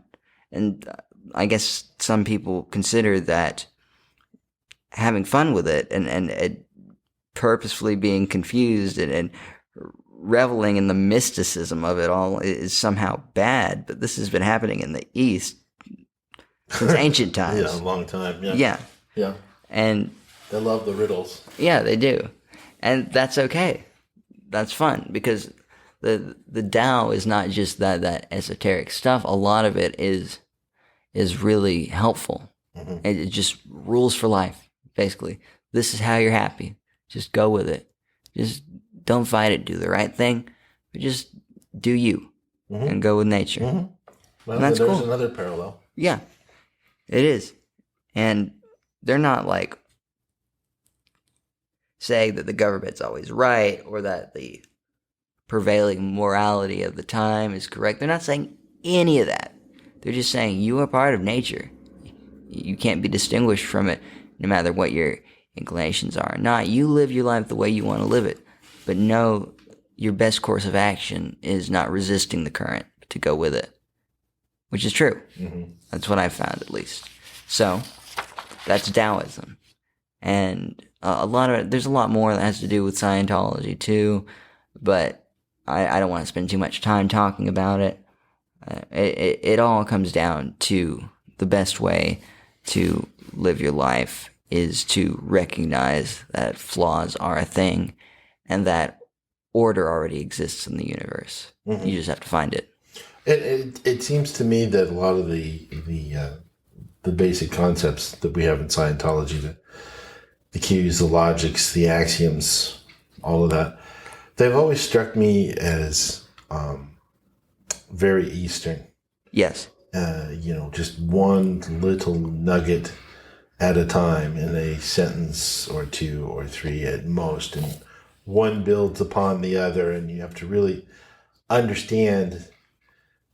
And I guess some people consider that having fun with it and purposefully being confused and reveling in the mysticism of it all is somehow bad. But this has been happening in the East since ancient times. Yeah, a long time. Yeah. And they love the riddles. Yeah, they do. And that's okay. That's fun, because the Tao is not just that esoteric stuff. A lot of it is really helpful. It just rules for life, basically. This is how you're happy. Just go with it. Just don't fight it. Do the right thing. But just do you and go with nature. Well, and that's there's cool. Another parallel. Yeah, it is. And they're not like saying that the government's always right or that the prevailing morality of the time is correct. They're not saying any of that. They're just saying you are part of nature. You can't be distinguished from it no matter what your inclinations are. Not you live your life the way you want to live it. But know your best course of action is not resisting the current, but to go with it, which is true. That's what I've found, at least. So that's Taoism. And there's a lot more that has to do with Scientology too, but I don't want to spend too much time talking about it. It all comes down to the best way to live your life is to recognize that flaws are a thing and that order already exists in the universe. You just have to find it. It seems to me that a lot of the basic concepts that we have in Scientology, the cues, the logics, the axioms, all of that, they've always struck me as very Eastern. Yes. Just one little nugget at a time in a sentence or two or three at most, and one builds upon the other, and you have to really understand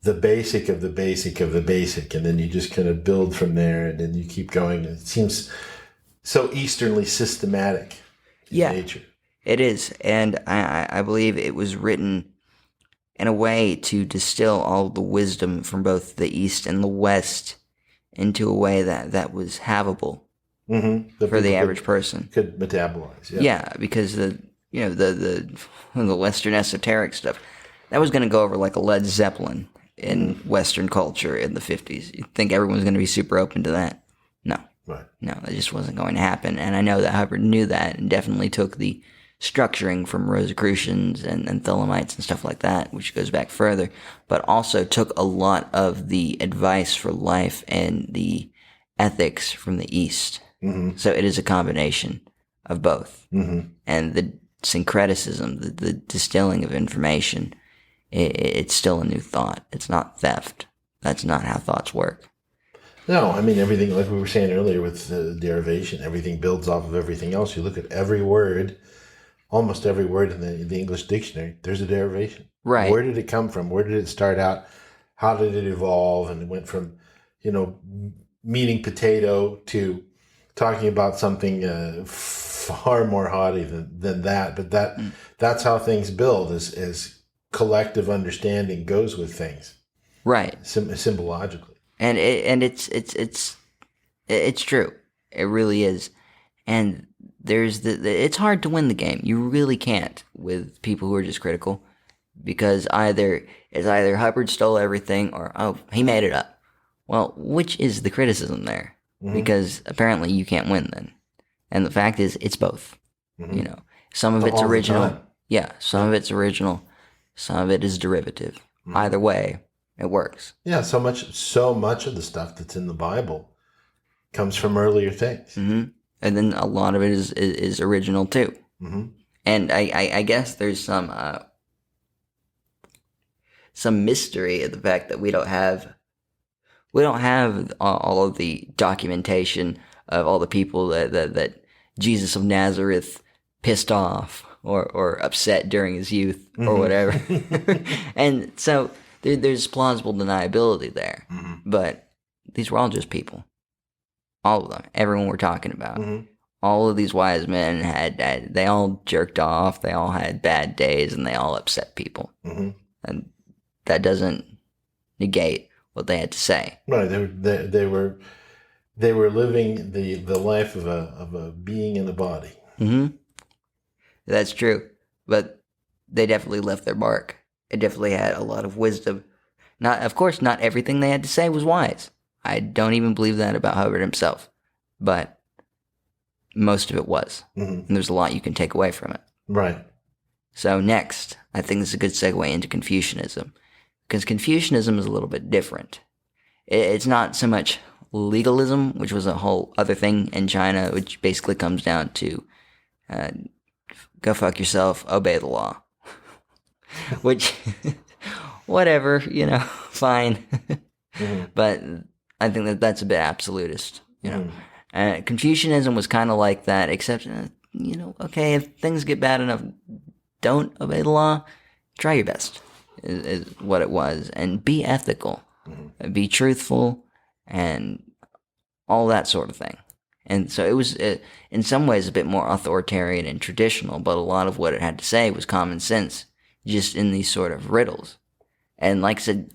the basic of the basic of the basic, and then you just kind of build from there, and then you keep going. It seems so Easternly systematic in nature. It is, and I believe it was written in a way to distill all the wisdom from both the East and the West into a way that was havable for the average person. Could metabolize. Yeah, because the Western esoteric stuff, that was going to go over like a Led Zeppelin in Western culture in the 50s. You'd think everyone was going to be super open to that. No. Right. No, that just wasn't going to happen. And I know that Hubbard knew that and definitely took the structuring from Rosicrucians and Thelemites and stuff like that, which goes back further, but also took a lot of the advice for life and the ethics from the East. So it is a combination of both. And the syncretism, the distilling of information, it's still a new thought. It's not theft. That's not how thoughts work. No, I mean, everything, like we were saying earlier with the derivation, everything builds off of everything else. You look at every word, almost every word in the English dictionary, there's a derivation. Right. Where did it come from? Where did it start out? How did it evolve? And it went from, meaning potato to talking about something far more haughty than that. But that's how things build, as collective understanding goes with things. Right. Symbologically. And it's true. It really is. And it's hard to win the game. You really can't with people who are just critical, because either Hubbard stole everything or he made it up. Well, which is the criticism there? Because apparently you can't win then. And the fact is, it's both. Some of it's original. Yeah, some of it's original. Some of it is derivative. Either way, it works. Yeah, so much of the stuff that's in the Bible comes from earlier things. And then a lot of it is original too. And I guess there's some mystery in the fact that we don't have all of the documentation of all the people that Jesus of Nazareth pissed off or upset during his youth or whatever. And so there's plausible deniability there. But these were all just people. All of them. Everyone we're talking about. All of these wise men they all jerked off, they all had bad days, and they all upset people. And that doesn't negate what they had to say. Right. They were living the life of a being in a body. That's true. But they definitely left their mark. It definitely had a lot of wisdom. Of course, not everything they had to say was wise. I don't even believe that about Hubbard himself. But most of it was. And there's a lot you can take away from it. Right. So next, I think this is a good segue into Confucianism. Because Confucianism is a little bit different. It's not so much legalism, which was a whole other thing in China, which basically comes down to go fuck yourself, obey the law. Which, whatever, fine. But I think that's a bit absolutist, Confucianism was kind of like that, except, okay, if things get bad enough, don't obey the law, try your best, is what it was. And be ethical, be truthful, and all that sort of thing. And so it was, in some ways, a bit more authoritarian and traditional, but a lot of what it had to say was common sense. just in these sort of riddles. And like I said,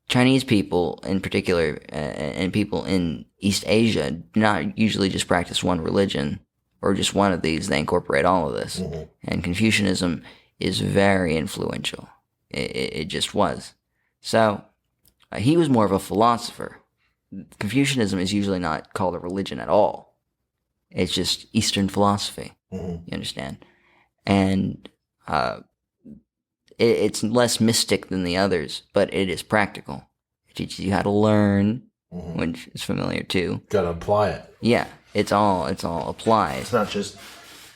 Chinese people in particular, and people in East Asia, do not usually just practice one religion or just one of these. They incorporate all of this. Mm-hmm. And Confucianism is very influential. It just was. So he was more of a philosopher. Confucianism is usually not called a religion at all. It's just Eastern philosophy. Mm-hmm. You understand? And it's less mystic than the others, but it is practical. It teaches you how to learn, mm-hmm. which is familiar too. Got to apply it. Yeah, it's all applied. It's not just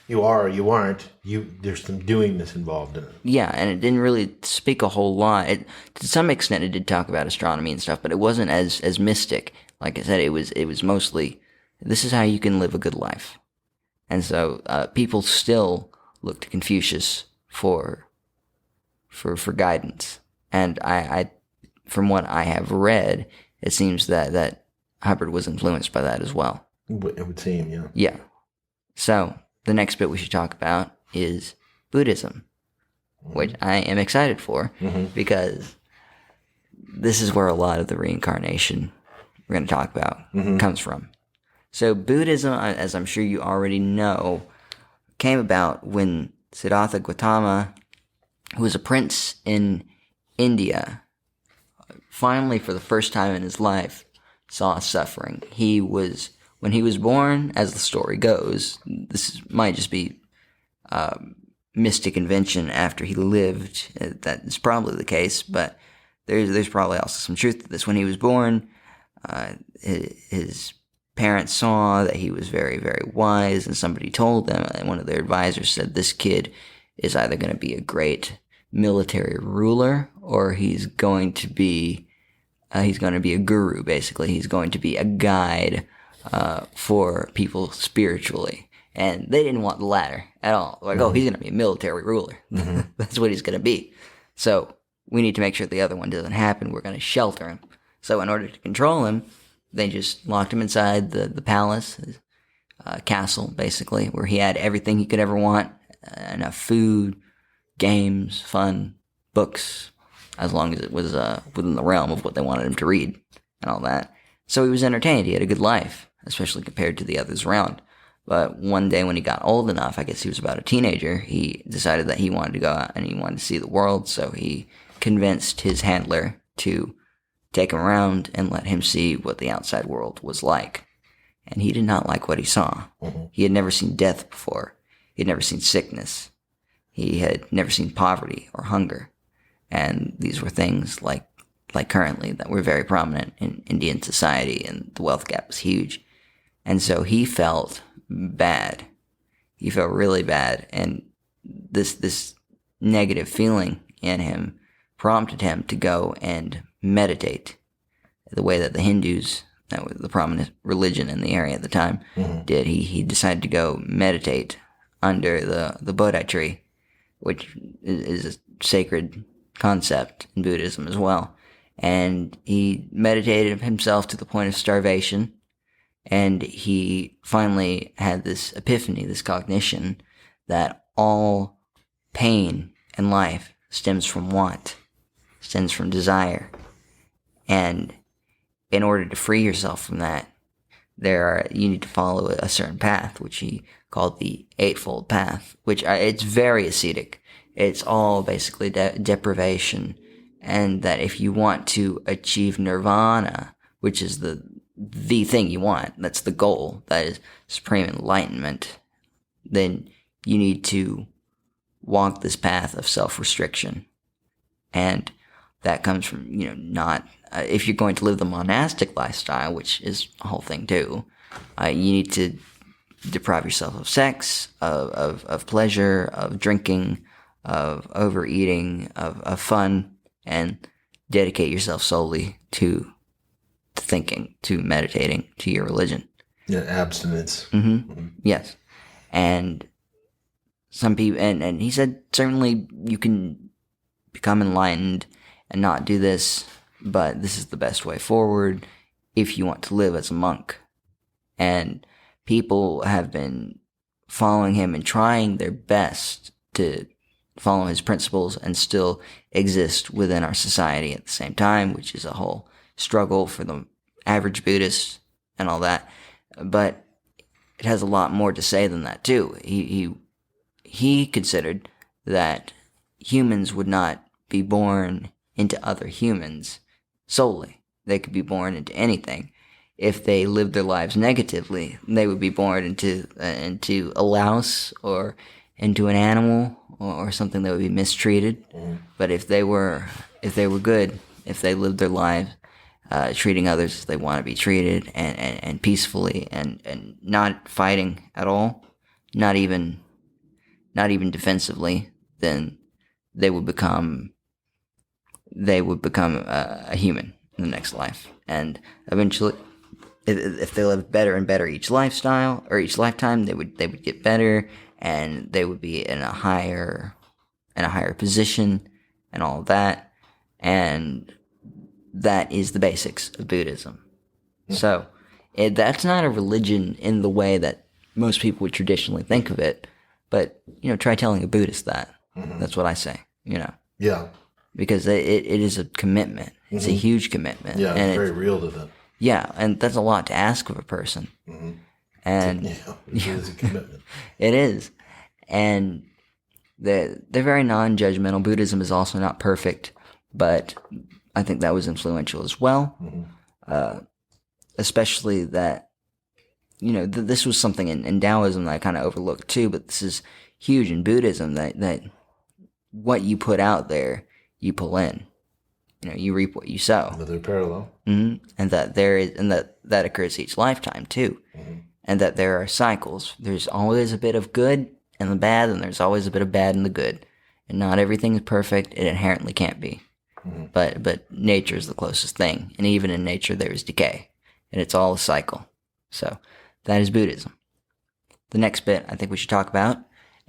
you are or you aren't. There's some doingness involved in it. Yeah, and it didn't really speak a whole lot. To some extent, it did talk about astronomy and stuff, but it wasn't as mystic. Like I said, it was mostly, this is how you can live a good life. And so people still look to Confucius for guidance. And I from what I have read, it seems that Hubbard was influenced by that as well. It would seem, yeah. Yeah. So the next bit we should talk about is Buddhism, mm-hmm. which I am excited for, mm-hmm. because this is where a lot of the reincarnation we're going to talk about mm-hmm. comes from. So Buddhism, as I'm sure you already know, came about when Siddhartha Gautama, who was a prince in India, finally for the first time in his life saw suffering. When he was born, as the story goes, might just be mystic invention after he lived. That is probably the case, but there's probably also some truth to this. When he was born, his parents saw that he was very, very wise, and somebody told them, and one of their advisors said, this kid is either going to be a great military ruler, or he's going to be a guru, basically. He's going to be a guide for people spiritually. And they didn't want the latter at all. Like, mm-hmm. oh, he's going to be a military ruler. Mm-hmm. That's what he's going to be. So we need to make sure the other one doesn't happen. We're going to shelter him. So in order to control him, they just locked him inside the palace, castle, basically, where he had everything he could ever want. Enough food, games, fun, books, as long as it was within the realm of what they wanted him to read and all that. So he was entertained. He had a good life, especially compared to the others around. But one day when he got old enough, I guess he was about a teenager, he decided that he wanted to go out and he wanted to see the world. So he convinced his handler to take him around and let him see what the outside world was like. And he did not like what he saw. Mm-hmm. He had never seen death before. He had never seen sickness. He had never seen poverty or hunger. And these were things like currently that were very prominent in Indian society, and the wealth gap was huge. And so he felt bad. He felt really bad. And this negative feeling in him prompted him to go and meditate the way that the Hindus, that was the prominent religion in the area at the time, mm-hmm. did. He decided to go meditate under the Bodhi tree, which is a sacred concept in Buddhism as well. And he meditated himself to the point of starvation, and he finally had this epiphany, this cognition, that all pain in life stems from want, stems from desire. And in order to free yourself from that, you need to follow a certain path, which he called the Eightfold Path, which it's very ascetic. It's all basically deprivation. And that if you want to achieve nirvana, which is the thing you want, that's the goal, that is supreme enlightenment, then you need to walk this path of self-restriction. And that comes from, not, if you're going to live the monastic lifestyle, which is a whole thing too, you need to deprive yourself of sex, of pleasure, of drinking, of overeating, of fun, and dedicate yourself solely to thinking, to meditating, to your religion. Yeah, abstinence. Mm-hmm. Mm-hmm. Yes. And some people, and he said, certainly you can become enlightened and not do this, but this is the best way forward if you want to live as a monk. And people have been following him and trying their best to follow his principles and still exist within our society at the same time, which is a whole struggle for the average Buddhist and all that. But it has a lot more to say than that too. He considered that humans would not be born into other humans solely. They could be born into anything. If they lived their lives negatively, they would be born into a louse or into an animal or something that would be mistreated. But if they were good, if they lived their lives treating others as they want to be treated and peacefully and not fighting at all, not even defensively, then they would become a human in the next life. And eventually, if they lived better and better each lifestyle or each lifetime, they would get better, and they would be in a higher position and all of that. And that is the basics of Buddhism. So that's not a religion in the way that most people would traditionally think of it. But try telling a Buddhist that. That's what I say. Yeah. Because it is a commitment. It's a huge commitment. Yeah, and it's very real to them. Yeah, and that's a lot to ask of a person. And it is a commitment. It is. And they're very non-judgmental. Buddhism is also not perfect, but I think that was influential as well. Especially that, this was something in Taoism that I kind of overlooked too, but this is huge in Buddhism, that what you put out there, you pull in. You reap what you sow. They're parallel. And that occurs each lifetime too. And that there are cycles. There's always a bit of good and the bad, and there's always a bit of bad and the good. And not everything is perfect. It inherently can't be. But nature is the closest thing. And even in nature, there is decay. And it's all a cycle. So that is Buddhism. The next bit I think we should talk about,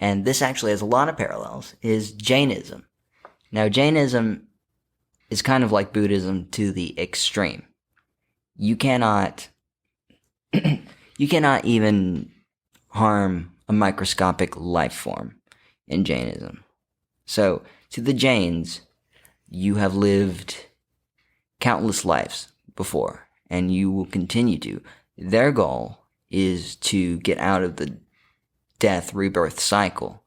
and this actually has a lot of parallels, is Jainism. Now, Jainism is kind of like Buddhism to the extreme. You cannot even harm a microscopic life form in Jainism. So, to the Jains, you have lived countless lives before, and you will continue to. Their goal is to get out of the death rebirth cycle,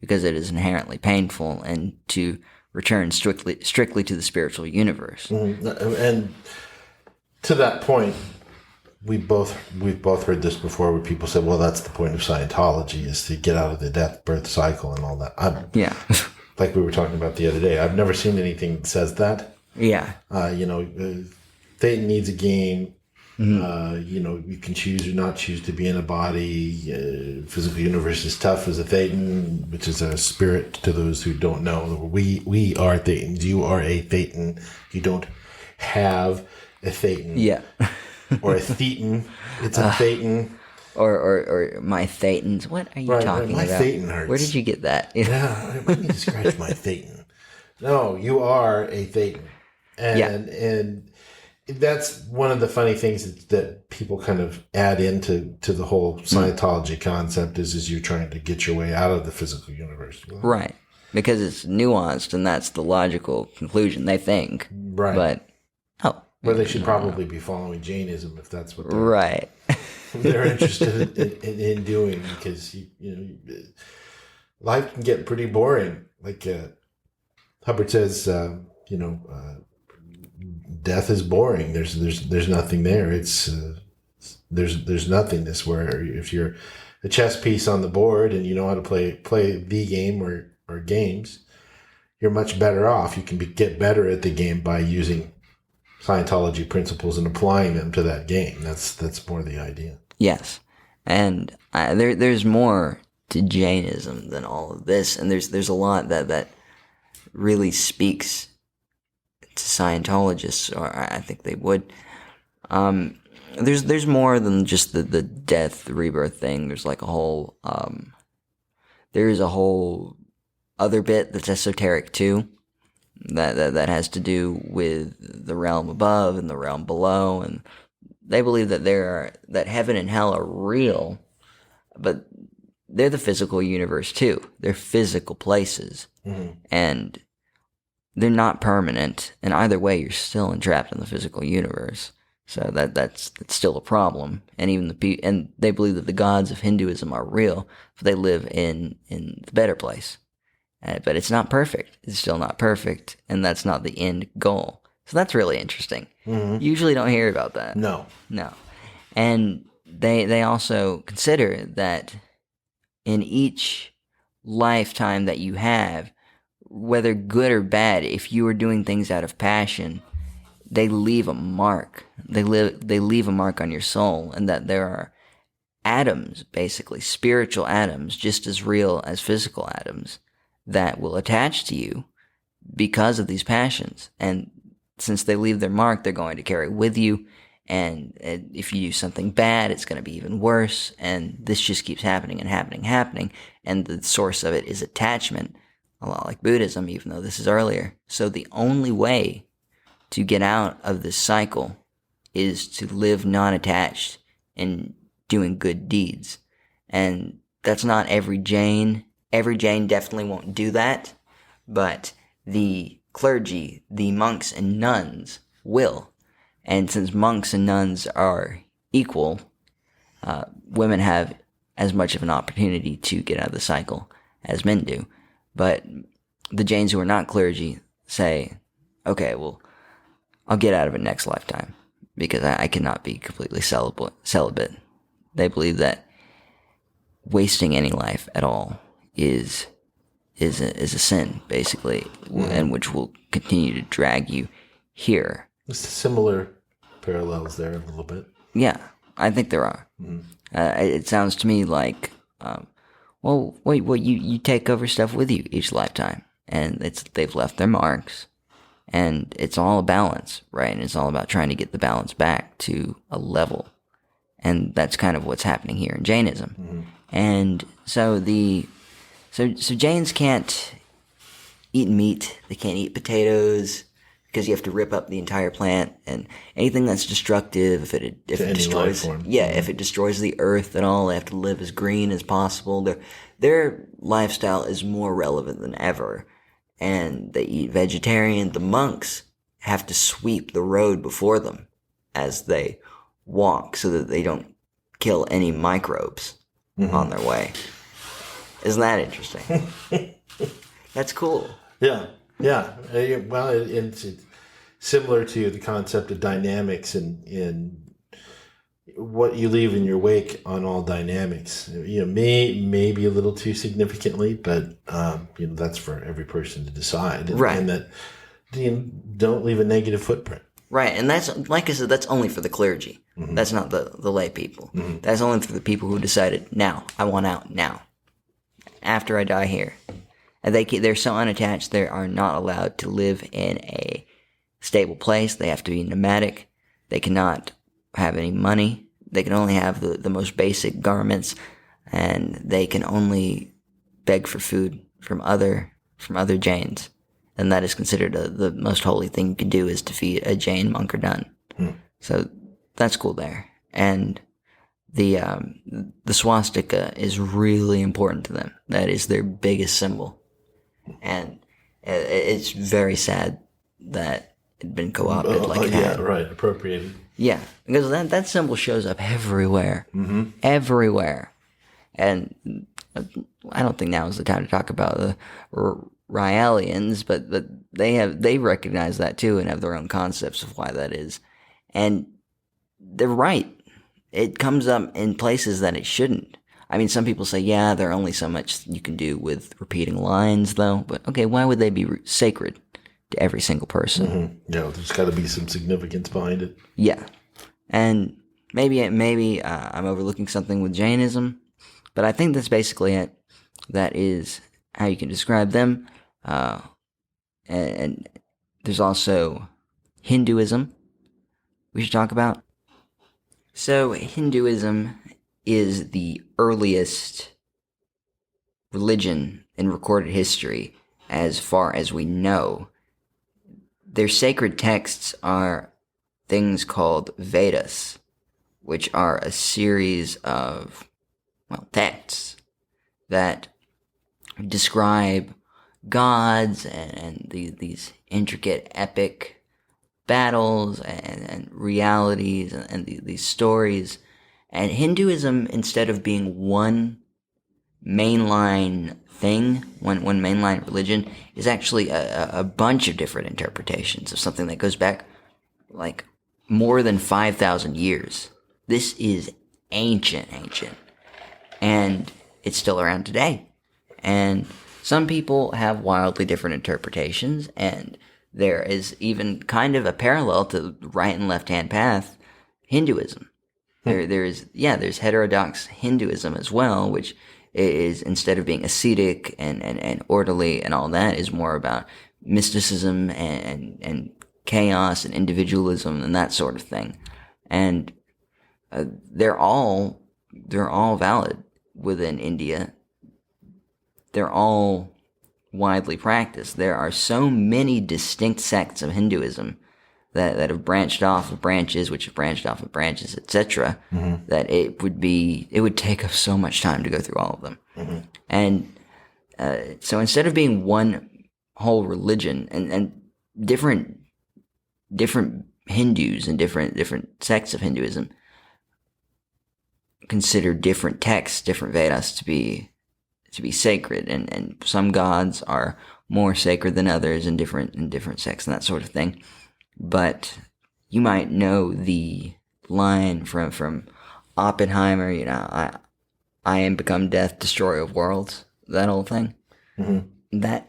because it is inherently painful, and to return strictly to the spiritual universe. And to that point, we've both heard this before, where people say, well, that's the point of Scientology, is to get out of the death birth cycle and all that. Like we were talking about the other day, I've never seen anything that says that. Satan needs a game. You can choose or not choose to be in a body. Physical universe is tough as a Thetan, which is a spirit to those who don't know. We are Thetans. You are a Thetan. You don't have a Thetan. Yeah. Or a Thetan. It's a Thetan. Or my Thetans. What are you talking my about? My Thetan hurts. Where did you get that? Yeah, I need to scratch my Thetan. No, you are a Thetan. And that's one of the funny things that people kind of add into the whole Scientology concept is you're trying to get your way out of the physical universe. Right. Because it's nuanced, and that's the logical conclusion, they think. Right. But, well, they should probably be following Jainism if that's what they're interested in doing, because life can get pretty boring. Like Hubbard says, death is boring. There's nothing there. It's there's nothingness. Where if you're a chess piece on the board and you know how to play the game or games, you're much better off. You can get better at the game by using Scientology principles and applying them to that game. That's more the idea. Yes, and there's more to Jainism than all of this, and there's a lot that really speaks to Scientologists, or I think they would. There's more than just the death, the rebirth thing. There's like a whole there's a whole other bit that's esoteric too, that has to do with the realm above and the realm below, and they believe that heaven and hell are real, but they're the physical universe too. They're physical places. and they're not permanent. And either way, you're still entrapped in the physical universe. So that's still a problem. And even and they believe that the gods of Hinduism are real, but they live in the better place. But it's not perfect. It's still not perfect, and that's not the end goal. So that's really interesting. You usually don't hear about that. No. And they also consider that in each lifetime that you have, whether good or bad, if you are doing things out of passion, they leave a mark. They leave a mark on your soul, and that there are atoms, basically spiritual atoms, just as real as physical atoms, that will attach to you because of these passions. And since they leave their mark, they're going to carry with you. And if you do something bad, it's going to be even worse. And this just keeps happening and happening. And the source of it is attachment, a lot like Buddhism, even though this is earlier. So the only way to get out of this cycle is to live non-attached and doing good deeds. And that's not every Jain. Every Jain definitely won't do that, but the clergy, the monks and nuns will. And since monks and nuns are equal, women have as much of an opportunity to get out of the cycle as men do. But the Jains who are not clergy say, okay, well, I'll get out of it next lifetime because I cannot be completely celibate. They believe that wasting any life at all is a sin, basically, and which will continue to drag you here. There's similar parallels there a little bit. Yeah, I think there are. It sounds to me like, well, wait, you take over stuff with you each lifetime, and they've left their marks, and it's all a balance, right? And it's all about trying to get the balance back to a level, and that's kind of what's happening here in Jainism. And so So Jains can't eat meat. They can't eat potatoes because you have to rip up the entire plant, and anything that's destructive, if it destroys, if it destroys the earth at all, they have to live as green as possible. Their lifestyle is more relevant than ever, and they eat vegetarian. The monks have to sweep the road before them as they walk so that they don't kill any microbes on their way. Isn't that interesting? That's cool. Yeah. Well, it's similar to the concept of dynamics and what you leave in your wake on all dynamics. Maybe a little too significantly, but that's for every person to decide. Right. And that don't leave a negative footprint. Right, and that's, like I said, that's only for the clergy. That's not the lay people. That's only for the people who decided, now, I want out now. After I die here. And they're so unattached, they are not allowed to live in a stable place. They have to be nomadic. They cannot have any money. They can only have the most basic garments, and they can only beg for food from other Jains. And that is considered the most holy thing you can do, is to feed a Jain monk or nun. So that's cool there. And the swastika is really important to them. That is their biggest symbol. And it's very sad that it had been co-opted like it had. Yeah, right, appropriated. Yeah, because that symbol shows up everywhere. Everywhere. And I don't think now is the time to talk about the Raelians, but they recognize that too and have their own concepts of why that is. And they're right. It comes up in places that it shouldn't. I mean, some people say, yeah, there are only so much you can do with repeating lines, though. But okay, why would they be sacred to every single person? Yeah, there's got to be some significance behind it. Yeah, and maybe I'm overlooking something with Jainism, but I think that's basically it. That is how you can describe them. And there's also Hinduism we should talk about. So Hinduism is the earliest religion in recorded history as far as we know. Their sacred texts are things called Vedas, which are a series of, texts that describe gods and these intricate epic battles and realities and these stories. And Hinduism, instead of being one mainline thing, one mainline religion, is actually a bunch of different interpretations of something that goes back like more than 5,000 years. This is ancient, and it's still around today. And some people have wildly different interpretations, and there is even kind of a parallel to right and left-hand path Hinduism. There's heterodox Hinduism as well, which is, instead of being ascetic and orderly and all that, is more about mysticism and chaos and individualism and that sort of thing. And they're all valid within India. They're all widely practiced. There are so many distinct sects of Hinduism that have branched off of branches, which have branched off of branches, etc., that it would take us so much time to go through all of them. And so instead of being one whole religion and different Hindus and different sects of Hinduism consider different texts, different Vedas to be sacred, and some gods are more sacred than others in different sects and that sort of thing. But you might know the line from Oppenheimer, I am become death, destroyer of worlds, that whole thing. That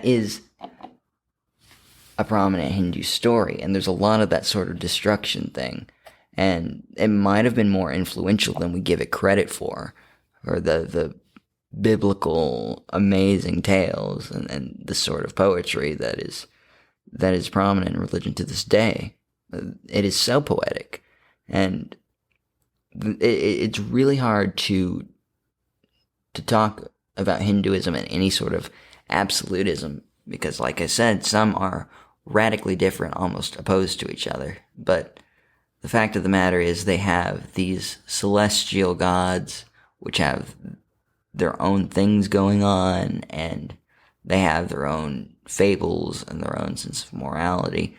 is a prominent Hindu story, and there's a lot of that sort of destruction thing. And it might have been more influential than we give it credit for the biblical amazing tales and the sort of poetry that is prominent in religion to this day. It is so poetic, and it's really hard to talk about Hinduism and any sort of absolutism, because, like I said, some are radically different, almost opposed to each other. But the fact of the matter is they have these celestial gods which have their own things going on, and they have their own fables and their own sense of morality.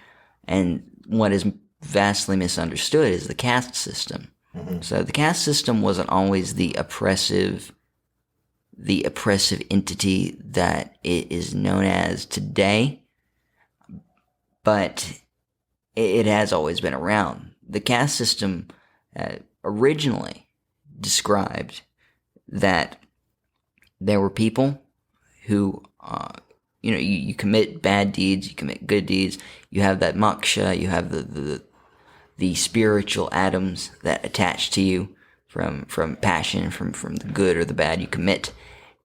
And what is vastly misunderstood is the caste system. So the caste system wasn't always the oppressive entity that it is known as today, but it has always been around. The caste system originally described that there were people who, you commit bad deeds, you commit good deeds, you have that moksha, you have the spiritual atoms that attach to you from passion, from the good or the bad you commit.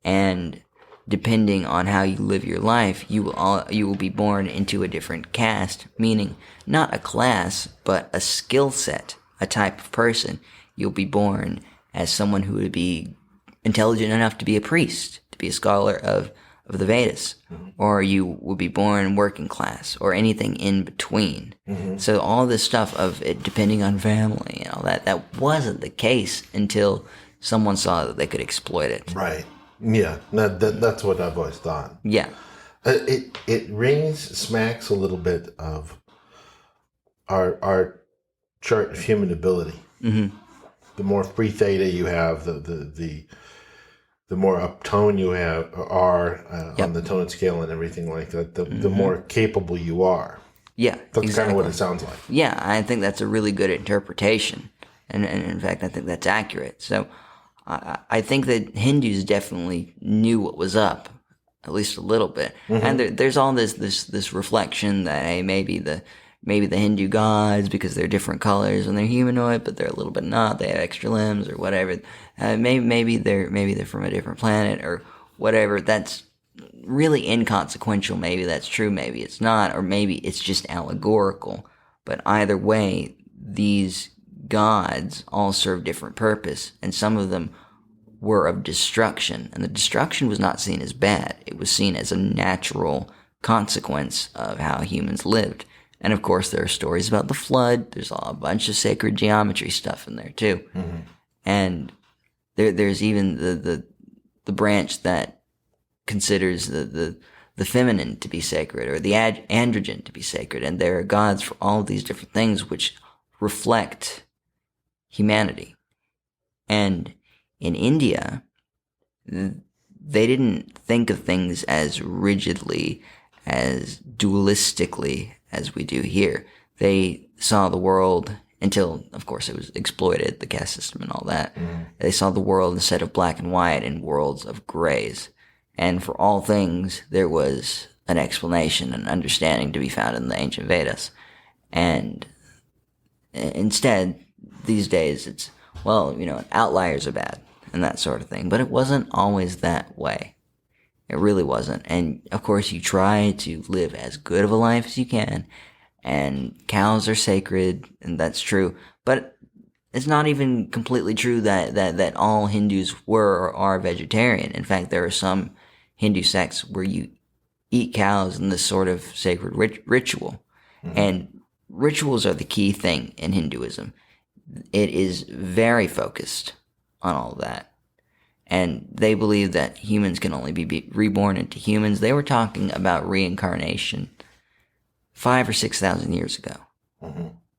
And depending on how you live your life, you will be born into a different caste, meaning not a class, but a skill set, a type of person. You'll be born as someone who would be intelligent enough to be a priest, to be a scholar of the Vedas, or you will be born working class, or anything in between. So all this stuff of it depending on family and all that wasn't the case until someone saw that they could exploit it. Right. Yeah, that's what I've always thought. Yeah. It smacks a little bit of our chart of human ability. The more free theta you have, the more uptone you are on the tone scale and everything like that, the more capable you are. Yeah, that's exactly. kind of what it sounds like. Yeah, I think that's a really good interpretation, and in fact, I think that's accurate. So I think that Hindus definitely knew what was up, at least a little bit. And there's all this reflection that, hey, maybe the Hindu gods, because they're different colors and they're humanoid, but they're a little bit not. They have extra limbs or whatever. Maybe they're from a different planet or whatever. That's really inconsequential. Maybe that's true. Maybe it's not, or maybe it's just allegorical. But either way, these gods all serve different purpose, and some of them were of destruction, and the destruction was not seen as bad. It was seen as a natural consequence of how humans lived. And of course, there are stories about the flood. There's a bunch of sacred geometry stuff in there too. And there's even the branch that considers the feminine to be sacred, or the androgen to be sacred, and there are gods for all of these different things which reflect humanity. And in India, they didn't think of things as rigidly, as dualistically as we do here. They saw the world, until, of course, it was exploited, the caste system and all that. They saw the world instead of black and white in worlds of grays. And for all things, there was an explanation, an understanding to be found in the ancient Vedas. And instead, these days, it's, well, outliers are bad and that sort of thing. But it wasn't always that way. It really wasn't. And, of course, you try to live as good of a life as you can. And cows are sacred, and that's true. But it's not even completely true that all Hindus were or are vegetarian. In fact, there are some Hindu sects where you eat cows in this sort of sacred ritual. And rituals are the key thing in Hinduism. It is very focused on all of that. And they believe that humans can only be reborn into humans. They were talking about reincarnation 5,000 or 6,000 years ago.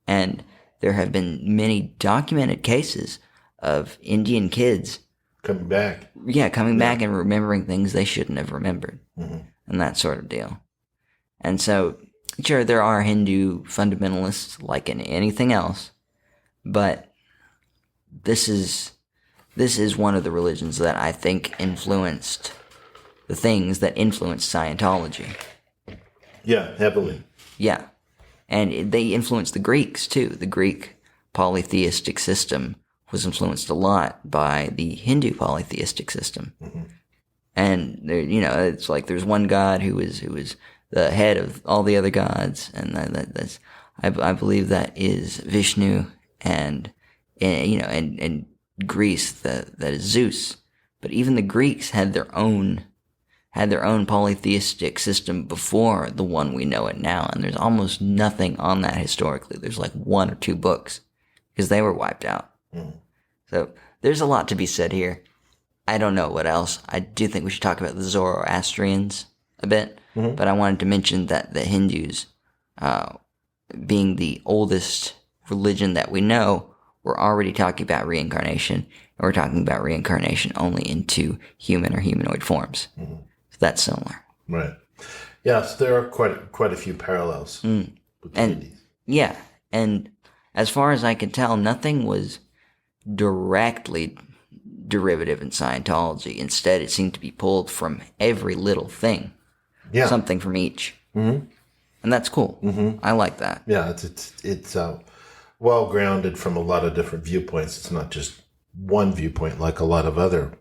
And there have been many documented cases of Indian kids coming back. Yeah, coming back and remembering things they shouldn't have remembered. And that sort of deal. And so, sure, there are Hindu fundamentalists like in anything else, but this is one of the religions that I think influenced the things that influenced Scientology. Yeah, heavily. Yeah. And they influenced the Greeks, too. The Greek polytheistic system was influenced a lot by the Hindu polytheistic system. And, it's like there's one god who is the head of all the other gods, and that's I believe that is Vishnu, and Greece, that is Zeus. But even the Greeks had their own polytheistic system before the one we know it now, and there's almost nothing on that historically. There's like 1 or 2 books, because they were wiped out. So there's a lot to be said here. I don't know what else. I do think we should talk about the Zoroastrians a bit, but I wanted to mention that the Hindus, being the oldest religion that we know, we're already talking about reincarnation, and we're talking about reincarnation only into human or humanoid forms. So that's similar. Right. Yes, there are quite a few parallels with the Hindus. Yeah, and as far as I can tell, nothing was directly derivative in Scientology. Instead, it seemed to be pulled from every little thing. Yeah. Something from each. And that's cool. I like that. Yeah, it's well grounded from a lot of different viewpoints. It's not just one viewpoint like a lot of other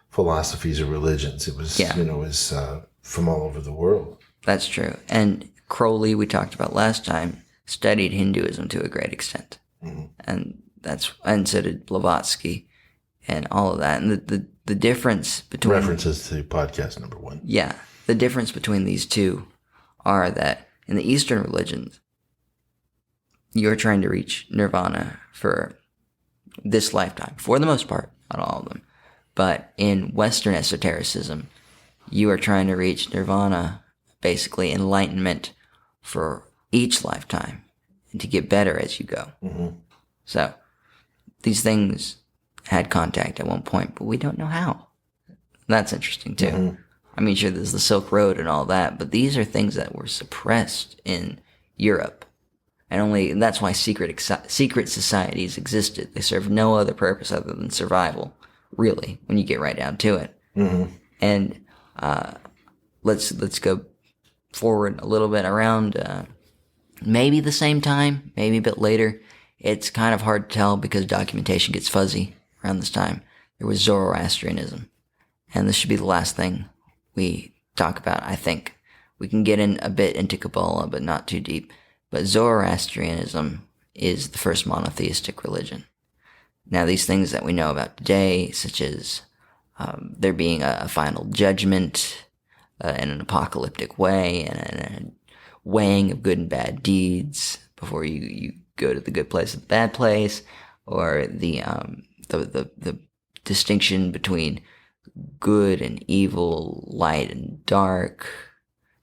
philosophies or religions. It was, is from all over the world. That's true. And Crowley, we talked about last time, studied Hinduism to a great extent. And so did Blavatsky and all of that. And the difference between... References to podcast number 1. Yeah. The difference between these two are that in the Eastern religions, you're trying to reach nirvana for this lifetime, for the most part, not all of them. But in Western esotericism, you are trying to reach nirvana, basically enlightenment, for each lifetime, and to get better as you go. So these things had contact at one point, but we don't know how. That's interesting too. I mean, sure, there's the Silk Road and all that, but these are things that were suppressed in Europe. And that's why secret societies existed. They served no other purpose other than survival, really, when you get right down to it. And let's go forward a little bit around maybe the same time, maybe a bit later. It's kind of hard to tell because documentation gets fuzzy around this time. There was Zoroastrianism. And this should be the last thing we talk about, I think. We can get in a bit into Kabbalah, but not too deep. But Zoroastrianism is the first monotheistic religion. Now, these things that we know about today, such as there being a final judgment in an apocalyptic way, and a weighing of good and bad deeds before you go to the good place and the bad place, or the distinction between good and evil, light and dark,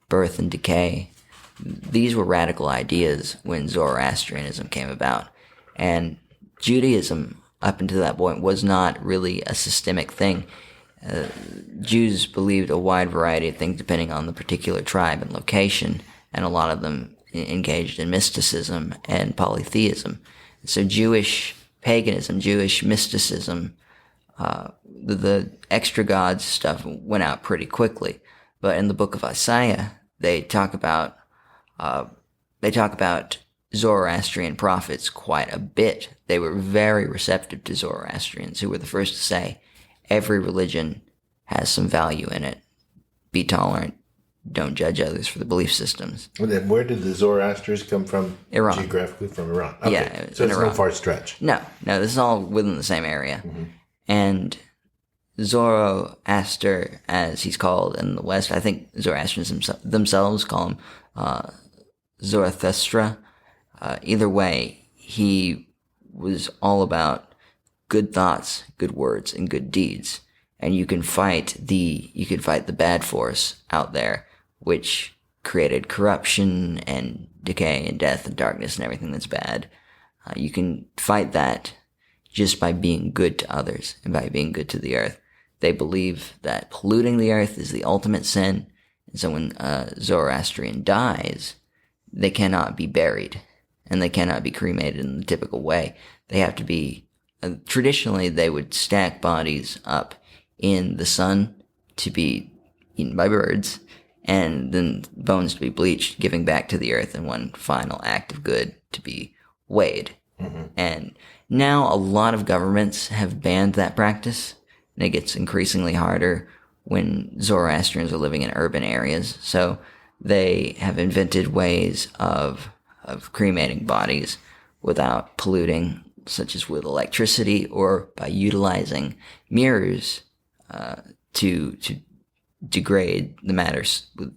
birth and decay. These were radical ideas when Zoroastrianism came about. And Judaism, up until that point, was not really a systemic thing. Jews believed a wide variety of things depending on the particular tribe and location, and a lot of them engaged in mysticism and polytheism. So Jewish paganism, Jewish mysticism, the extra gods stuff went out pretty quickly. But in the book of Isaiah, they talk about Zoroastrian prophets quite a bit. They were very receptive to Zoroastrians, who were the first to say, every religion has some value in it. Be tolerant. Don't judge others for the belief systems. And then where did the Zoroastrians come from? Iran. Geographically from Iran. Okay. Yeah. So it's no far stretch. No, this is all within the same area. Mm-hmm. And Zoroaster, as he's called in the West, I think Zoroastrians themselves call him Zarathustra. Either way, he was all about good thoughts, good words, and good deeds. And you can fight the bad force out there, which created corruption and decay and death and darkness and everything that's bad. You can fight that just by being good to others and by being good to the earth. They believe that polluting the earth is the ultimate sin. And so when Zoroastrian dies, they cannot be buried and they cannot be cremated in the typical way. They have to be, traditionally they would stack bodies up in the sun to be eaten by birds, and then bones to be bleached, giving back to the earth in one final act of good to be weighed. Mm-hmm. And now a lot of governments have banned that practice, and it gets increasingly harder when Zoroastrians are living in urban areas. So they have invented ways of cremating bodies without polluting, such as with electricity or by utilizing mirrors to degrade the matter with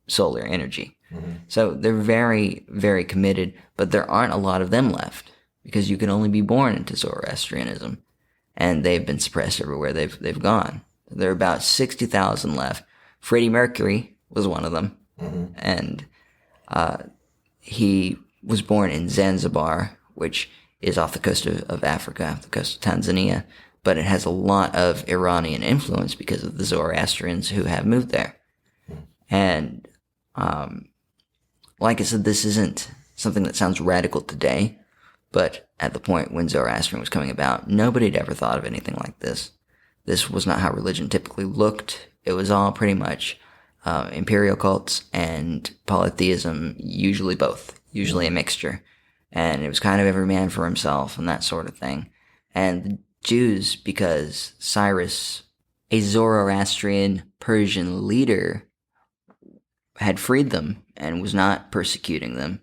solar energy. Mm-hmm. So they're very, very committed, but there aren't a lot of them left because you can only be born into Zoroastrianism, and they've been suppressed everywhere they've gone. There are about 60,000 left. Freddie Mercury was one of them, mm-hmm. and he was born in Zanzibar, which is off the coast of Africa, off the coast of Tanzania, but it has a lot of Iranian influence because of the Zoroastrians who have moved there. And like I said, this isn't something that sounds radical today, but at the point when Zoroastrian was coming about, nobody had ever thought of anything like this. This was not how religion typically looked. It was all pretty much imperial cults and polytheism, usually both, usually a mixture. And it was kind of every man for himself and that sort of thing. And the Jews, because Cyrus, a Zoroastrian Persian leader, had freed them and was not persecuting them,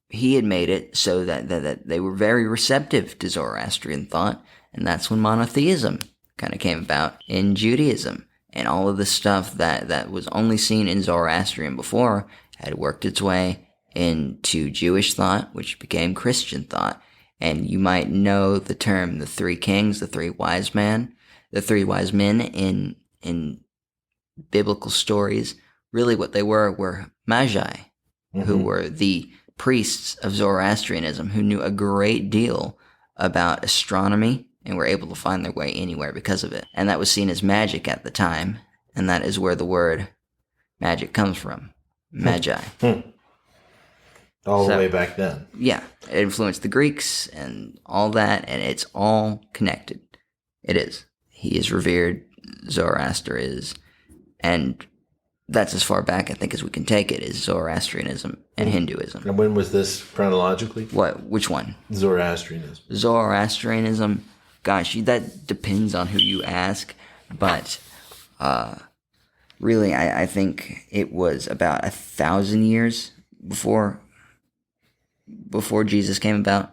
he had made it so that they were very receptive to Zoroastrian thought, and that's when monotheism kind of came about in Judaism. And all of the stuff that was only seen in Zoroastrian before had worked its way into Jewish thought, which became Christian thought. And you might know the term the three kings, the three wise men in biblical stories. Really what they were magi, mm-hmm. who were the priests of Zoroastrianism, who knew a great deal about astronomy and were able to find their way anywhere because of it. And that was seen as magic at the time, and that is where the word magic comes from. Magi. All the way back then. Yeah. It influenced the Greeks and all that, and it's all connected. It is. He is revered. Zoroaster is. And that's as far back, I think, as we can take it, is Zoroastrianism and Hinduism. And when was this chronologically? What? Which one? Zoroastrianism. Zoroastrianism, gosh, that depends on who you ask, but really, I think it was about 1,000 years before Jesus came about.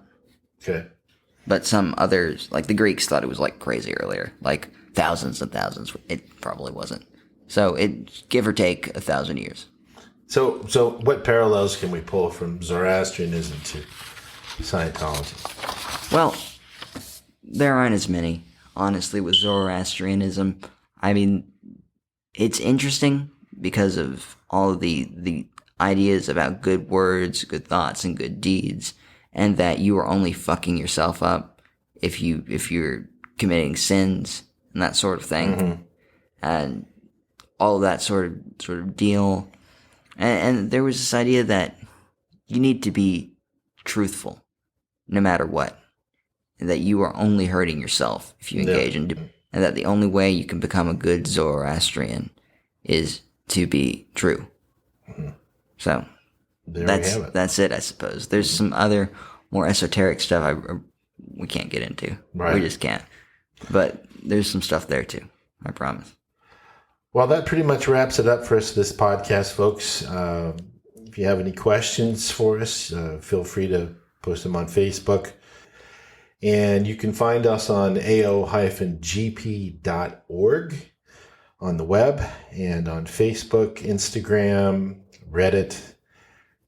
Okay. But some others, like the Greeks, thought it was like crazy earlier, like thousands and thousands. It probably wasn't. So it, give or take, 1,000 years. So what parallels can we pull from Zoroastrianism to Scientology? Well, there aren't as many, honestly, with Zoroastrianism, I mean, it's interesting because of all of the ideas about good words, good thoughts, and good deeds, and that you are only fucking yourself up if you're committing sins and that sort of thing, and all of that sort of deal. And there was this idea that you need to be truthful, no matter what, and that you are only hurting yourself if you engage in, and that the only way you can become a good Zoroastrian is to be true. So that's it, I suppose. There's some other more esoteric stuff we can't get into. Right. We just can't. But there's some stuff there too. I promise. Well, that pretty much wraps it up for us this podcast, folks. If you have any questions for us, feel free to post them on Facebook. And you can find us on ao-gp.org on the web and on Facebook, Instagram, Reddit.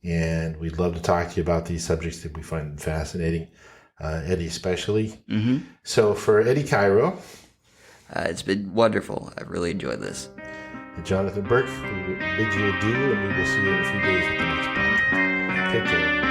And we'd love to talk to you about these subjects that we find fascinating, Eddie especially. Mm-hmm. So for Eddie Cairo, it's been wonderful. I've really enjoyed this. and Jonathan Burke, we bid you adieu, and we will see you in a few days with the next podcast. Take care.